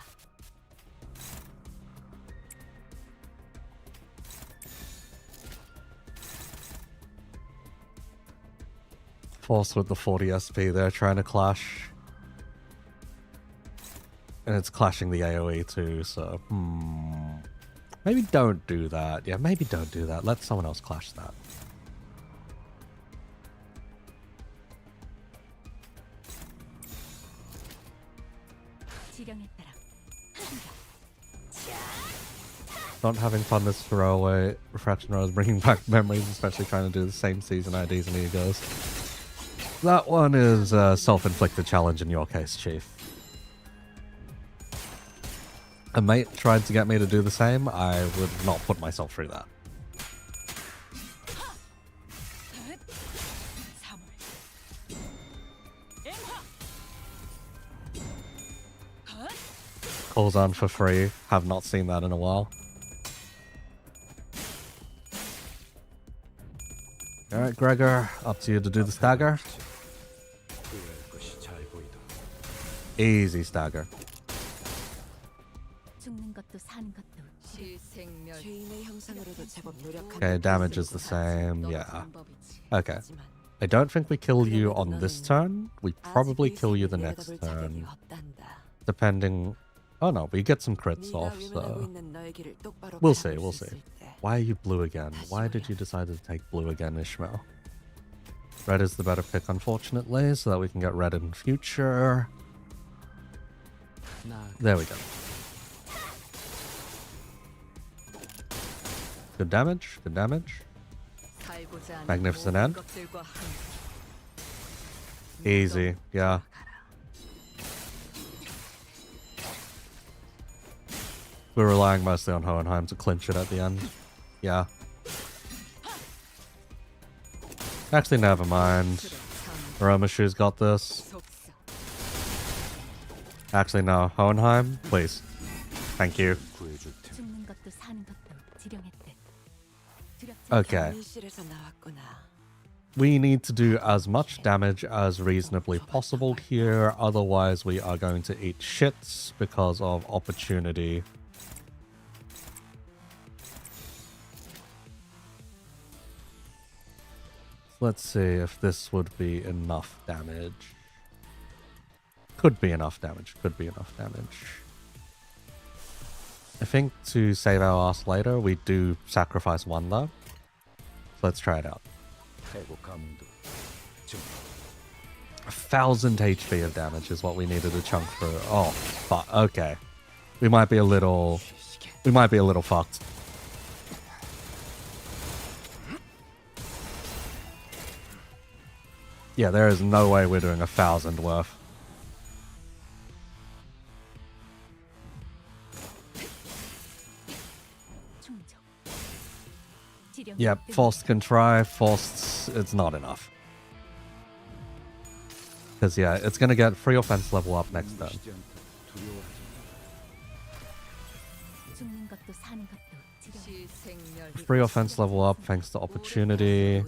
Force with the 40 SP there, trying to clash. And it's clashing the AoE too, so maybe don't do that. Yeah, maybe don't do that. Let someone else clash that. 지령에 따라 Not having fun this throwaway Refraction is bringing back memories, especially trying to do the same season IDs and egos. That one is a self-inflicted challenge in your case, Chief. A mate tried to get me to do the same. I would not put myself through that. Calls on for free. Have not seen that in a while. Alright, Gregor, up to you to do the stagger. 후회할 것이 잘 보이다. Easy stagger. 죽는 것도 사는 것도 시생멸. 죄인의 형상으로도 제법 노력한 Okay, damage is the same. Yeah. Okay. I don't think we kill you on this turn. We probably kill you the next turn. Depending... Oh no, we get some crits off, so... We'll see, we'll see. Why are you blue again? Why did you decide to take blue again, Ishmael? Red is the better pick, unfortunately, so that we can get red in future. There we go. Good damage, good damage. Magnificent end. Easy, yeah. We're relying mostly on Hohenheim to clinch it at the end. Yeah. Actually, never mind. Romashu's got this. Actually, no. Hohenheim, please. Thank you. 구해줄 테니. 죽는 것도 사는 것도 지령했대. Okay. We need to do as much damage as reasonably possible here, otherwise we are going to eat shits because of opportunity. Let's see if this would be enough damage. Could be enough damage, could be enough damage. I think to save our ass later, we do sacrifice one though. So let's try it out. 해고 감도. 1000 HP of damage is what we needed to chunk through. Oh, fuck. Okay. We might be a little fucked. Yeah, there is no way we're doing 1000 worth. Yep, forced can try, forced, it's not enough. Because yeah, it's going to get free offense level up next turn. Free offense level up thanks to opportunity.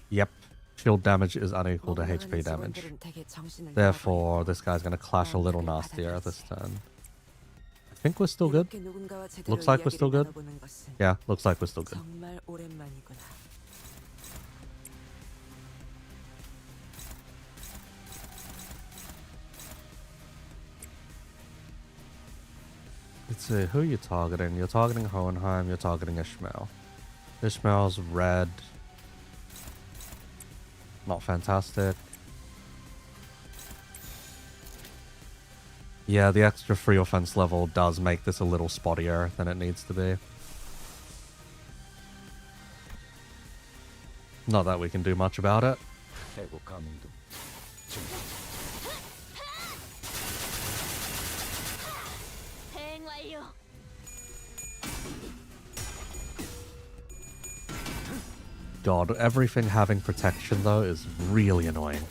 Yep, shield damage is unequal to HP damage. Therefore, this guy's going to clash a little nastier this turn. I think we're still good. Looks like we're still good. Yeah, looks like we're still good. Let's see, who are you targeting? You're targeting Hohenheim, you're targeting Ishmael. Ishmael's red. Not fantastic. Yeah, the extra free offense level does make this a little spottier than it needs to be. Not that we can do much about it. 해고 감도. 대행 완료. God, everything having protection though is really annoying.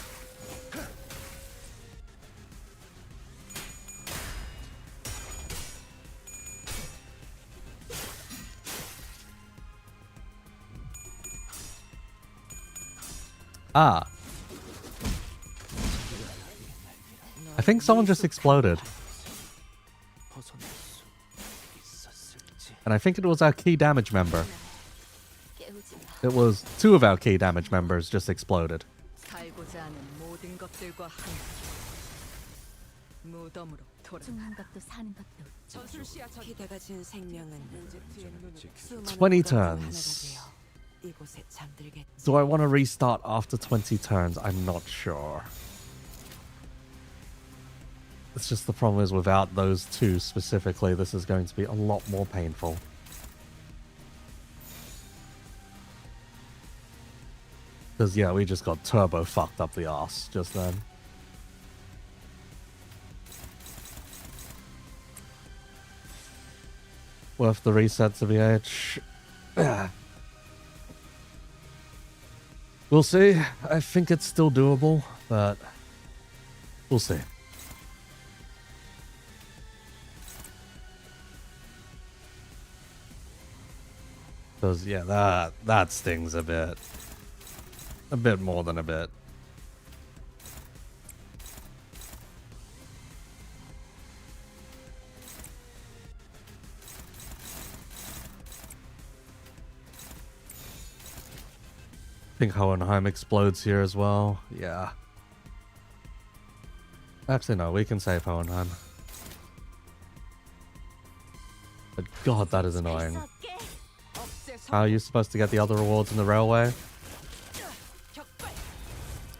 Ah. I think someone just exploded. And I think it was our key damage member. It was 2 of our key damage members just exploded. 죽는 것도 사는 것도 20 turns. Do I want to restart after 20 turns? I'm not sure. It's just the problem is without those two specifically, this is going to be a lot more painful. Because, yeah, we just got turbo fucked up the arse just then. Worth the reset to VH. We'll see. I think it's still doable, but we'll see. Because, yeah, that stings a bit. A bit more than a bit. I think Hohenheim explodes here as well. Yeah. Actually, no, we can save Hohenheim. But god, that is annoying. How are you supposed to get the other rewards in the railway?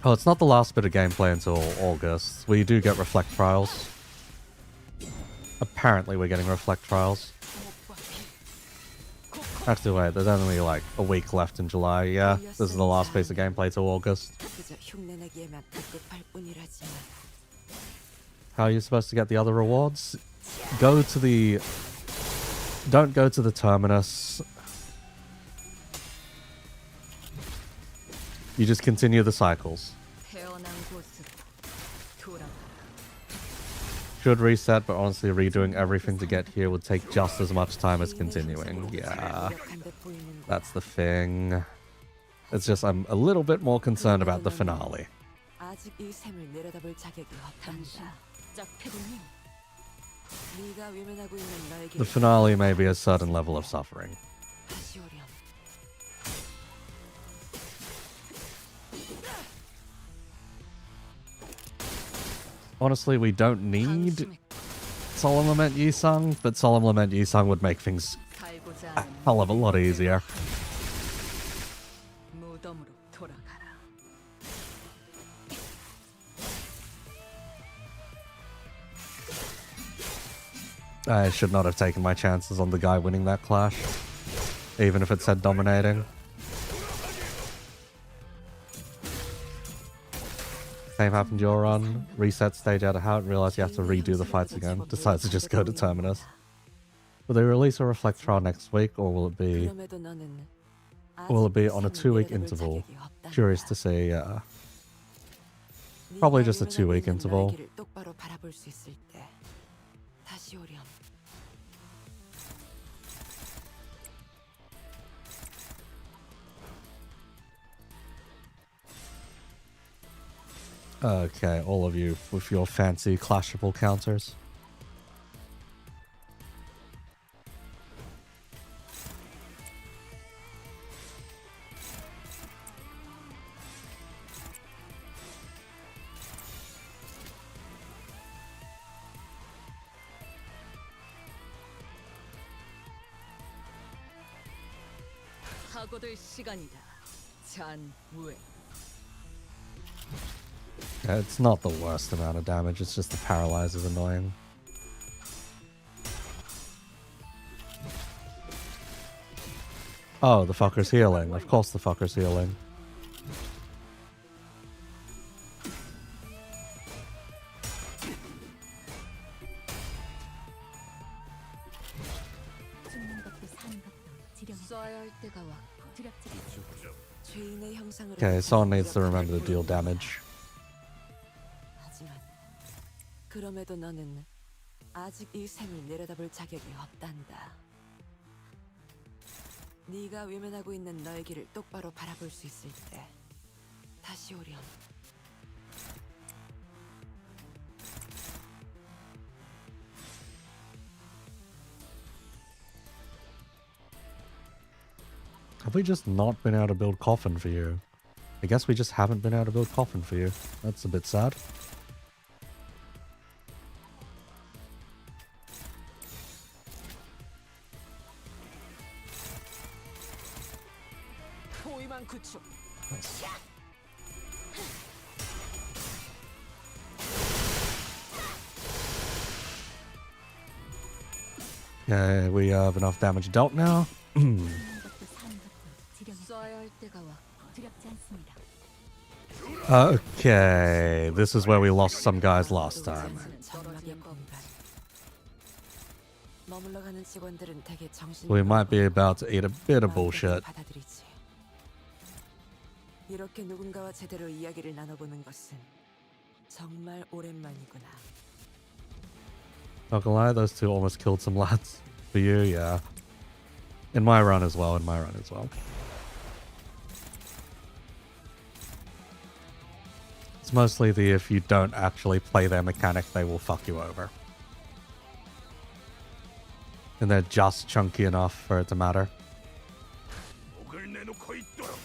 Oh, it's not the last bit of gameplay until August. We do get Reflect Trials. Apparently we're getting Reflect Trials. Actually, wait, there's only like a week left in July. Yeah, this is the last piece of gameplay till August. How are you supposed to get the other rewards? Go to the... Don't go to the terminus. You just continue the cycles. Should reset, but honestly redoing everything to get here would take just as much time as continuing. Yeah, that's the thing. It's just I'm a little bit more concerned about the finale. The finale may be a certain level of suffering. Honestly, we don't need Solemn Lament Yisung, but Solemn Lament Yisung would make things a hell of a lot easier. I should not have taken my chances on the guy winning that clash, even if it said dominating. Same happened to your run. Reset stage out of how it realized you have to redo the fights again. Decides to just go to Terminus. Will they release a Reflect trial next week, or will it be on a 2-week interval? Curious to see. Probably just a 2-week interval. Okay, all of you with your fancy clashable counters. Yeah, it's not the worst amount of damage, it's just the paralyze is annoying. Oh, the fucker's healing. Of course the fucker's healing. Okay, someone needs to remember to deal damage. 그럼에도 너는 아직 이 셈을 내려다볼 자격이 없단다. 네가 외면하고 있는 너의 길을 똑바로 바라볼 수 있을 때 다시 오렴. Have we just not been able to build coffin for you? I guess we just haven't been able to build coffin for you. That's a bit sad. Okay, we have enough damage dealt now. 죽는 것도 사는 것도 지령이 써야 할 때가 왔고 두렵지 않습니다. Okay, this is where we lost some guys last time. 장막의 공간. 머물러가는 직원들은 대개 정신. We might be about to eat a bit of bullshit. 받아들이지. 이렇게 누군가와 제대로 이야기를 나눠보는 것은 정말 오랜만이구나. Not gonna lie, those two almost killed some lads. For you, yeah. In my run as well, It's mostly the if you don't actually play their mechanic, they will fuck you over. And they're just chunky enough for it to matter. 목을 내놓고 있도록.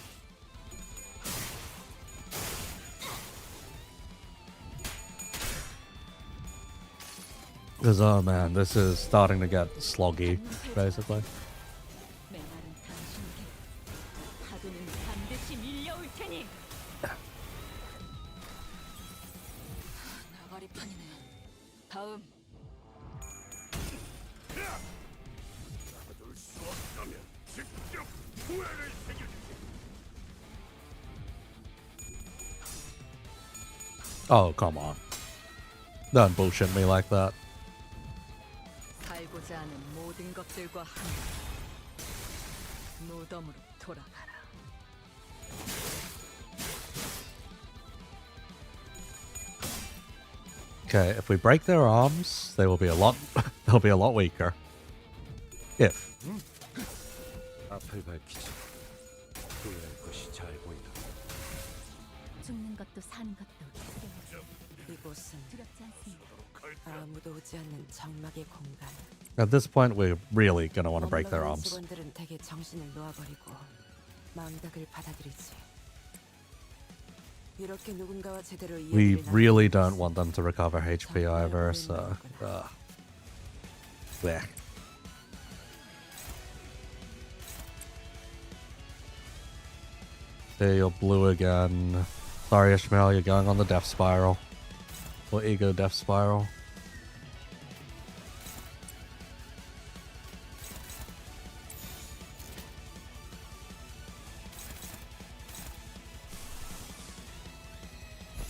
Because, oh man, this is starting to get sloggy, basically. 메마른 당신에게 파도는 반드시 밀려올 테니. 나가리 판이네. 다음 받을 수 없다면 직접 후회를 새겨주지. Oh, come on. Don't bullshit me like that. 살고자 하는 모든 것들과 함께 무덤으로 돌아가라. Okay, if we break their arms, they will be a lot they'll be a lot weaker. If. 앞을 밝히자. 후회할 것이 잘 보인다. 죽는 것도 사는 것도 지령이 이곳은 두렵지 않습니다. 아무도 오지 않는 정막의 공간. At this point, we're really gonna want to break their 머물러가는 arms. 직원들은 대개 정신을 놓아버리고 망각을 받아들이지. 이렇게 누군가와 제대로 We 이야기를 really 나누는 don't 것은 want them to recover HP either, so... Blech. There, you're blue again. Sorry, Ishmael, you're going on the death spiral. Or ego death spiral.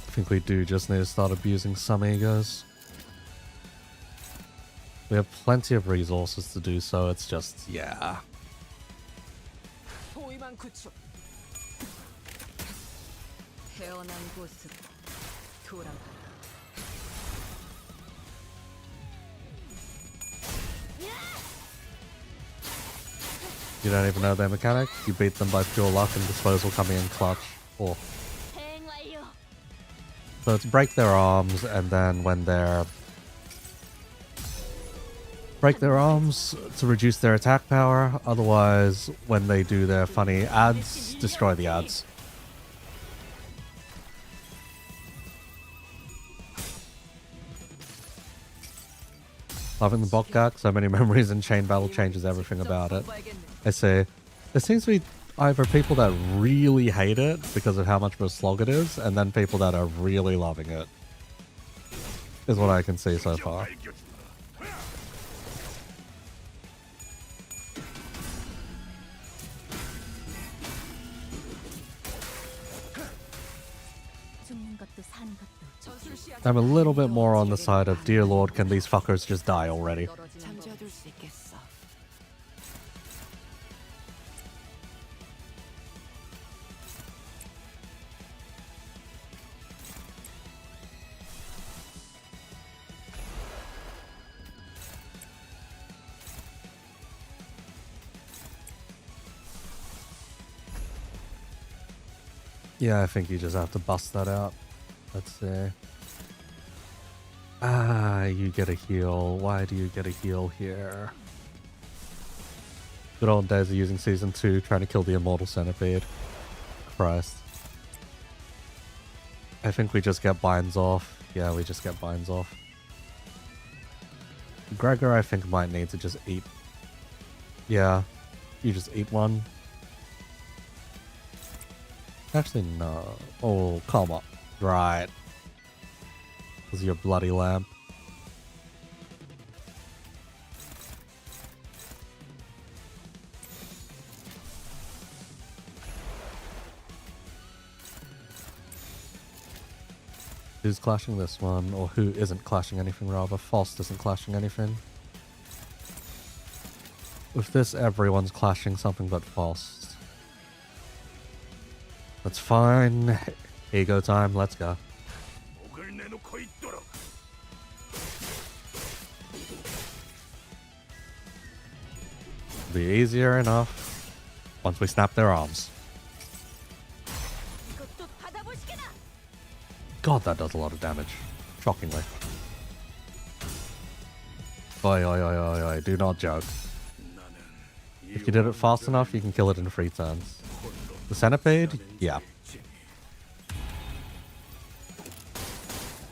I think we do just need to start abusing some egos. We have plenty of resources to do so, it's just, yeah. 포위만 구축. 태어난 곳으로 돌아가라. You don't even know their mechanic, you beat them by pure luck and disposal coming in clutch. Or 대행 완료. so it's break their arms, and then when they're break their arms to reduce their attack power. Otherwise, when they do their funny ads, destroy the ads. Loving the Bokgak, so many memories, and chain battle changes everything about it. I say, there seems to be either people that really hate it because of how much of a slog it is, and then people that are really loving it. Is what I can see so far. 죽는 것도 사는 것도 I'm a little bit more on the side of, dear lord, can these fuckers just die already? 잠재워둘 수 있겠어. Yeah, I think you just have to bust that out. Let's see. Ah, you get a heal. Why do you get a heal here? Good old days of using Season 2, trying to kill the Immortal Centipede. Christ. I think we just get binds off. Yeah, we just get binds off. Gregor, I think, might need to just eat. Yeah, you just eat one. Actually, no. Oh, come on. Right. This is your bloody lamp. Who's clashing this one? Or who isn't clashing anything, rather? Faust isn't clashing anything. With this, everyone's clashing something but Faust. That's fine. Ego time, let's go. Be easier enough once we snap their arms. God, that does a lot of damage. Shockingly. Oi, oi, oi, oi, oi, do not joke. If you did it fast enough, you can kill it in 3 turns. The centipede? Yeah.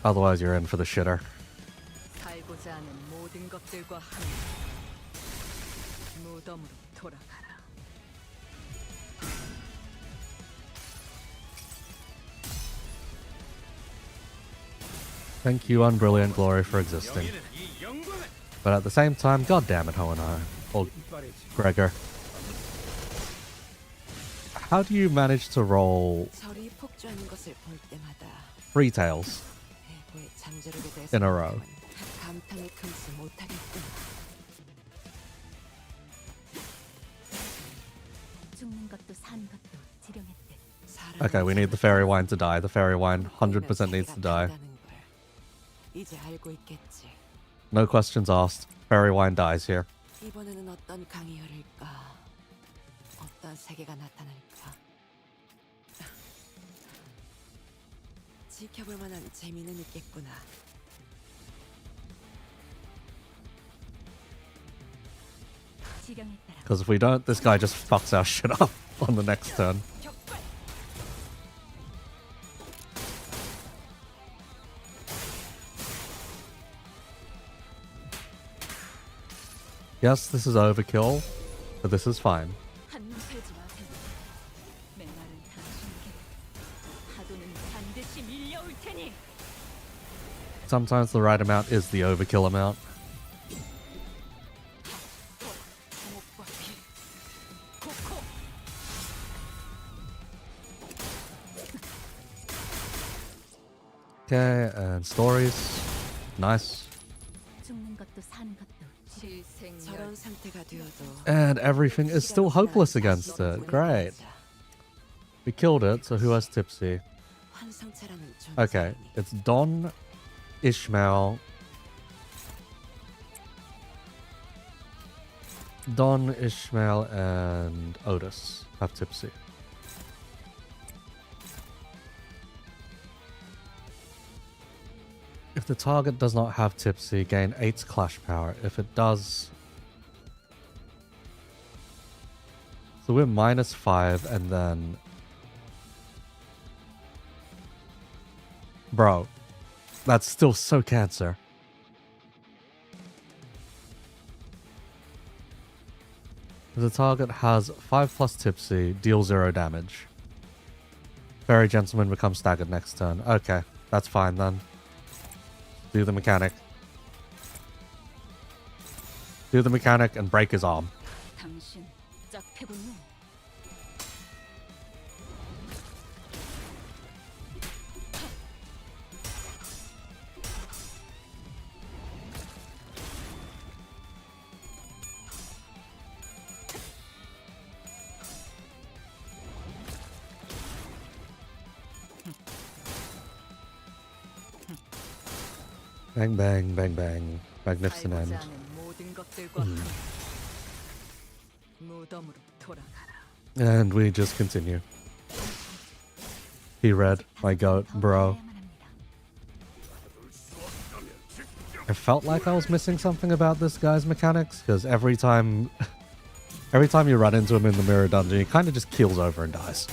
Otherwise, you're in for the shitter. 살고자 하는 모든 것들과 함께 무덤으로 돌아가라. Thank you, Unbrilliant Glory, for existing. But at the same time, god damn it, Hoenn. Or Gregor. How do you manage to roll 절이 폭주하는 것을 볼 때마다 3 tails 배고에 잠자르게 될 in a row? 감탄을 금치 못하겠군. 죽는 것도 사는 것도 지령했대. Okay, we need the fairy wine to die. The fairy wine 100% needs to die. 이제 알고 있겠지. No questions asked. Fairy wine dies here. 이번에는 어떤 강이 흐를까? 어떤 세계가 나타날까? 지켜볼 만한 재미는 있겠구나. 지령에 따라 Because if we don't, this guy just fucks our shit up on the next turn. Yes, this is overkill, but this is fine. 한눈 팔지 마세요. 메마른 당신에게 파도는 반드시 밀려올 테니. Sometimes the right amount is the overkill amount. 주목과 피. 코코. Okay, and stories. Nice. 죽는 것도 사는 것도 저런 상태가 되어도 And everything is still hopeless against it. Great. We killed it, so who has Tipsy? 환상체라는 Okay, 존재이니. it's Don, Ishmael. Don, Ishmael, and Otis have Tipsy. If the target does not have Tipsy, gain 8's clash power. If it does... So we're -5 and then... Bro, that's still so cancer. If the target has 5+ Tipsy, deal 0 damage. Fairy Gentleman becomes staggered next turn. Okay, that's fine then. Do the mechanic. Do the mechanic and break his arm. 당신 짝패군요. Bang, bang, bang, bang. Magnificent end. 살고자 하는 모든 것들과 함께 무덤으로 돌아가라. And we just continue. He read, my goat, bro. I felt like I was missing something about this guy's mechanics, because every time you run into him in the mirror dungeon, he kind of just keels over and dies.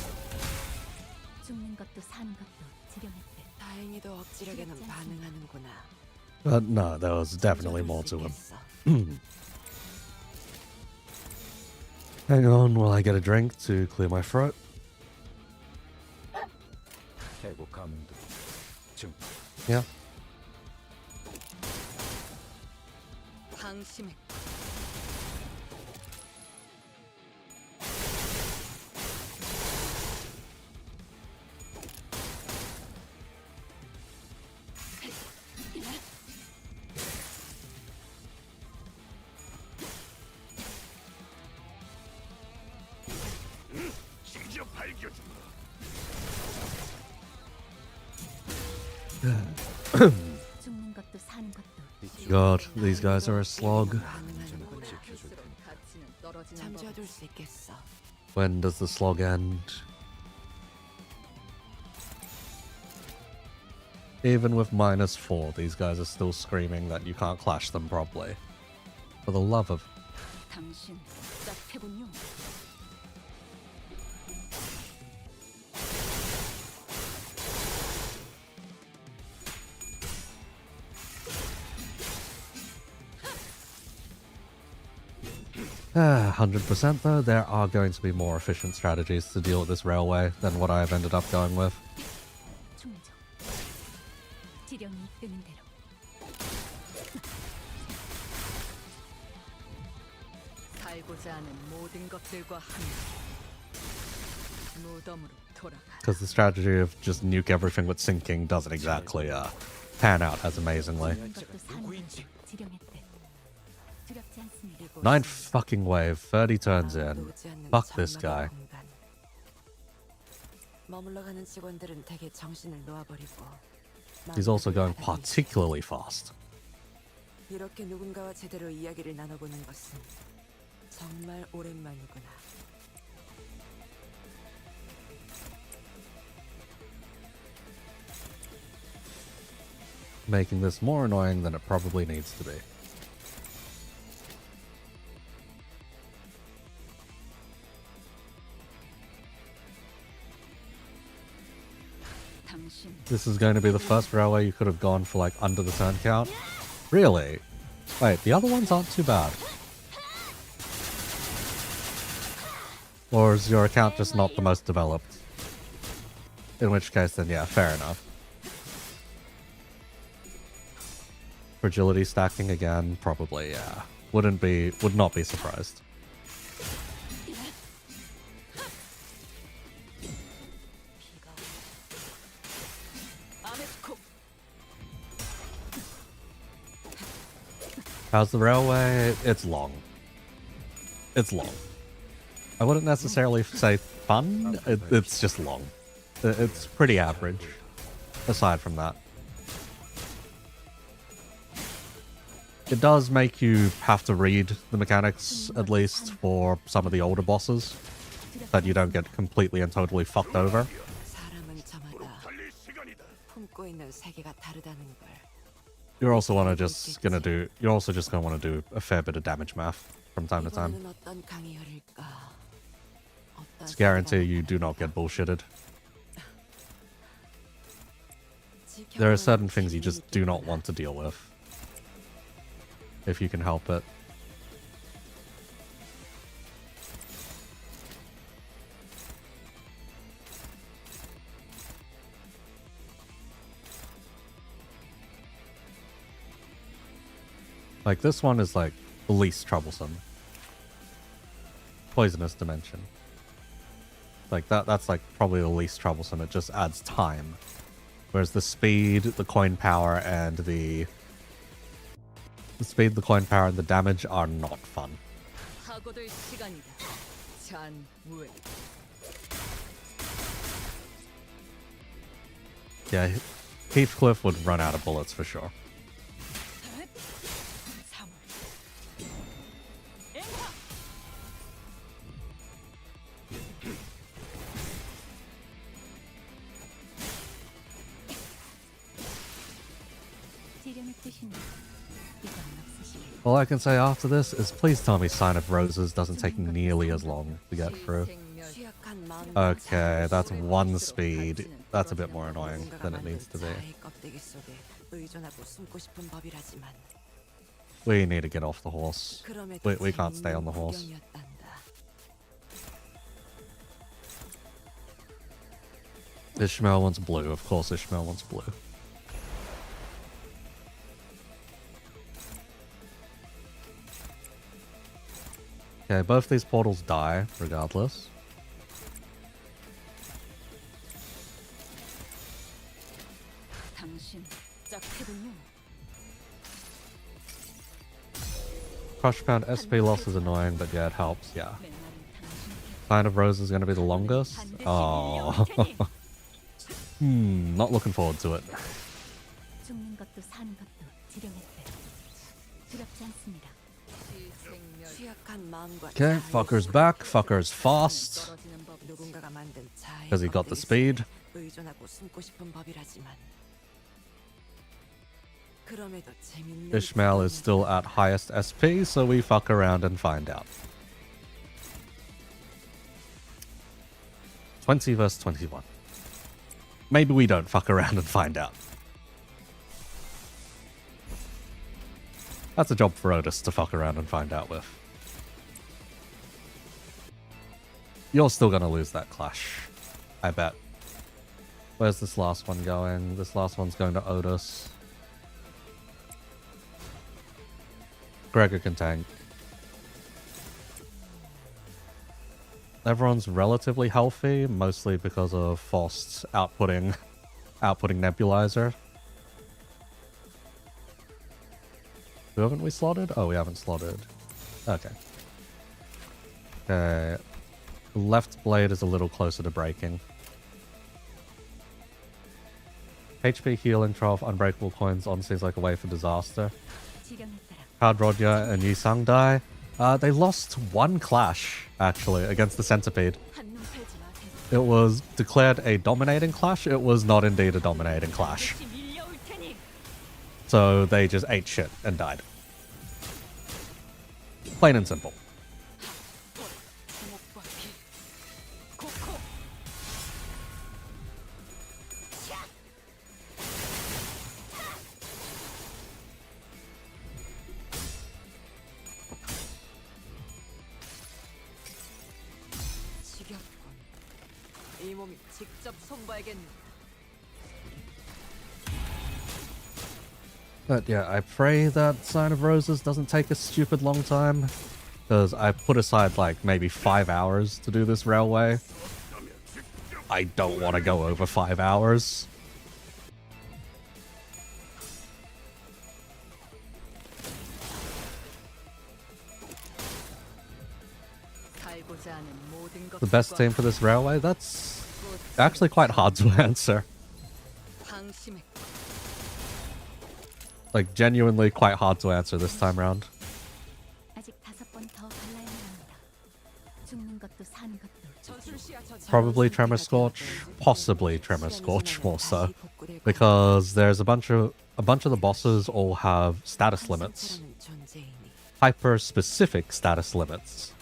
죽는 것도 사는 것도 지령했대. 다행히도 억지력에는 반응하는구나. But no, there was definitely more to him. Hang on while I get a drink to clear my throat. 해고 감독 증 Yeah. 방심의 알려주마. 죽는 것도 사는 것도 God, these guys are a slog. 가치는 떨어지는 법. 잠재워둘 수 있겠어. When does the slog end? Even with -4, these guys are still screaming that you can't clash them properly. For the love of... 당신 짝패군요. Ah, 100% though, there are going to be more efficient strategies to deal with this railway than what I've ended up going with. 충정. 지령이 뜨는 대로. 살고자 하는 모든 것들과 함께 무덤으로 돌아가. Because the strategy of just nuke everything with sinking doesn't exactly pan out as amazingly. 죽는 것도 사는 것도 지령했대. 두렵지 않습니다. 9th fucking wave, 30 turns in. Fuck this guy. 머물러가는 직원들은 대개 정신을 놓아버리고 He's also going particularly fast. 이렇게 누군가와 제대로 이야기를 나눠보는 것은 정말 오랜만이구나. Making this more annoying than it probably needs to be. 당신 This is going to be the first railway you could have gone for like under the turn count. Really? Wait, the other ones aren't too bad. Or is your account just not the most developed? In which case then yeah, fair enough. Fragility stacking again, probably, yeah. Would not be surprised. How's the railway? It's long. It's long. I wouldn't necessarily say fun, it's just long. It's pretty average, aside from that. It does make you have to read the mechanics, at least for some of the older bosses, that you don't get completely and totally fucked over. 사람은 저마다 달릴 시간이다. 품고 있는 세계가 다르다는 걸. You're also gonna want to do a fair bit of damage math from time to time. 이번에는 어떤 강이 흐를까? 어떤 It's guarantee 세계가 you do not get 나타날까? bullshitted. There are certain things you just do not want to deal with. If you can help it. Like this one is like the least troublesome. Poisonous Dimension. Like that's like probably the least troublesome. It just adds time. Whereas the speed, the coin power, and the coin power, and the damage are not fun. 하고들 시간이다. 잔무에. Yeah, Heathcliff would run out of bullets for sure. 지령의 뜻이니 이건 없으시네. All I can say after this is please tell me Sign of Roses doesn't take nearly as long to get through. 취약한 마음 Okay, that's one speed. That's a bit more annoying than it needs to be. 자의 껍데기 속에 의존하고 숨고 싶은 법이라지만 We need to get off the horse. 그럼에도 We can't stay on the horse. 재미있는 구경이었단다. Ishmael wants blue. Of course Ishmael wants blue. Okay, both these portals die, regardless. 당신 짝패군요. Crush Pound SP loss is annoying, but yeah, it helps, yeah. 맨날은 당신께 Sign of Rose is going to be the longest. Oh. Not looking forward to it. 죽는 것도 사는 것도 지령의 때. 두렵지 않습니다. 취약한 마음과 Okay, fucker's back. Fucker's fast. 떨어지는 법. 누군가가 만든 자의 'Cause he got the 것들이 speed. 의존하고 숨고 싶은 법이라지만 그럼에도 재밌는 Ishmael is still at highest SP, so we fuck around and find out. 20 versus 21. Maybe we don't fuck around and find out. That's a job for Otis to fuck around and find out with. You're still gonna lose that clash. I bet. Where's this last one going? This last one's going to Otis. Gregor can tank. Everyone's relatively healthy, mostly because of Faust's outputting Nebulizer. Who haven't we slotted? Oh, we haven't slotted. Okay. Okay. Left blade is a little closer to breaking. HP healing trough, unbreakable coins on seems like a way for disaster. 지령에 따라 Card Rodya and Yisang die. They lost one clash, actually, against the Centipede. 한눈 팔지 마세요. It was declared a dominating clash. It was not indeed a dominating clash. 다시 밀려올 테니. So they just ate shit and died. Plain and simple. 지겹군. 이 몸이 직접 손봐야겠네. But yeah, I pray that Sign of Roses doesn't take a stupid long time. Because I put aside like maybe 5 hours to do this railway. I don't want to go over 5 hours. 살고자 하는 모든 The best 것들과 team for this railway? That's actually quite hard to answer. 방심의 Like, genuinely quite hard to answer this time round. 아직 5번 더 발라야만 합니다. 죽는 것도 사는 것도 Probably Tremor Scorch, possibly Tremor Scorch more so, because there's a bunch of the bosses all have status limits, hyper specific status limits.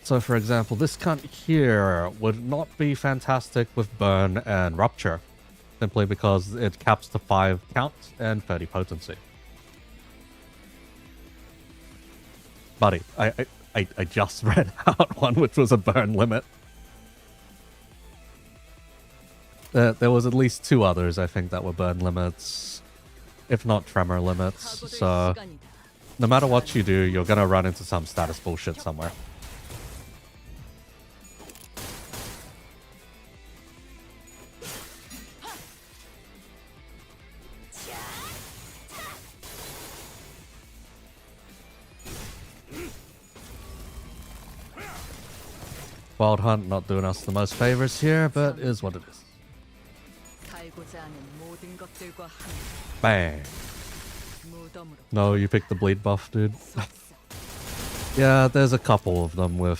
So for example, this cunt here would not be fantastic with Burn and Rupture, simply because it caps to 5 count and 30 potency. Buddy, I just read out one which was a burn limit. There was at least 2 others, I think, that were burn limits, if not tremor limits. So no matter what you do, you're gonna run into some status bullshit somewhere. Wild Hunt not doing us the most favors here, but is what it is. 살고자 하는 모든 것들과 함께 Bang. 무덤으로 No, you picked the bleed buff, dude. Yeah, there's a couple of them with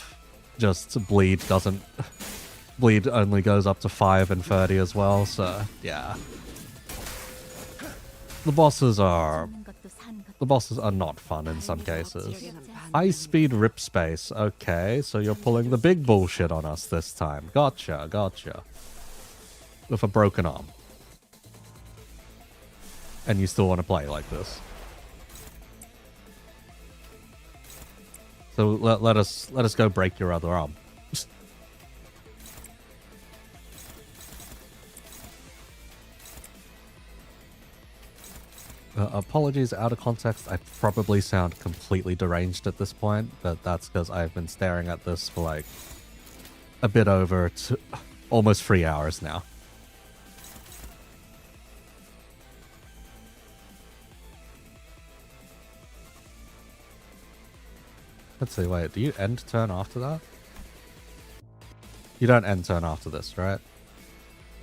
just bleed doesn't... Bleed only goes up to 5 and 30 as well, so yeah. The bosses are... 죽는 것도 사는 것도 The bosses are not fun in some cases. High speed rip space. Okay, so you're pulling the big bullshit on us this time. Gotcha, gotcha. With a broken arm. And you still want to play like this. So let us go break your other arm. Apologies, out of context, I probably sound completely deranged at this point, but that's because I've been staring at this for like a bit over almost 3 hours now. Let's see, wait, do you end turn after that? You don't end turn after this, right?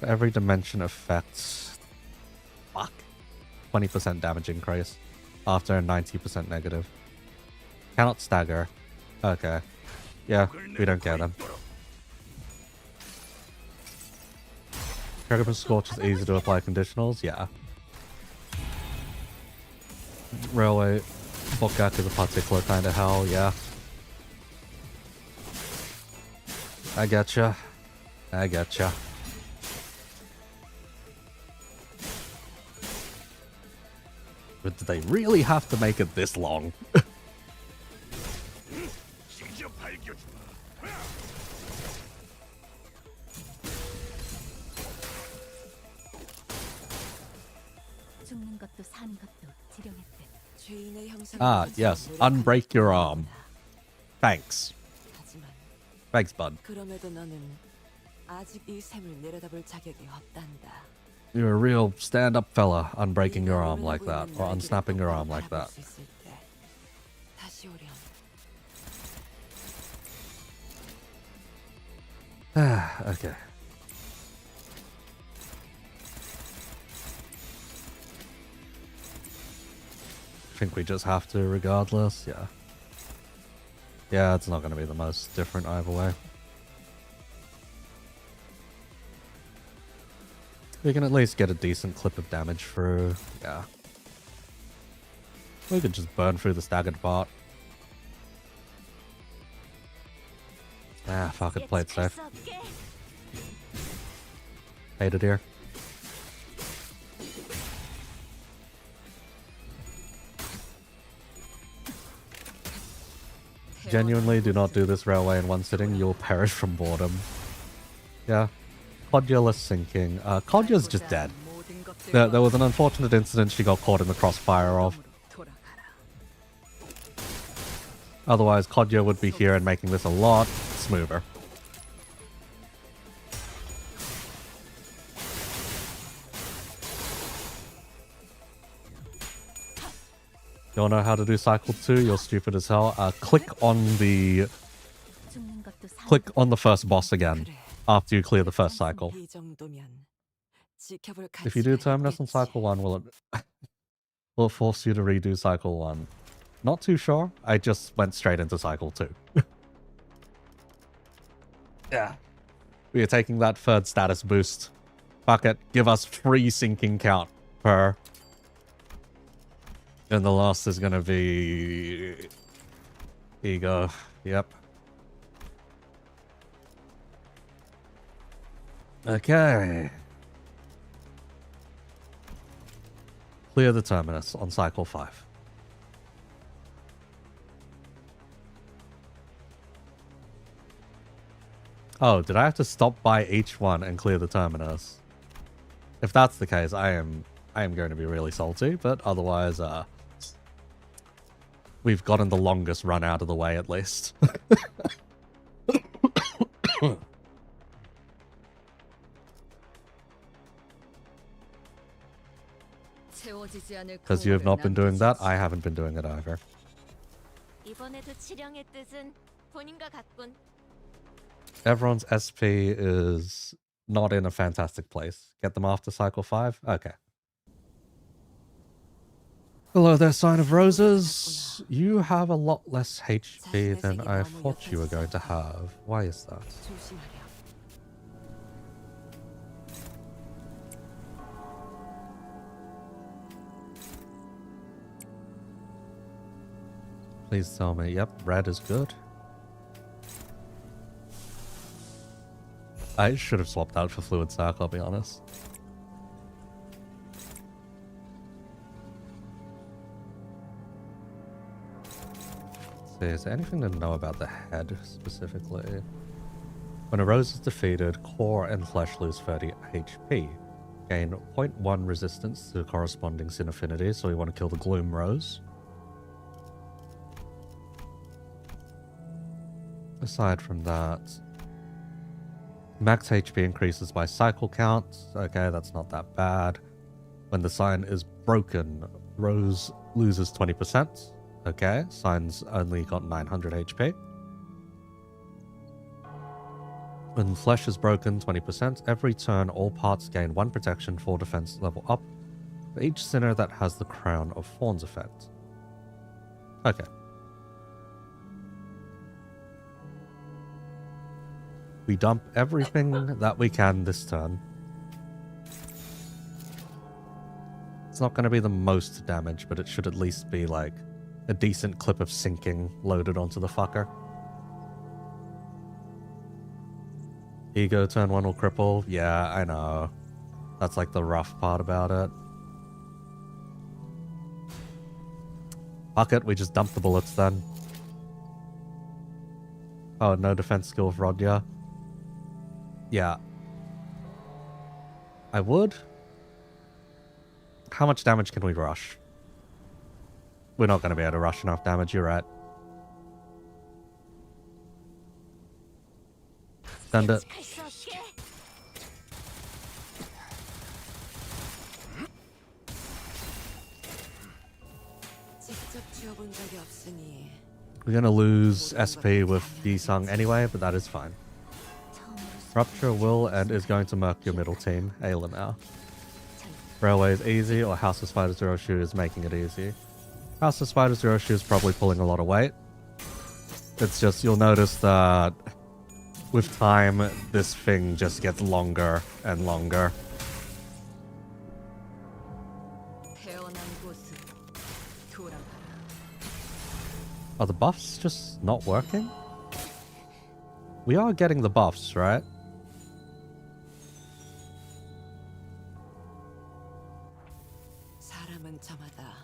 For every dimension affects... Fuck. 20% damage increase after a 90% negative. Cannot stagger. Okay. Yeah, we don't care them. Trigger Scorch is easy to apply conditionals, yeah. Railway Bokgak is a particular kind of hell, yeah. I getcha. I getcha. But do they really have to make it this long? 직접 밝혀주마. 죽는 것도 사는 것도 지령했대. 죄인의 형상을 Ah, yes. Unbreak your arm. Thanks. 하지만 Thanks, bud. 그럼에도 너는 아직 이 셈을 내려다볼 자격이 없단다. You're a real stand-up fella, unbreaking your arm like that, or unsnapping your arm like that. 다시 오렴. Okay. Think we just have to regardless, yeah. Yeah, it's not going to be the most different either way. We can at least get a decent clip of damage through, yeah. We could just burn through the staggered part. Ah, fuck it, play it safe. Hate it here. Genuinely, do not do this railway in one sitting. You'll perish from boredom. Yeah. Kodya's sinking. Kodya's just dead. There was an unfortunate incident she got caught in the crossfire of. Otherwise, Kodya would be here and making this a lot smoother. You don't know how to do cycle 2? You're stupid as hell. Click on the first boss again after you clear the first cycle. If you do Terminus on cycle 1, will it force you to redo cycle 1? Not too sure. I just went straight into cycle 2. Yeah. We are taking that third status boost. Fuck it. Give us free sinking count per... And the last is gonna be... Ego. Yep. Okay. Clear the Terminus on cycle 5. Oh, did I have to stop by each one and clear the Terminus? If that's the case, I am going to be really salty, but otherwise, we've gotten the longest run out of the way at least. Because you have not been doing that, I haven't been doing it either. Everyone's SP is not in a fantastic place. Get them after cycle 5? Okay. Hello there, Sign of Roses. You have a lot less HP than I thought you were going to have. Why is that? Please tell me. Yep, red is good. I should have swapped out for Fluid Sac, I'll be honest. See, is there anything to know about the head specifically? When a rose is defeated, core and flesh lose 30 HP. Gain 0.1 resistance to the corresponding sin affinity, so we want to kill the Gloom Rose. Aside from that, max HP increases by cycle count. Okay, that's not that bad. When the sign is broken, Rose loses 20%. Okay, Sign's only got 900 HP. When flesh is broken, 20%. Every turn, all parts gain 1 protection, 4 defense level up. For each sinner that has the Crown of Thorns effect. Okay. We dump everything that we can this turn. It's not going to be the most damage, but it should at least be like a decent clip of sinking loaded onto the fucker. Ego turn 1 will cripple. Yeah, I know. That's like the rough part about it. Fuck it, we just dump the bullets then. Oh, no defense skill of Rodya. Yeah. I would. How much damage can we rush? We're not going to be able to rush enough damage, you're right. Send it. We're going to lose SP with Yi-Sung anyway, but that is fine. Rupture will and is going to murk your middle team, Aelimar. Railway is easy, or House of Spider Zero Shoe is making it easy. House of Spider Zero Shoe is probably pulling a lot of weight. It's just, you'll notice that with time, this thing just gets longer and longer. Are the buffs just not working? We are getting the buffs, right?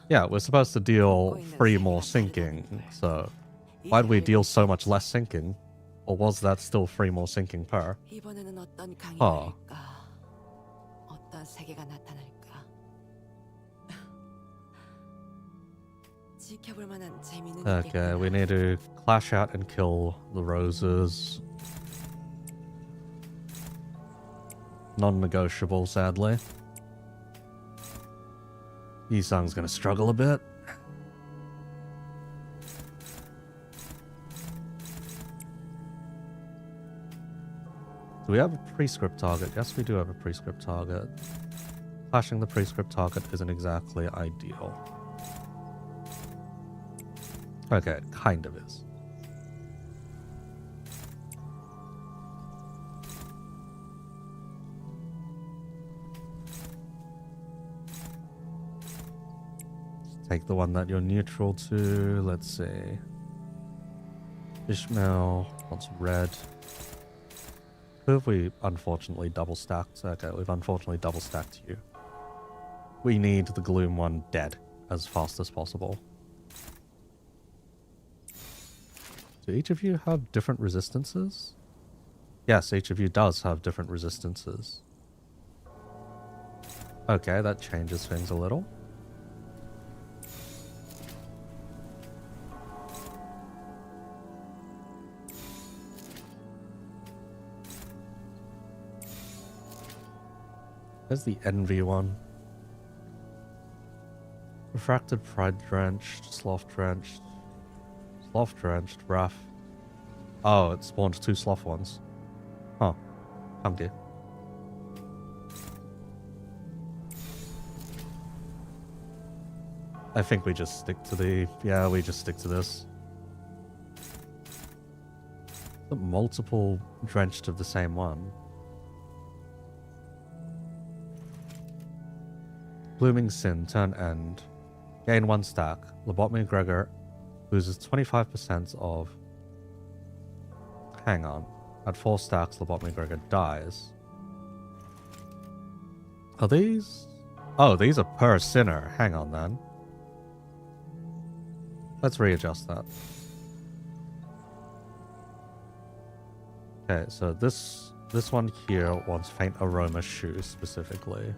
Yeah, we're supposed to deal 3 more sinking, so why'd we deal so much less sinking? Or was that still 3 more sinking per? Huh. Okay, we need to clash out and kill the roses. Non-negotiable, sadly. Yi-Sung's gonna struggle a bit. Do we have a prescript target? Yes, we do have a prescript target. Clashing the prescript target isn't exactly ideal. Okay, it kind of is. Take the one that you're neutral to. Let's see. Ishmael wants red. Who have we unfortunately double stacked? Okay, we've unfortunately double stacked you. We need the Gloom one dead as fast as possible. Do each of you have different resistances? Yes, each of you does have different resistances. Okay, that changes things a little. There's the Envy one. Refracted, Pride Drenched, Sloth Drenched. Sloth Drenched, Wrath. Oh, it spawned 2 Sloth ones. Huh. Funky. I think we just stick to the... Yeah, we just stick to this. Multiple Drenched of the same one. Blooming Sin, turn end. Gain 1 stack. Lobotomy Gregor loses 25% of... Hang on. At 4 stacks, Lobotomy Gregor dies. Are these... Oh, these are per sinner. Hang on then. Let's readjust that. Okay, so this one here wants Faint Aroma Shoe specifically.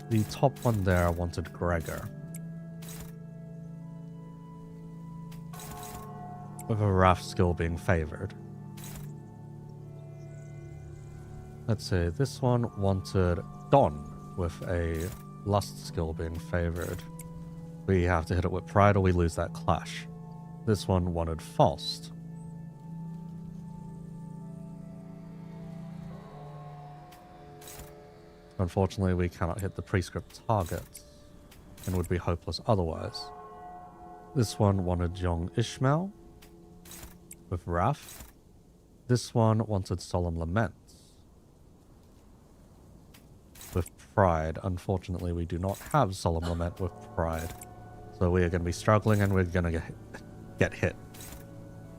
The top one there wanted Gregor. With a Wrath skill being favored. Let's see, this one wanted Don with a lust skill being favored. We have to hit it with pride or we lose that clash. This one wanted Faust. Unfortunately, we cannot hit the prescript targets and would be hopeless otherwise. This one wanted Young Ishmael with Wrath. This one wanted Solemn Laments with Pride. Unfortunately, we do not have Solemn Lament with Pride. So we are going to be struggling and we're going to get hit.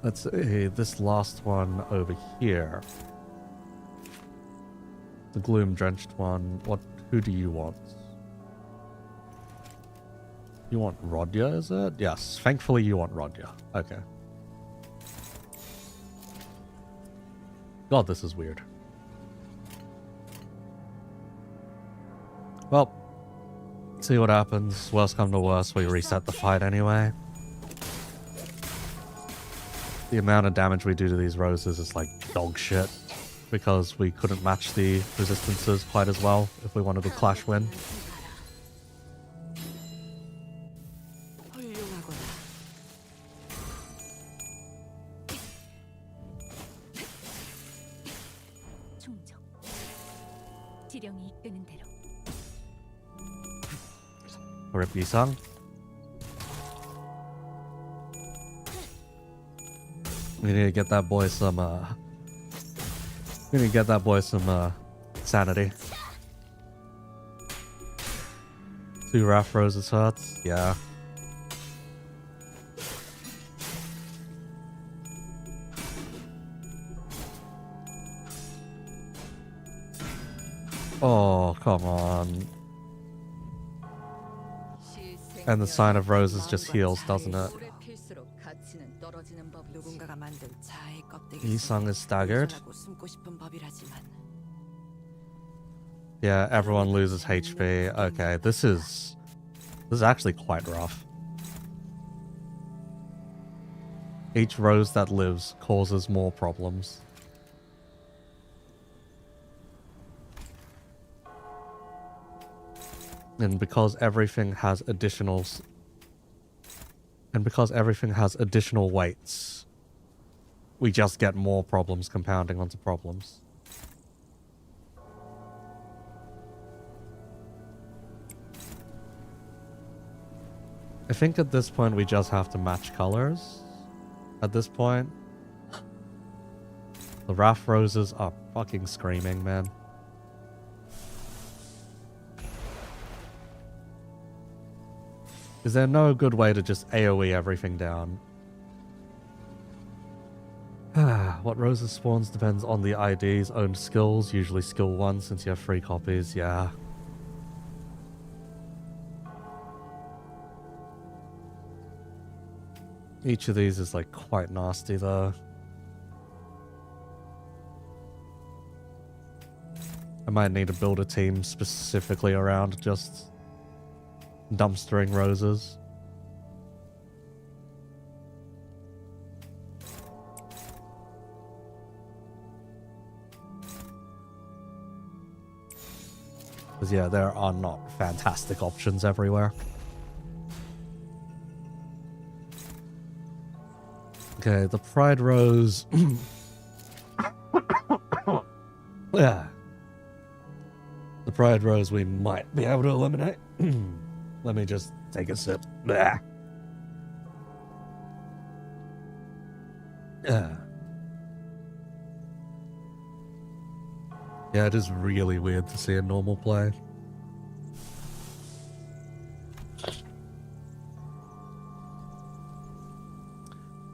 Let's see, this last one over here. The Gloom Drenched one. Who do you want? You want Rodya, is it? Yes, thankfully you want Rodya. Okay. God, this is weird. Well, see what happens. Worst come to worst, we reset the fight anyway. The amount of damage we do to these roses is like dog shit, because we couldn't match the resistances quite as well if we wanted a clash win. 충정. 지령이 이끄는 대로. Rip Yisang. We need to get that boy some sanity. 2 Wrath Roses hurts? Yeah. Oh, come on. And the Sign of Roses just heals, doesn't it? Yisang is staggered. Yeah, everyone loses HP. Okay, this is actually quite rough. Each rose that lives causes more problems. And because everything has additional weights, we just get more problems compounding onto problems. I think at this point we just have to match colors. At this point, the Wrath Roses are fucking screaming, man. Is there no good way to just AoE everything down? What roses spawns depends on the ID's own skills, usually skill 1 since you have 3 copies, yeah. Each of these is like quite nasty though. I might need to build a team specifically around just dumpstering roses. Because yeah, there are not fantastic options everywhere. Okay, the Pride Rose. Yeah. The Pride Rose we might be able to eliminate. Let me just take a sip. Blah. Yeah, it is really weird to see a normal play.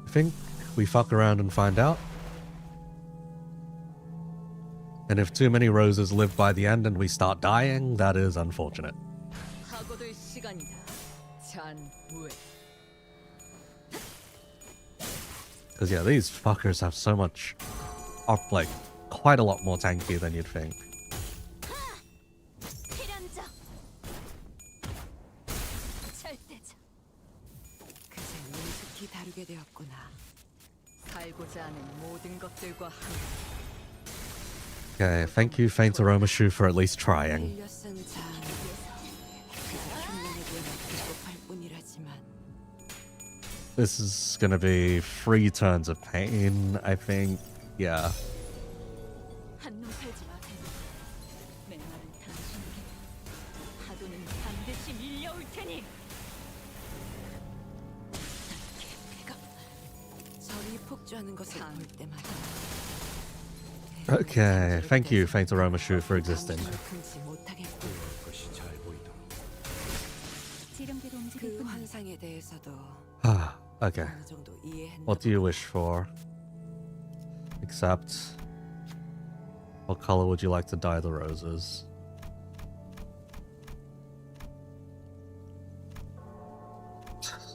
I think we fuck around and find out. And if too many roses live by the end and we start dying, that is unfortunate. Because yeah, these fuckers have so much, like, quite a lot more tanky than you'd think. Okay, thank you, Faint Aroma Shoe, for at least trying. 흘려 쓴 자아는 그저 흉년에게 비겁할 뿐이라지만 This is gonna be 3 turns of pain, I think. Yeah. 한눈 팔지 마세요. 메마른 당신에게 파도는 반드시 밀려올 테니. 개가 저리 폭주하는 것을 볼 때마다 Okay, thank you, Faint Aroma Shoe, for existing. 금치 못하겠고 것이 잘 보이도록. 지령대로 움직일 그 뿐. 환상에 대해서도 Okay. 어느 정도 이해했나 What do you wish for? Except, what color would you like to dye the roses?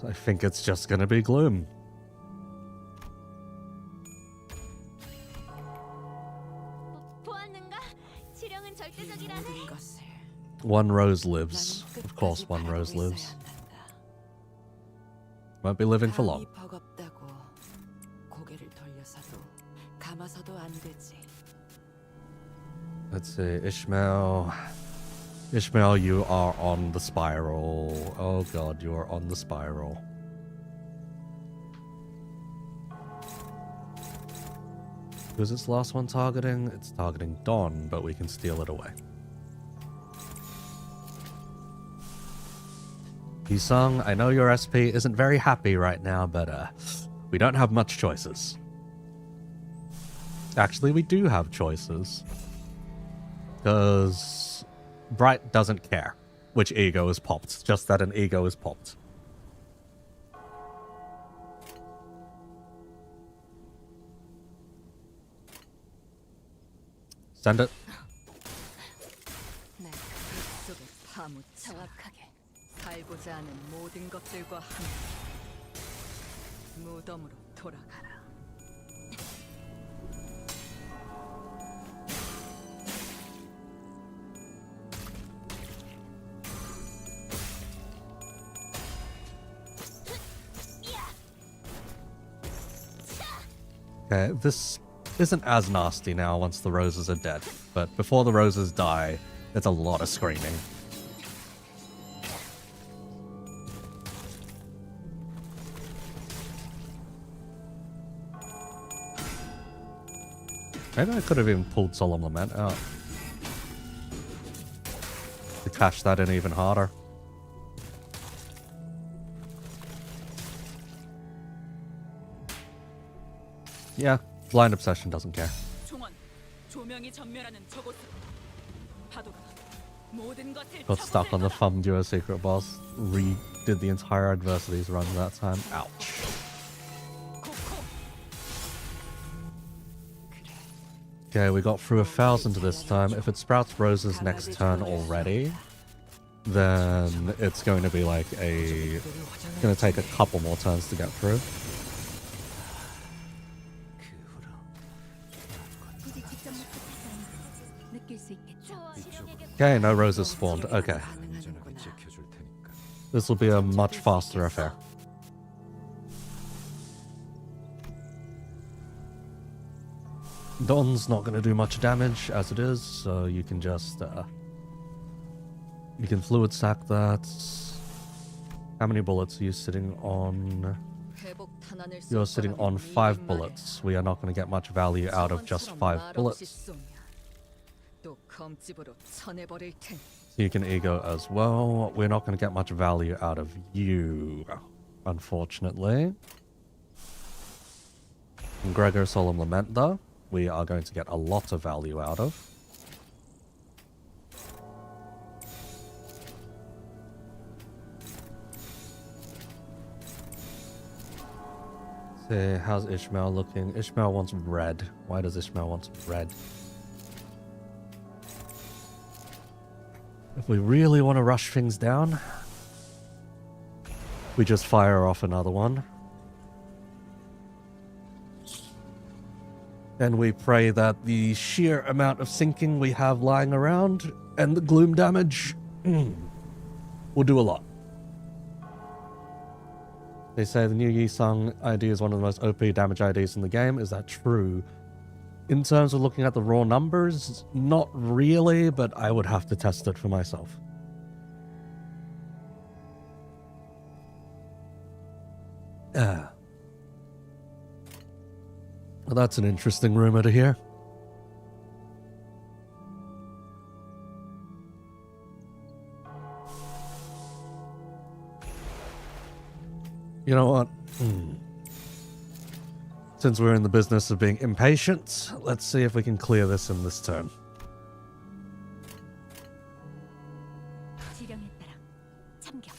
I think it's just gonna be gloom. 보았는가? 지령은 절대적이라네. 모든 것을 One rose 나는 lives. Of 끝까지 course, one 바라보고 rose 있어야 lives. 한단다. Won't be living for long. 마음이 버겁다고 고개를 돌려서도 감아서도 안 되지. Let's see, Ishmael. Ishmael, you are on the spiral. Oh god, you are on the spiral. Who's its last one targeting? It's targeting Dawn, but we can steal it away. Yisung, I know your SP isn't very happy right now, but we don't have much choices. Actually, we do have choices. Because Bright doesn't care which ego is popped, just that an ego is popped. Send it. 내 뱃속에 파묻혀 정확하게 살고자 하는 모든 것들과 함께 무덤으로 돌아가라. Okay, this isn't as nasty now once the roses are dead, but before the roses die, there's a lot of screaming. Maybe I could have even pulled Solemn Lament out to cash that in even harder. Yeah, Blind Obsession doesn't care. 총원, 조명이 전멸하는 저곳으로 파도가 모든 것을 Got stuck on the Thumb Duo secret boss. Redid the entire adversities run that time. Ouch. Okay, we got through 1,000 this time. If it sprouts roses next turn already, then it's going to be like a... It's going to take a couple more turns to get through. 굳이 직접 목격하지 않아도 느낄 수 있겠죠. Okay, no roses spawned. Okay. 안전하게 지켜줄 테니까. This will be a much faster affair. Don's not going to do much damage as it is, so you can just... you can fluid sack that. How many bullets are you sitting on? 회복 탄환을 쏠 You're sitting on 거라면 5 미리 말해. bullets. We are not going to get much value out of just 5 bullets. 또 검집으로 쳐내버릴 테니. So you can ego as well. We're not going to get much value out of you, unfortunately. And Gregor Solemn Lament, though, we are going to get a lot of value out of. See, how's Ishmael looking? Ishmael wants red. Why does Ishmael want red? If we really want to rush things down, we just fire off another one. And we pray that the sheer amount of sinking we have lying around and the gloom damage will do a lot. They say the new Yi Sung ID is one of the most OP damage IDs in the game. Is that true? In terms of looking at the raw numbers, not really, but I would have to test it for myself. Well, that's an interesting rumor to hear. You know what? Since we're in the business of being impatient, let's see if we can clear this in this turn. 지령에 따라 참격.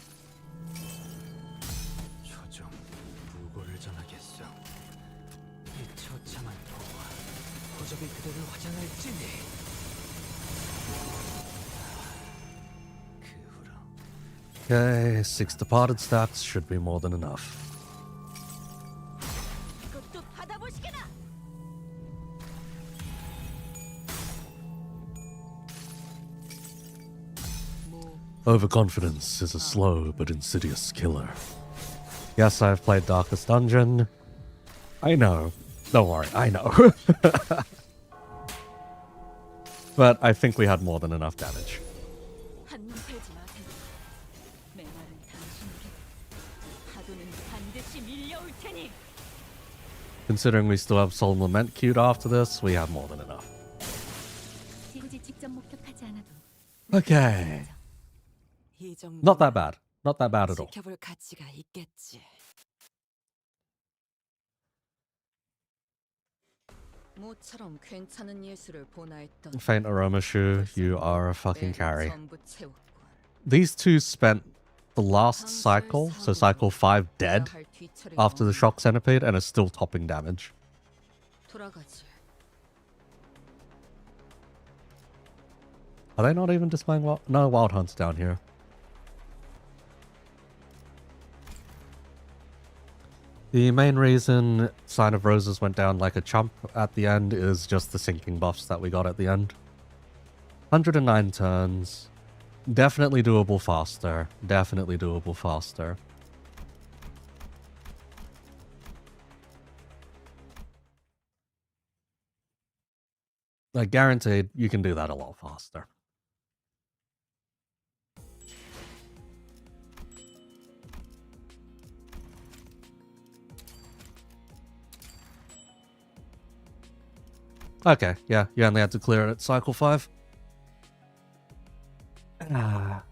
조정 부고를 전하겠어. 이 처참한 도와 고적이 그대를 화장할지니. 그 후로 Okay, 6 departed stacks should be more than enough. 이것도 받아보시게나. Overconfidence is a slow but insidious killer. Yes, I've played Darkest Dungeon. I know. Don't worry, I know. But I think we had more than enough damage. 한눈 패지 마세요. 메마른 당신에게 파도는 반드시 밀려올 테니. Considering we still have Soul Lament queued after this, we have more than enough. 굳이 직접 목격하지 않아도 Okay. 이 정도면 Not that bad. Not that bad at all. 지켜볼 가치가 있겠지. 모처럼 괜찮은 예술을 보나 했던 Faint Aroma Shu, you are a fucking carry. 전부 채웠군. These two spent the last cycle, so cycle 5, dead 할 뒤처리가 after the Shock Centipede and are still topping damage. 돌아가지. Are they not even displaying wild? No Wild Hunts down here. The main reason Sign of Roses went down like a chump at the end is just the sinking buffs that we got at the end. 109 turns. Definitely doable faster. Definitely doable faster. Like, guaranteed, you can do that a lot faster. Okay, yeah, you only had to clear it at cycle 5. Ah.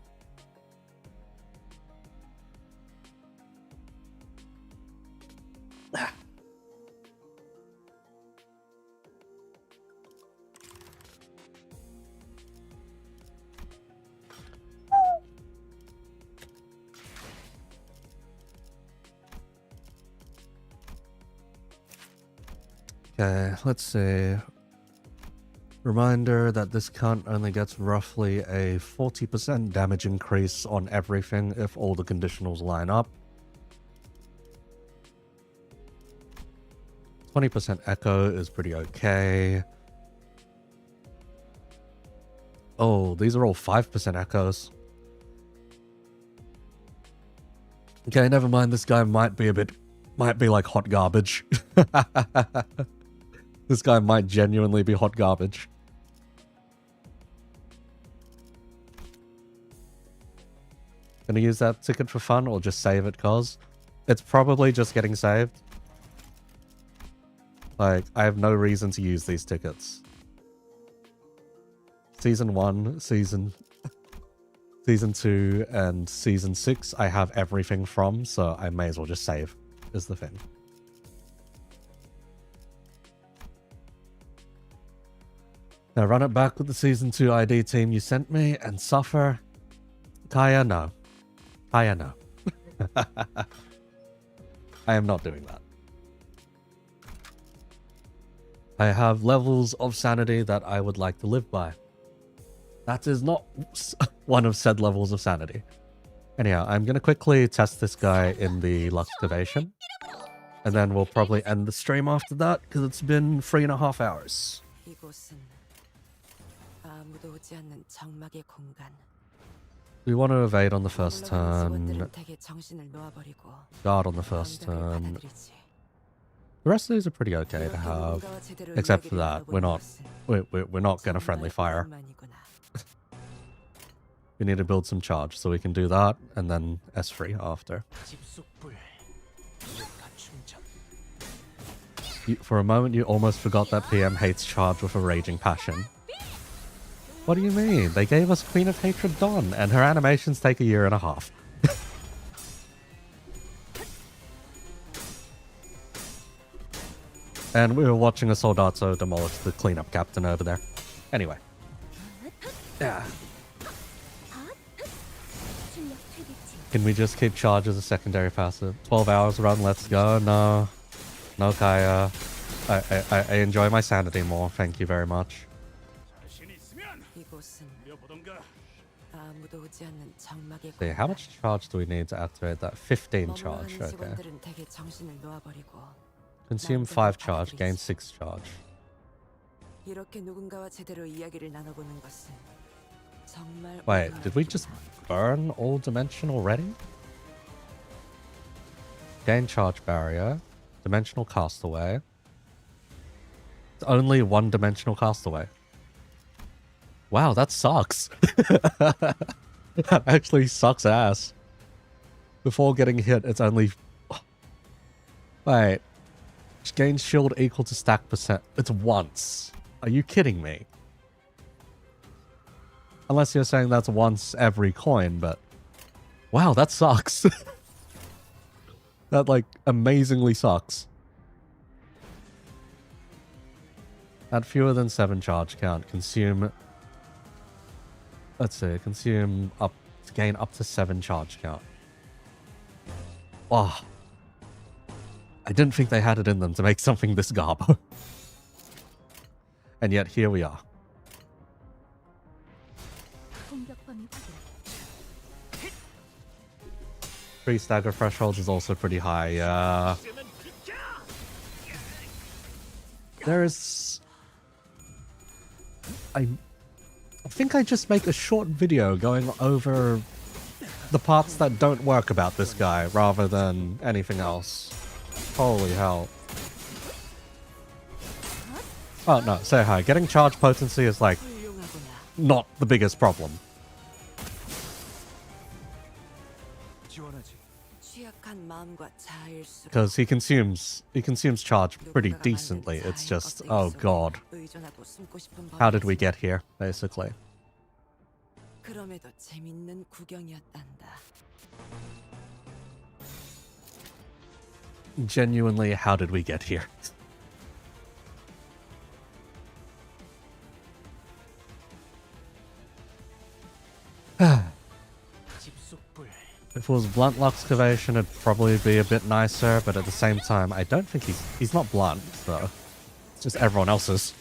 Okay, let's see. Reminder that this cunt only gets roughly a 40% damage increase on everything if all the conditionals line up. 20% echo is pretty okay. Oh, these are all 5% echoes. Okay, never mind. This guy might be like hot garbage. This guy might genuinely be hot garbage. Gonna use that ticket for fun or just save it cause? It's probably just getting saved. Like, I have no reason to use these tickets. Season 1, Season 2, and Season 6 I have everything from, so I may as well just save, is the thing. Now run it back with the Season 2 ID team you sent me and suffer. Kaya, no. Kaya, no. I am not doing that. I have levels of sanity that I would like to live by. That is not one of said levels of sanity. Anyhow, I'm going to quickly test this guy in the Luxtivation. And then we'll probably end the stream after that, because it's been 3.5 hours. 이곳은 아무도 오지 않는 정막의 공간. We want to evade on the first 물러가는 turn. 직원들은 대개 정신을 놓아버리고 Guard on the first 방벽을 turn. 받아들이지. The rest of these are pretty okay to have, except for that. We're not gonna friendly fire. We need to build some charge, so we can do that, and then S3 after. For a moment, you almost forgot that PM hates charge with a raging passion. What do you mean? They gave us Queen of Hatred Dawn, and her animations take 1.5 years. And we were watching a Soldato demolish the cleanup captain over there. Anyway. Yeah. Can we just keep charge as a secondary passive? 12 hours run, let's go. No. No, Kaya. I enjoy my sanity more. Thank you very much. See, how much charge do we need to activate that? 15 charge, okay. Consume 5 charge, gain 6 charge. Wait, did we just burn all dimension already? Gain charge barrier. Dimensional castaway. It's only 1-dimensional castaway. Wow, that sucks. That actually sucks ass. Before getting hit, it's only... Wait. Gain shield equal to stack percent. It's once. Are you kidding me? Unless you're saying that's once every coin, but... Wow, that sucks. That, like, amazingly sucks. At fewer than 7 charge count, consume... Let's see, consume up... Gain up to 7 charge count. Oh. I didn't think they had it in them to make something this garb. And yet, here we are. Free stagger thresholds is also pretty high. There is... I think I just make a short video going over the parts that don't work about this guy rather than anything else. Holy hell. Oh no, say hi. Getting charge potency is like not the biggest problem. Because he consumes charge pretty decently. It's just, oh god. How did we get here, basically? Genuinely, how did we get here? If it was blunt excavation, it'd probably be a bit nicer, but at the same time, I don't think he's not blunt, though. It's just everyone else's.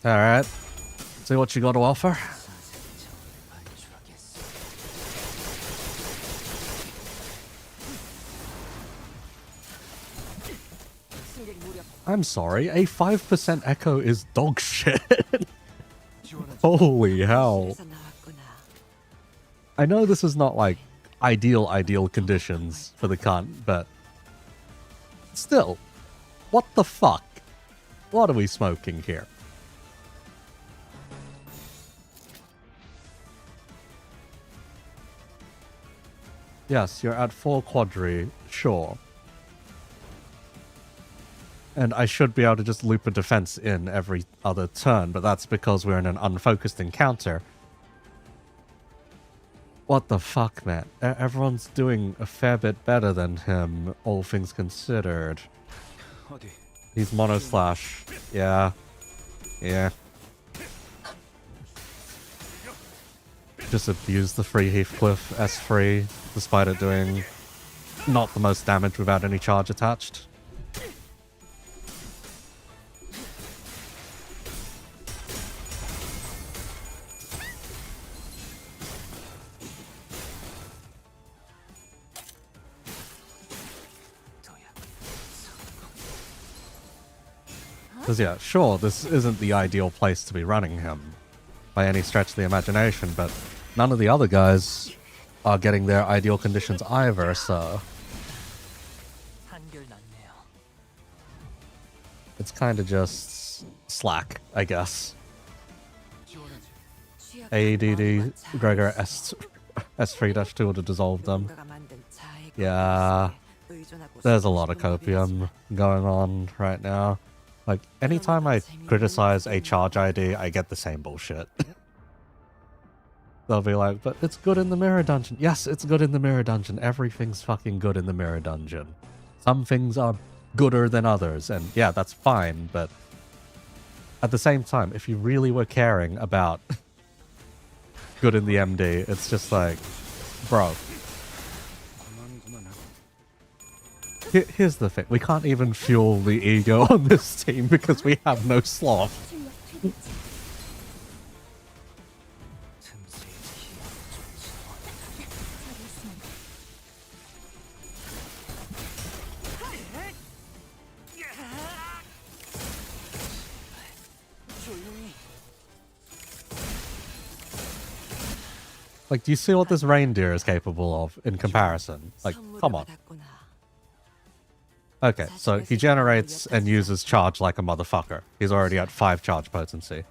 Alright. See what you got to offer. I'm sorry, a 5% echo is dog shit. Holy hell. I know this is not like ideal conditions for the cunt, but still, what the fuck? What are we smoking here? Yes, you're at 4 quadri, sure. And I should be able to just loop a defense in every other turn, but that's because we're in an unfocused encounter. What the fuck, man? Everyone's doing a fair bit better than him, all things considered. He's mono slash. Yeah. Yeah. Just abuse the free Heathcliff S3, despite it doing not the most damage without any charge attached. Because yeah, sure, this isn't the ideal place to be running him. by any stretch of the imagination, but none of the other guys are getting their ideal conditions either, so 한결났네요. it's kind of just slack, I guess. ADD Gregor S3-2 to dissolve them. Yeah, there's a lot of copium going on right now. Like, anytime I criticize a charge ID, I get the same bullshit. They'll be like, but it's good in the mirror dungeon. Yes, it's good in the mirror dungeon. Everything's fucking good in the mirror dungeon. Some things are gooder than others, and yeah, that's fine, but at the same time, if you really were caring about good in the MD, it's just like, bro. Here's the thing, we can't even fuel the ego on this team because we have no sloth. Like, do you see what this reindeer is capable of in comparison? Like, come on. Okay, so he generates and uses charge like a motherfucker. He's already at 5 charge potency.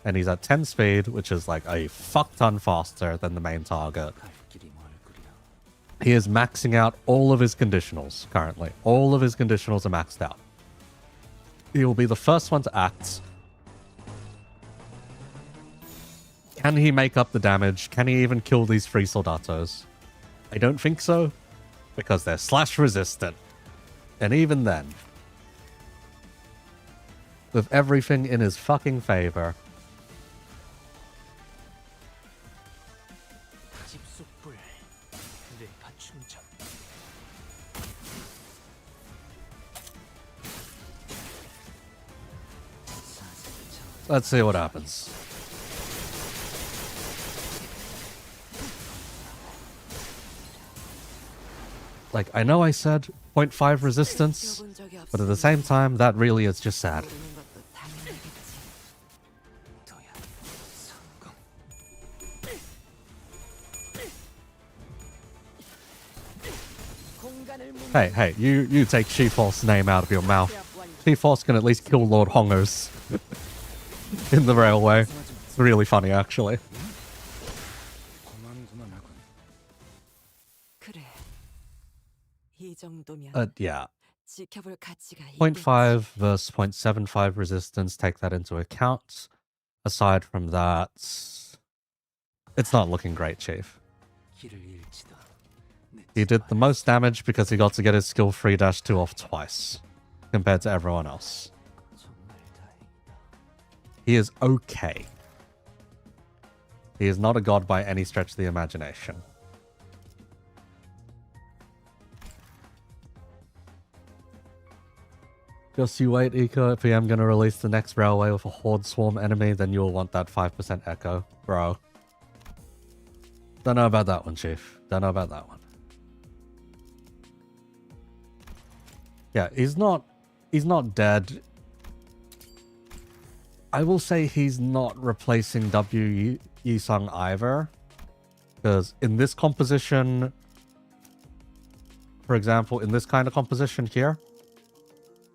And he's at 10 speed, which is like a fuck ton faster than the main target. He is maxing out all of his conditionals currently. All of his conditionals are maxed out. He will be the first one to act. Can he make up the damage? Can he even kill these 3 soldatos? I don't think so, because they're slash resistant. And even then, with everything in his fucking favor, let's see what happens. Like, I know I said 0.5 resistance, but at the same time, that really is just sad. Hey, you take She-Force's name out of your mouth. She-Force can at least kill Lord Hongers in the railway. It's really funny, actually. Yeah. 0.5 versus 0.75 resistance, take that into account. Aside from that, it's not looking great, Chief. He did the most damage because he got to get his skill 3-2 off twice, compared to everyone else. He is okay. He is not a god by any stretch of the imagination. Just you wait, Eco. If I am going to release the next railway with a horde swarm enemy, then you'll want that 5% echo. Bro. Don't know about that one, Chief. Don't know about that one. Yeah, he's not dead. I will say he's not replacing W Yisung either. Because in this composition, for example, in this kind of composition here,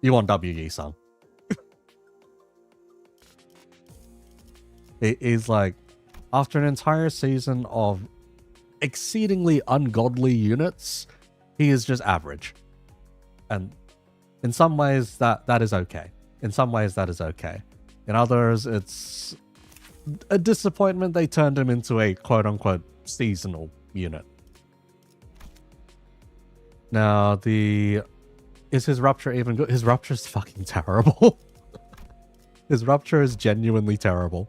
you want W Yisung. It is like, after an entire season of exceedingly ungodly units, he is just average. And in some ways, that is okay. In some ways, that is okay. In others, it's a disappointment they turned him into a quote-unquote seasonal unit. Now, is his rupture even good? His rupture is fucking terrible. His rupture is genuinely terrible.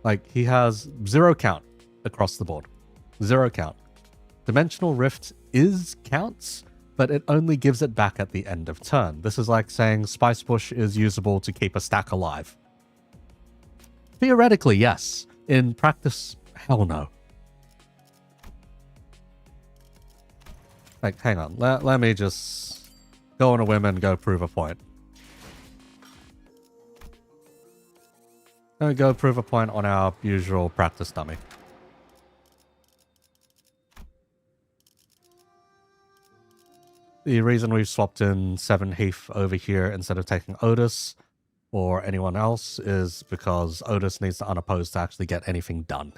Like, he has 0 count across the board. 0 count. Dimensional Rift counts, but it only gives it back at the end of turn. This is like saying Spice Bush is usable to keep a stack alive. Theoretically, yes. In practice, hell no. Like, hang on. Let me just go on a whim and go prove a point. Then we go prove a point on our usual practice dummy. The reason we've swapped in 7 Heath over here instead of taking Otis or anyone else is because Otis needs to unopposed to actually get anything done.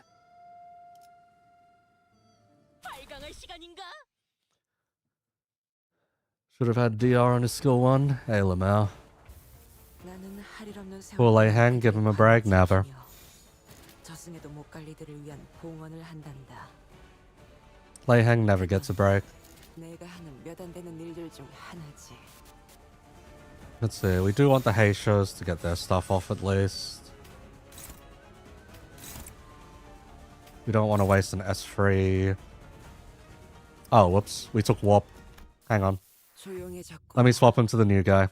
Should have had DR on his skill 1. Hey, Lamau. Will I hang? Give him a brag? Never. Leihang never gets a break. Let's see, we do want the Heishos to get their stuff off at least. We don't want to waste an S3. Oh, whoops. We took Warp. Hang on. Let me swap him to the new guy.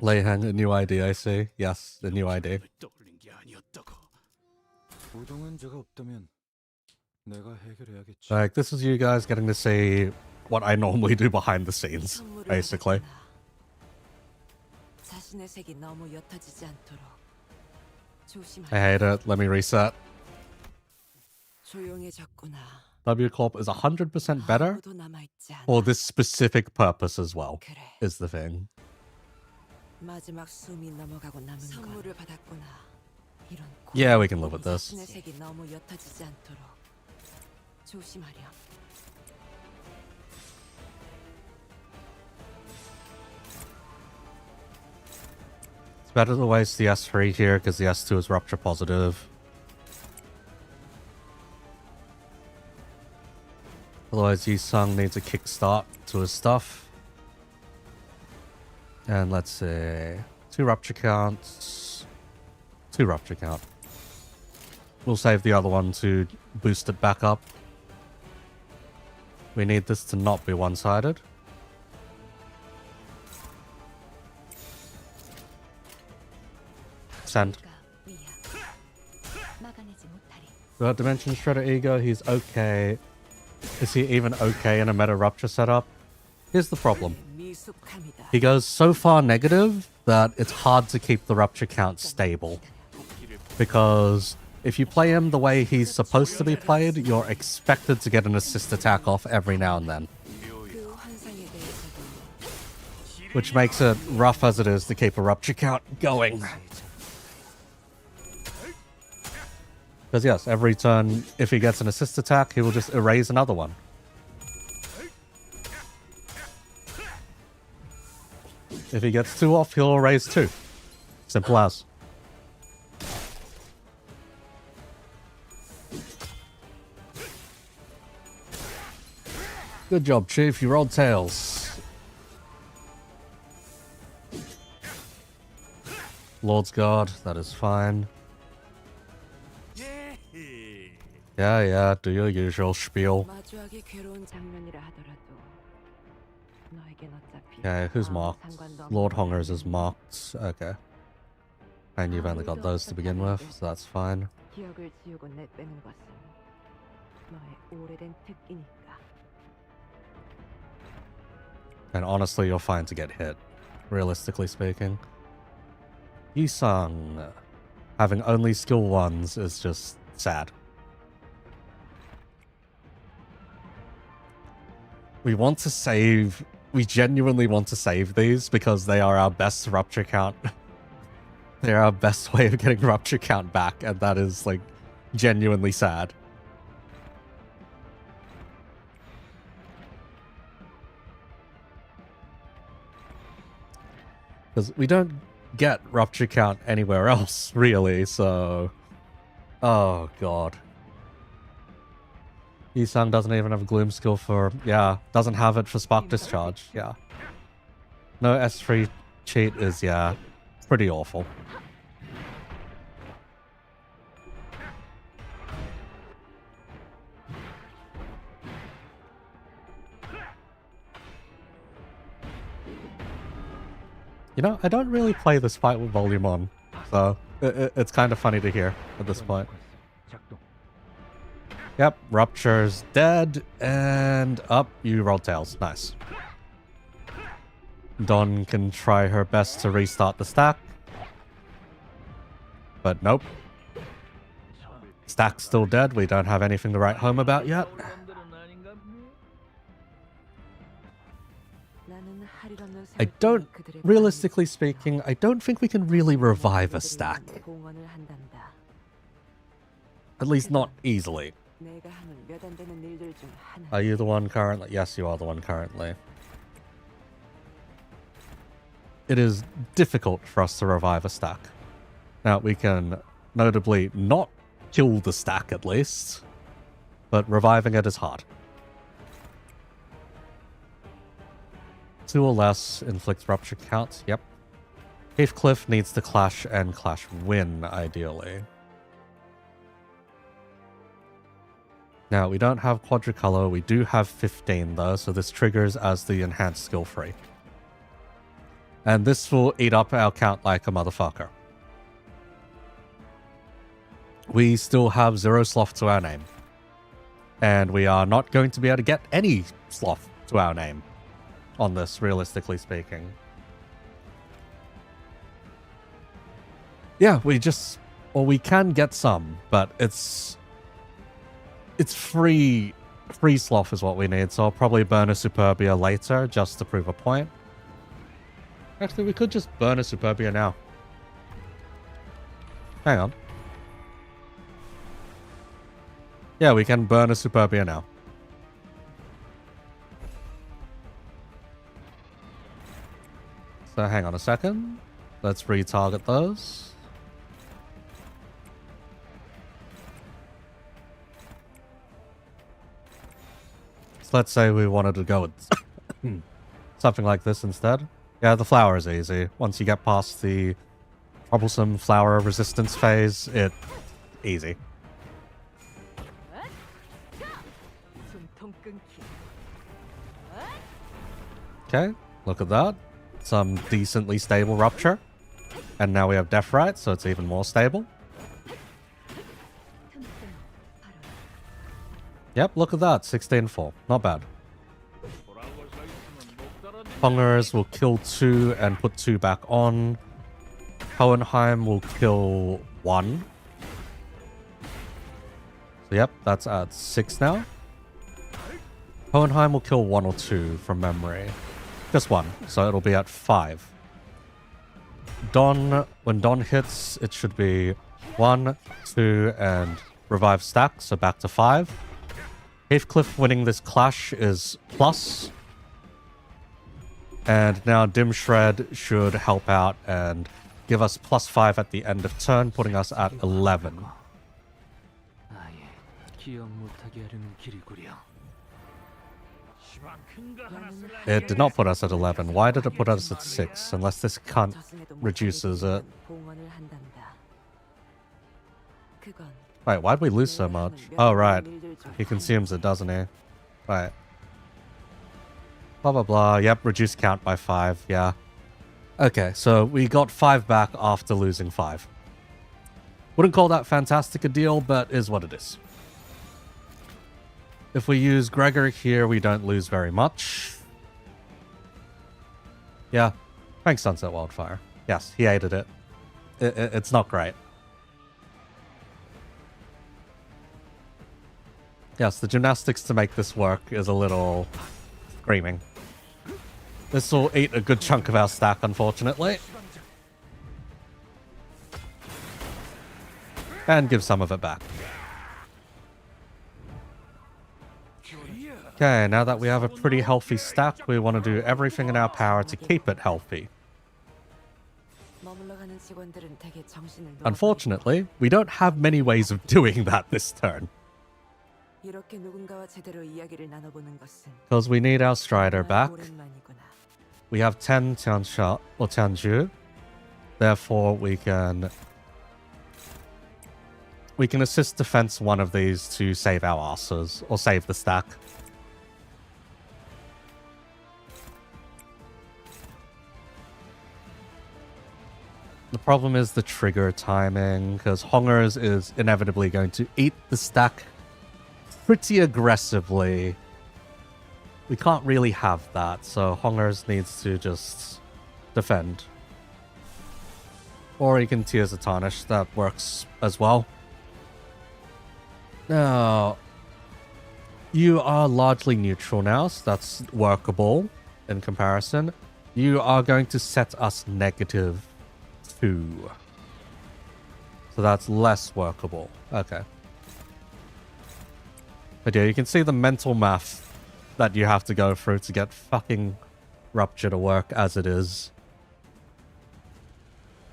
Leihang, a new ID, I see. Yes, the new ID. Like, this is you guys getting to see what I normally do behind the scenes, basically. I hate it. Let me reset. W Corp is 100% better for this specific purpose as well, is the thing. Yeah, we can live with this. It's better to waste the S3 here because the S2 is rupture positive. Otherwise, Yi-Sung needs a kickstart to his stuff. And let's see. 2 rupture counts. 2 rupture count. We'll save the other one to boost it back up. We need this to not be one-sided. Send. Got Dimension Shredder Ego, he's okay. Is he even okay in a meta rupture setup? Here's the problem. He goes so far negative that it's hard to keep the rupture count stable. Because if you play him the way he's supposed to be played, you're expected to get an assist attack off every now and then. Which makes it rough as it is to keep a rupture count going. Because yes, every turn, if he gets an assist attack, he will just erase another one. If he gets 2 off, he'll erase 2. Simple as. Good job, Chief. You rolled tails. Lord's Guard, that is fine. Yeah, do your usual spiel. Okay, who's marked? Lord Hongers is marked. Okay. And you've only got those to begin with, so that's fine. And honestly, you're fine to get hit, realistically speaking. Yi-Sung having only skill 1s is just sad. We want to save... We genuinely want to save these because they are our best rupture count. They are our best way of getting rupture count back, and that is, like, genuinely sad. Because we don't get rupture count anywhere else, really, so... Oh, God. Yi-Sung doesn't even have a Gloom skill for... Yeah, doesn't have it for Spark Discharge, yeah. No S3 cheat is, yeah, pretty awful. You know, I don't really play this fight with volume on, so it's kind of funny to hear at this point. Yep, Rupture's dead, and up, you roll tails. Nice. Dawn can try her best to restart the stack. But nope. Stack's still dead. We don't have anything to write home about yet. I don't, realistically speaking, I don't think we can really revive a stack. At least not easily. Are you the one currently? Yes, you are the one currently. It is difficult for us to revive a stack. Now, we can notably not kill the stack at least, but reviving it is hard. 2 or less inflicts rupture count. Yep. Heathcliff needs to clash and clash win, ideally. Now, we don't have quadricolor. We do have 15, though, so this triggers as the enhanced skill free. And this will eat up our count like a motherfucker. We still have 0 sloth to our name. And we are not going to be able to get any sloth to our name on this, realistically speaking. Yeah, we just... Well, we can get some, but it's free sloth is what we need, so I'll probably burn a Superbia later just to prove a point. Actually, we could just burn a Superbia now. Hang on. Yeah, we can burn a Superbia now. So hang on a second. Let's retarget those. So let's say we wanted to go with something like this instead. Yeah, the flower is easy. Once you get past the troublesome flower resistance phase, it's easy. Okay, look at that. Some decently stable rupture. And now we have Death Right, so it's even more stable. Yep, look at that. 16-4. Not bad. Hungers will kill 2 and put 2 back on. Hohenheim will kill 1. So yep, that's at 6 now. Hohenheim will kill 1 or 2 from memory. Just 1, so it'll be at 5. Dawn, when Dawn hits, it should be 1, 2, and revive stack, so back to 5. Heathcliff winning this clash is plus. And now Dim Shred should help out and give us +5 at the end of turn, putting us at 11. It did not put us at 11. Why did it put us at 6? Unless this cunt reduces it. Wait, why'd we lose so much? Oh, right. He consumes it, doesn't he? Right. Blah, blah, blah. Yep, reduce count by 5. Yeah. Okay, so we got 5 back after losing 5. Wouldn't call that fantastic a deal, but is what it is. If we use Gregor here, we don't lose very much. Yeah. Thanks, Sunset Wildfire. Yes, he hated it. It's not great. Yes, the gymnastics to make this work is a little screaming. This will eat a good chunk of our stack, unfortunately. And give some of it back. Okay, now that we have a pretty healthy stack, we want to do everything in our power to keep it healthy. Unfortunately, we don't have many ways of doing that this turn. Because we need our Strider back. We have 10 Tianxia or Tianju. Therefore, we can assist defense one of these to save our asses or save the stack. The problem is the trigger timing, because Hongers is inevitably going to eat the stack pretty aggressively. We can't really have that, so Hongers needs to just defend. Or he can Tears of Tarnish, that works as well. Now, you are largely neutral now, so that's workable in comparison. You are going to set us -2. So that's less workable. Okay. But yeah, you can see the mental math that you have to go through to get fucking Rupture to work as it is.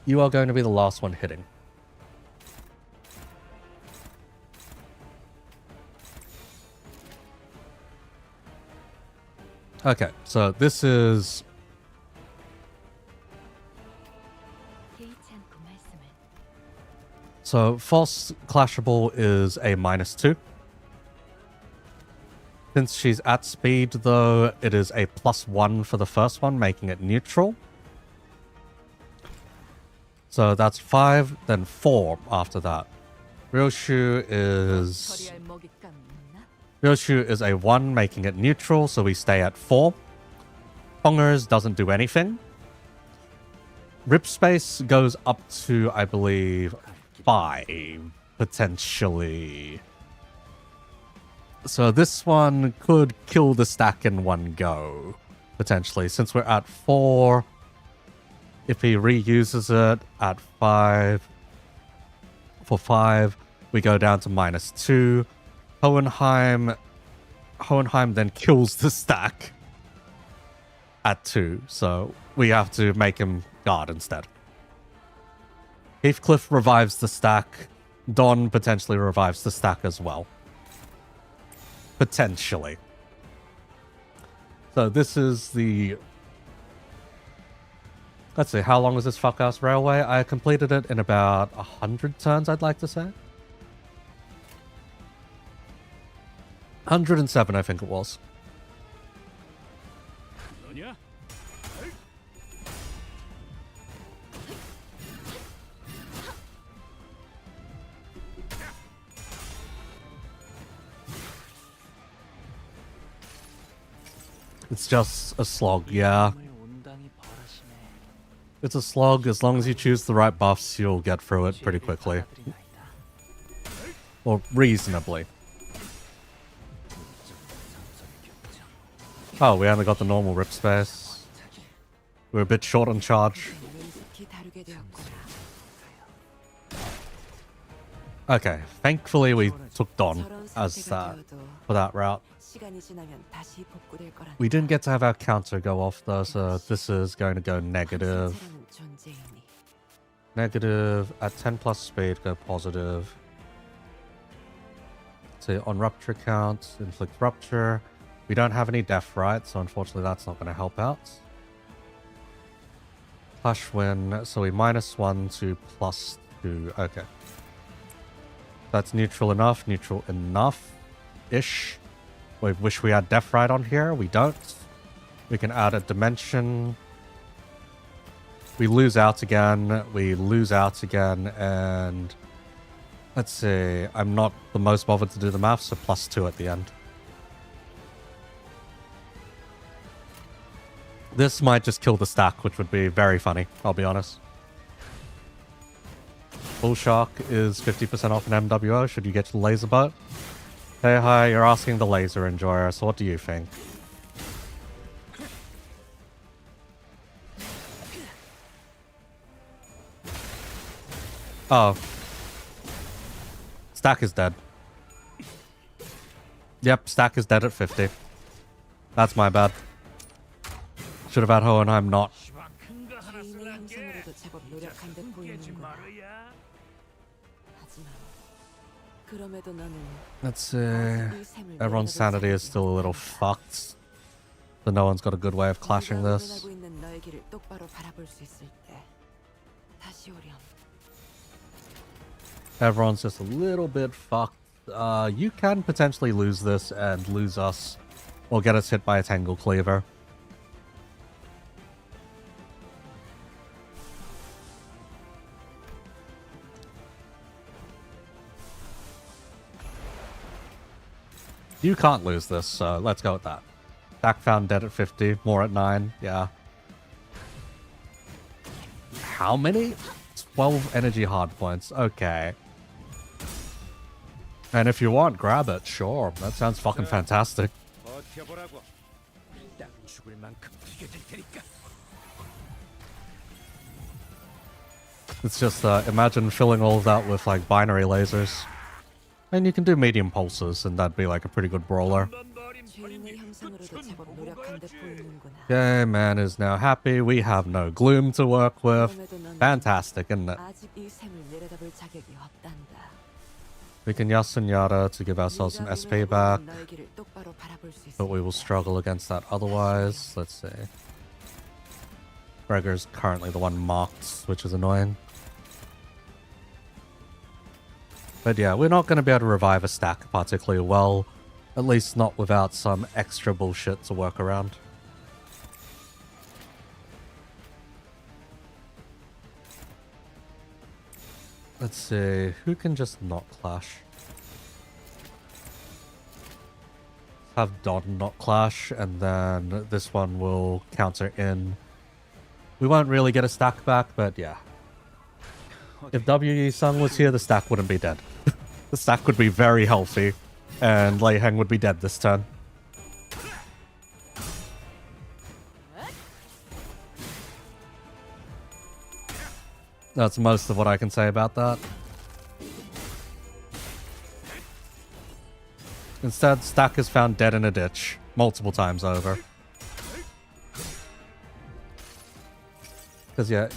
You are going to be the last one hitting. Okay, so this is... So false clashable is a -2. Since she's at speed, though, it is a +1 for the first one, making it neutral. So that's 5, then 4 after that. Ryoshu is... Ryoshu is a 1, making it neutral, so we stay at 4. Hongers doesn't do anything. Rip Space goes up to, I believe, 5, potentially. So this one could kill the stack in one go, potentially. Since we're at 4, if he reuses it at 5, for 5, we go down to -2. Hohenheim then kills the stack at 2, so we have to make him guard instead. Heathcliff revives the stack. Don potentially revives the stack as well. Potentially. So this is the... Let's see, how long was this fuck-ass railway? I completed it in about 100 turns, I'd like to say. 107, I think it was. It's just a slog, yeah. It's a slog. As long as you choose the right buffs, you'll get through it pretty quickly. Or reasonably. Oh, we only got the normal rip space. We're a bit short on charge. Okay, thankfully we took Don as that for that route. We didn't get to have our counter go off though, so this is going to go negative. Negative at 10 plus speed, go positive. So on rupture count, inflict rupture. We don't have any death, right? So unfortunately that's not going to help out. Clash win, so we -1 to +2. Okay. That's neutral enough-ish. We wish we had Death Ride on here. We don't. We can add a dimension. We lose out again. And... Let's see. I'm not the most bothered to do the math, so +2 at the end. This might just kill the stack, which would be very funny, I'll be honest. Bull Shark is 50% off an MWO. Should you get to the laser boat? Hey, hi, you're asking the laser enjoyer, so what do you think? Oh. Stack is dead. Yep, stack is dead at 50. That's my bad. Should have had Hohenheim not. Let's see. Everyone's sanity is still a little fucked. So no one's got a good way of clashing this. Everyone's just a little bit fucked. You can potentially lose this and lose us. Or get us hit by a Tangle Cleaver. You can't lose this, so let's go with that. Stack found dead at 50, more at 9, yeah. How many? 12 energy hard points, okay. And if you want, grab it, sure. That sounds fucking fantastic. 버텨보라고. 딱 죽을 만큼 튀겨질 테니까. It's just, imagine filling all of that with, like, binary lasers. And you can do medium pulses, and that'd be, like, a pretty good brawler. 주인의 형상으로도 제법 노력한 듯 보이는구나. Okay, man is now happy. We have no gloom to work with. 그럼에도 넌 Fantastic, isn't it? 아직 이 샘을 내려다볼 자격이 없단다. We can Yasun Yada to give ourselves some SP back, 너의 길을 똑바로 바라볼 수 but we will struggle against that otherwise. Let's see. Gregor's currently the one marked, which is annoying. But yeah, we're not going to be able to revive a stack particularly well. At least not without some extra bullshit to work around. Let's see, who can just not clash? Have Don not clash, and then this one will counter in. We won't really get a stack back, but yeah. If WE Sung was here, the stack wouldn't be dead. The stack would be very healthy, and Lei Heng would be dead this turn. That's most of what I can say about that. Instead, stack is found dead in a ditch, multiple times over. Because yeah,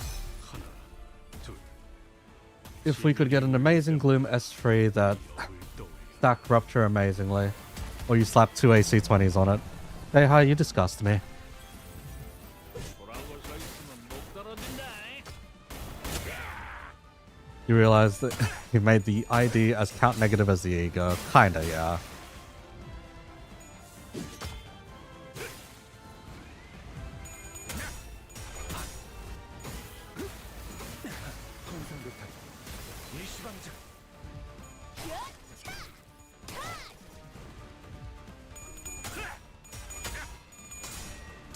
if we could get an amazing Gloom S3 that stack Rupture amazingly, or you slap 2 AC20s on it. Hey, hi, you disgust me. You realize that you made the ID as count negative as the ego. Kinda, yeah.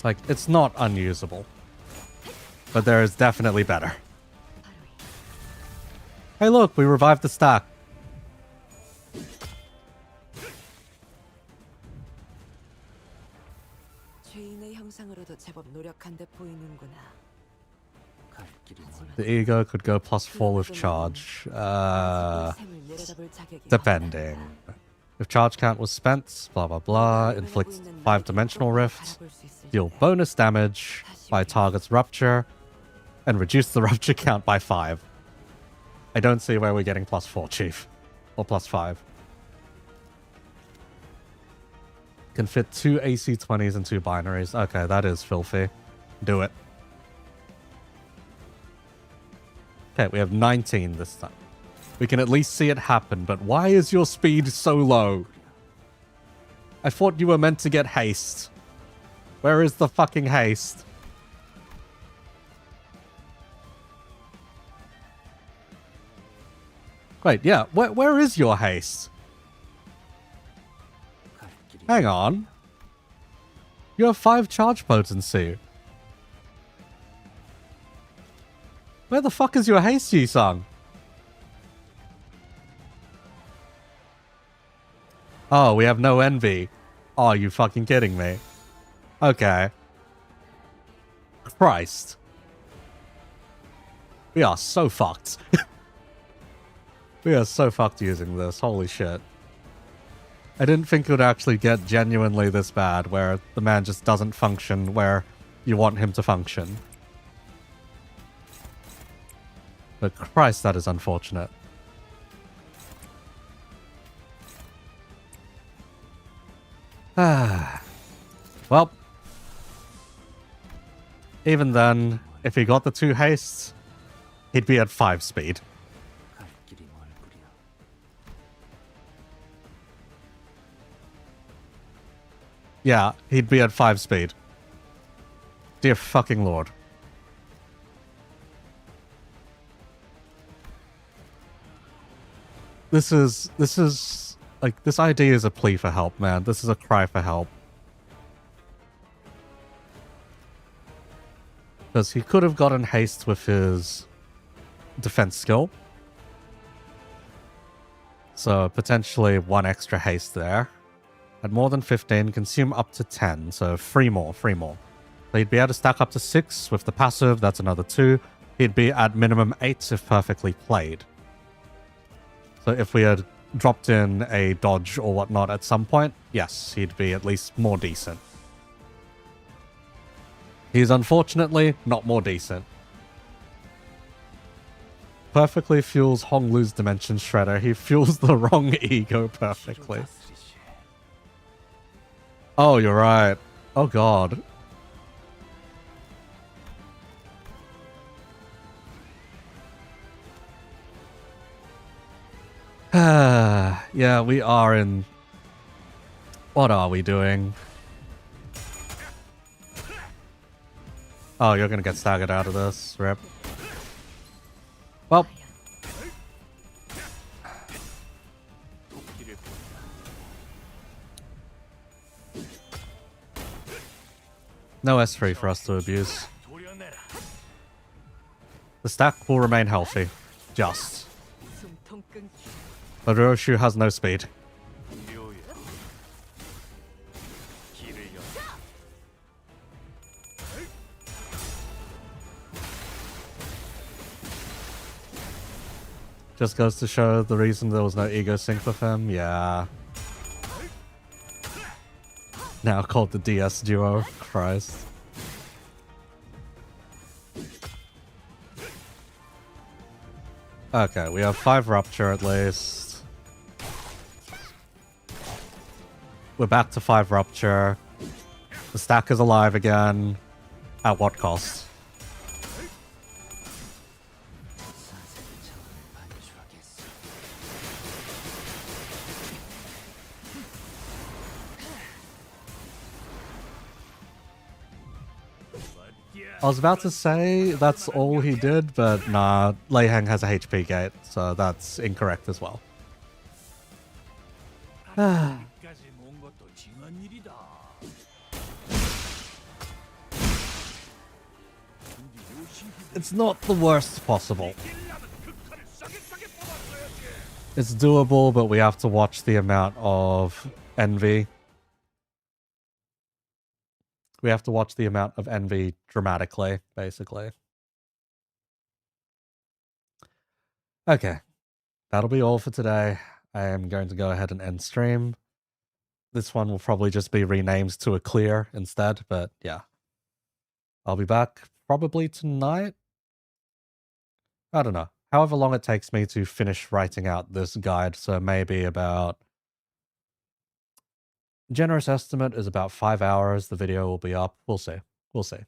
Like, it's not unusable. But there is definitely better. Hey look, we revived the stack. 죄인의 형상으로도 제법 노력한 듯 보이는구나. 갈 길이 멀. The ego could go +4 with charge. Depending. If charge count was spent, blah blah blah, inflicts 5-dimensional rift, deal bonus damage by target's rupture, and reduce the rupture count by 5. I don't see where we're getting +4, Chief. Or +5. Can fit 2 AC20s and 2 binaries. Okay, that is filthy. Do it. Okay, we have 19 this time. We can at least see it happen, but why is your speed so low? I thought you were meant to get haste. Where is the fucking haste? Wait, yeah, where is your haste? 갈 길이 Hang on. You have 5 charge potency. Where the fuck is your haste, Yi-sung? Oh, we have no envy. Oh, are you fucking kidding me? Okay. Christ. We are so fucked. We are so fucked using this. Holy shit. I didn't think it would actually get genuinely this bad, where the man just doesn't function where you want him to function. But Christ, that is unfortunate. Well, even then, if he got the 2 hastes, he'd be at 5 speed. 갈 길이 멀구려. Yeah, he'd be at 5 speed. Dear fucking lord. This is Like, this idea is a plea for help, man. This is a cry for help. Because he could have gotten haste with his defense skill. So potentially 1 extra haste there. At more than 15, consume up to 10. So 3 more. So he'd be able to stack up to 6 with the passive. That's another 2. He'd be at minimum 8 if perfectly played. So if we had dropped in a dodge or whatnot at some point, yes, he'd be at least more decent. He's unfortunately not more decent. Perfectly fuels Honglu's Dimension Shredder. He fuels the wrong ego perfectly. Oh, you're right. Oh, God. Yeah, we are in... What are we doing? Oh, you're gonna get staggered out of this. Rip. Well. No S3 for us to abuse. The stack will remain healthy. Just. But Roshu has no speed. Just goes to show the reason there was no ego sync with him. Yeah. Now called the DS duo. Christ. Okay, we have 5 Rupture at least. We're back to 5 Rupture. The stack is alive again. At what cost? I was about to say that's all he did, but nah, Leiheng has a HP gate, so that's incorrect as well. It's not the worst possible. It's doable, but we have to watch the amount of envy. We have to watch the amount of envy dramatically, basically. Okay. That'll be all for today. I am going to go ahead and end stream. This one will probably just be renamed to a clear instead, but yeah. I'll be back probably tonight. I don't know. However long it takes me to finish writing out this guide, so maybe about... Generous estimate is about 5 hours. The video will be up. We'll see. We'll see.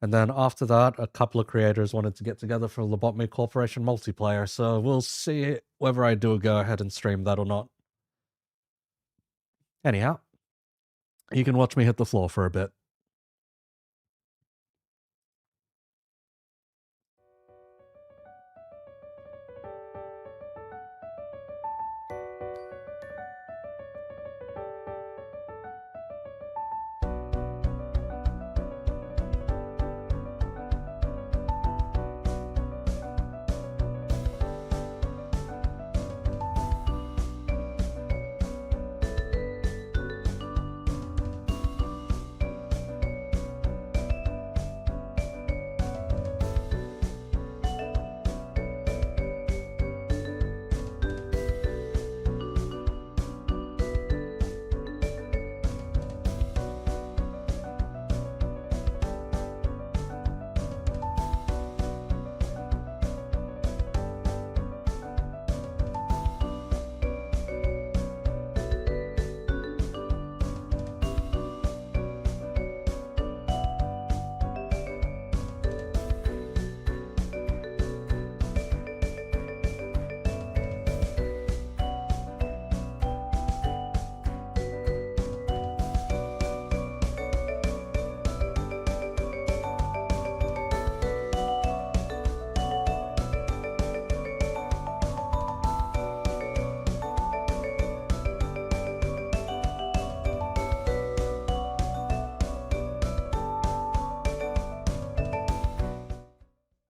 And then after that, a couple of creators wanted to get together for Lobotomy Corporation multiplayer, so we'll see whether I do go ahead and stream that or not. Anyhow, you can watch me hit the floor for a bit.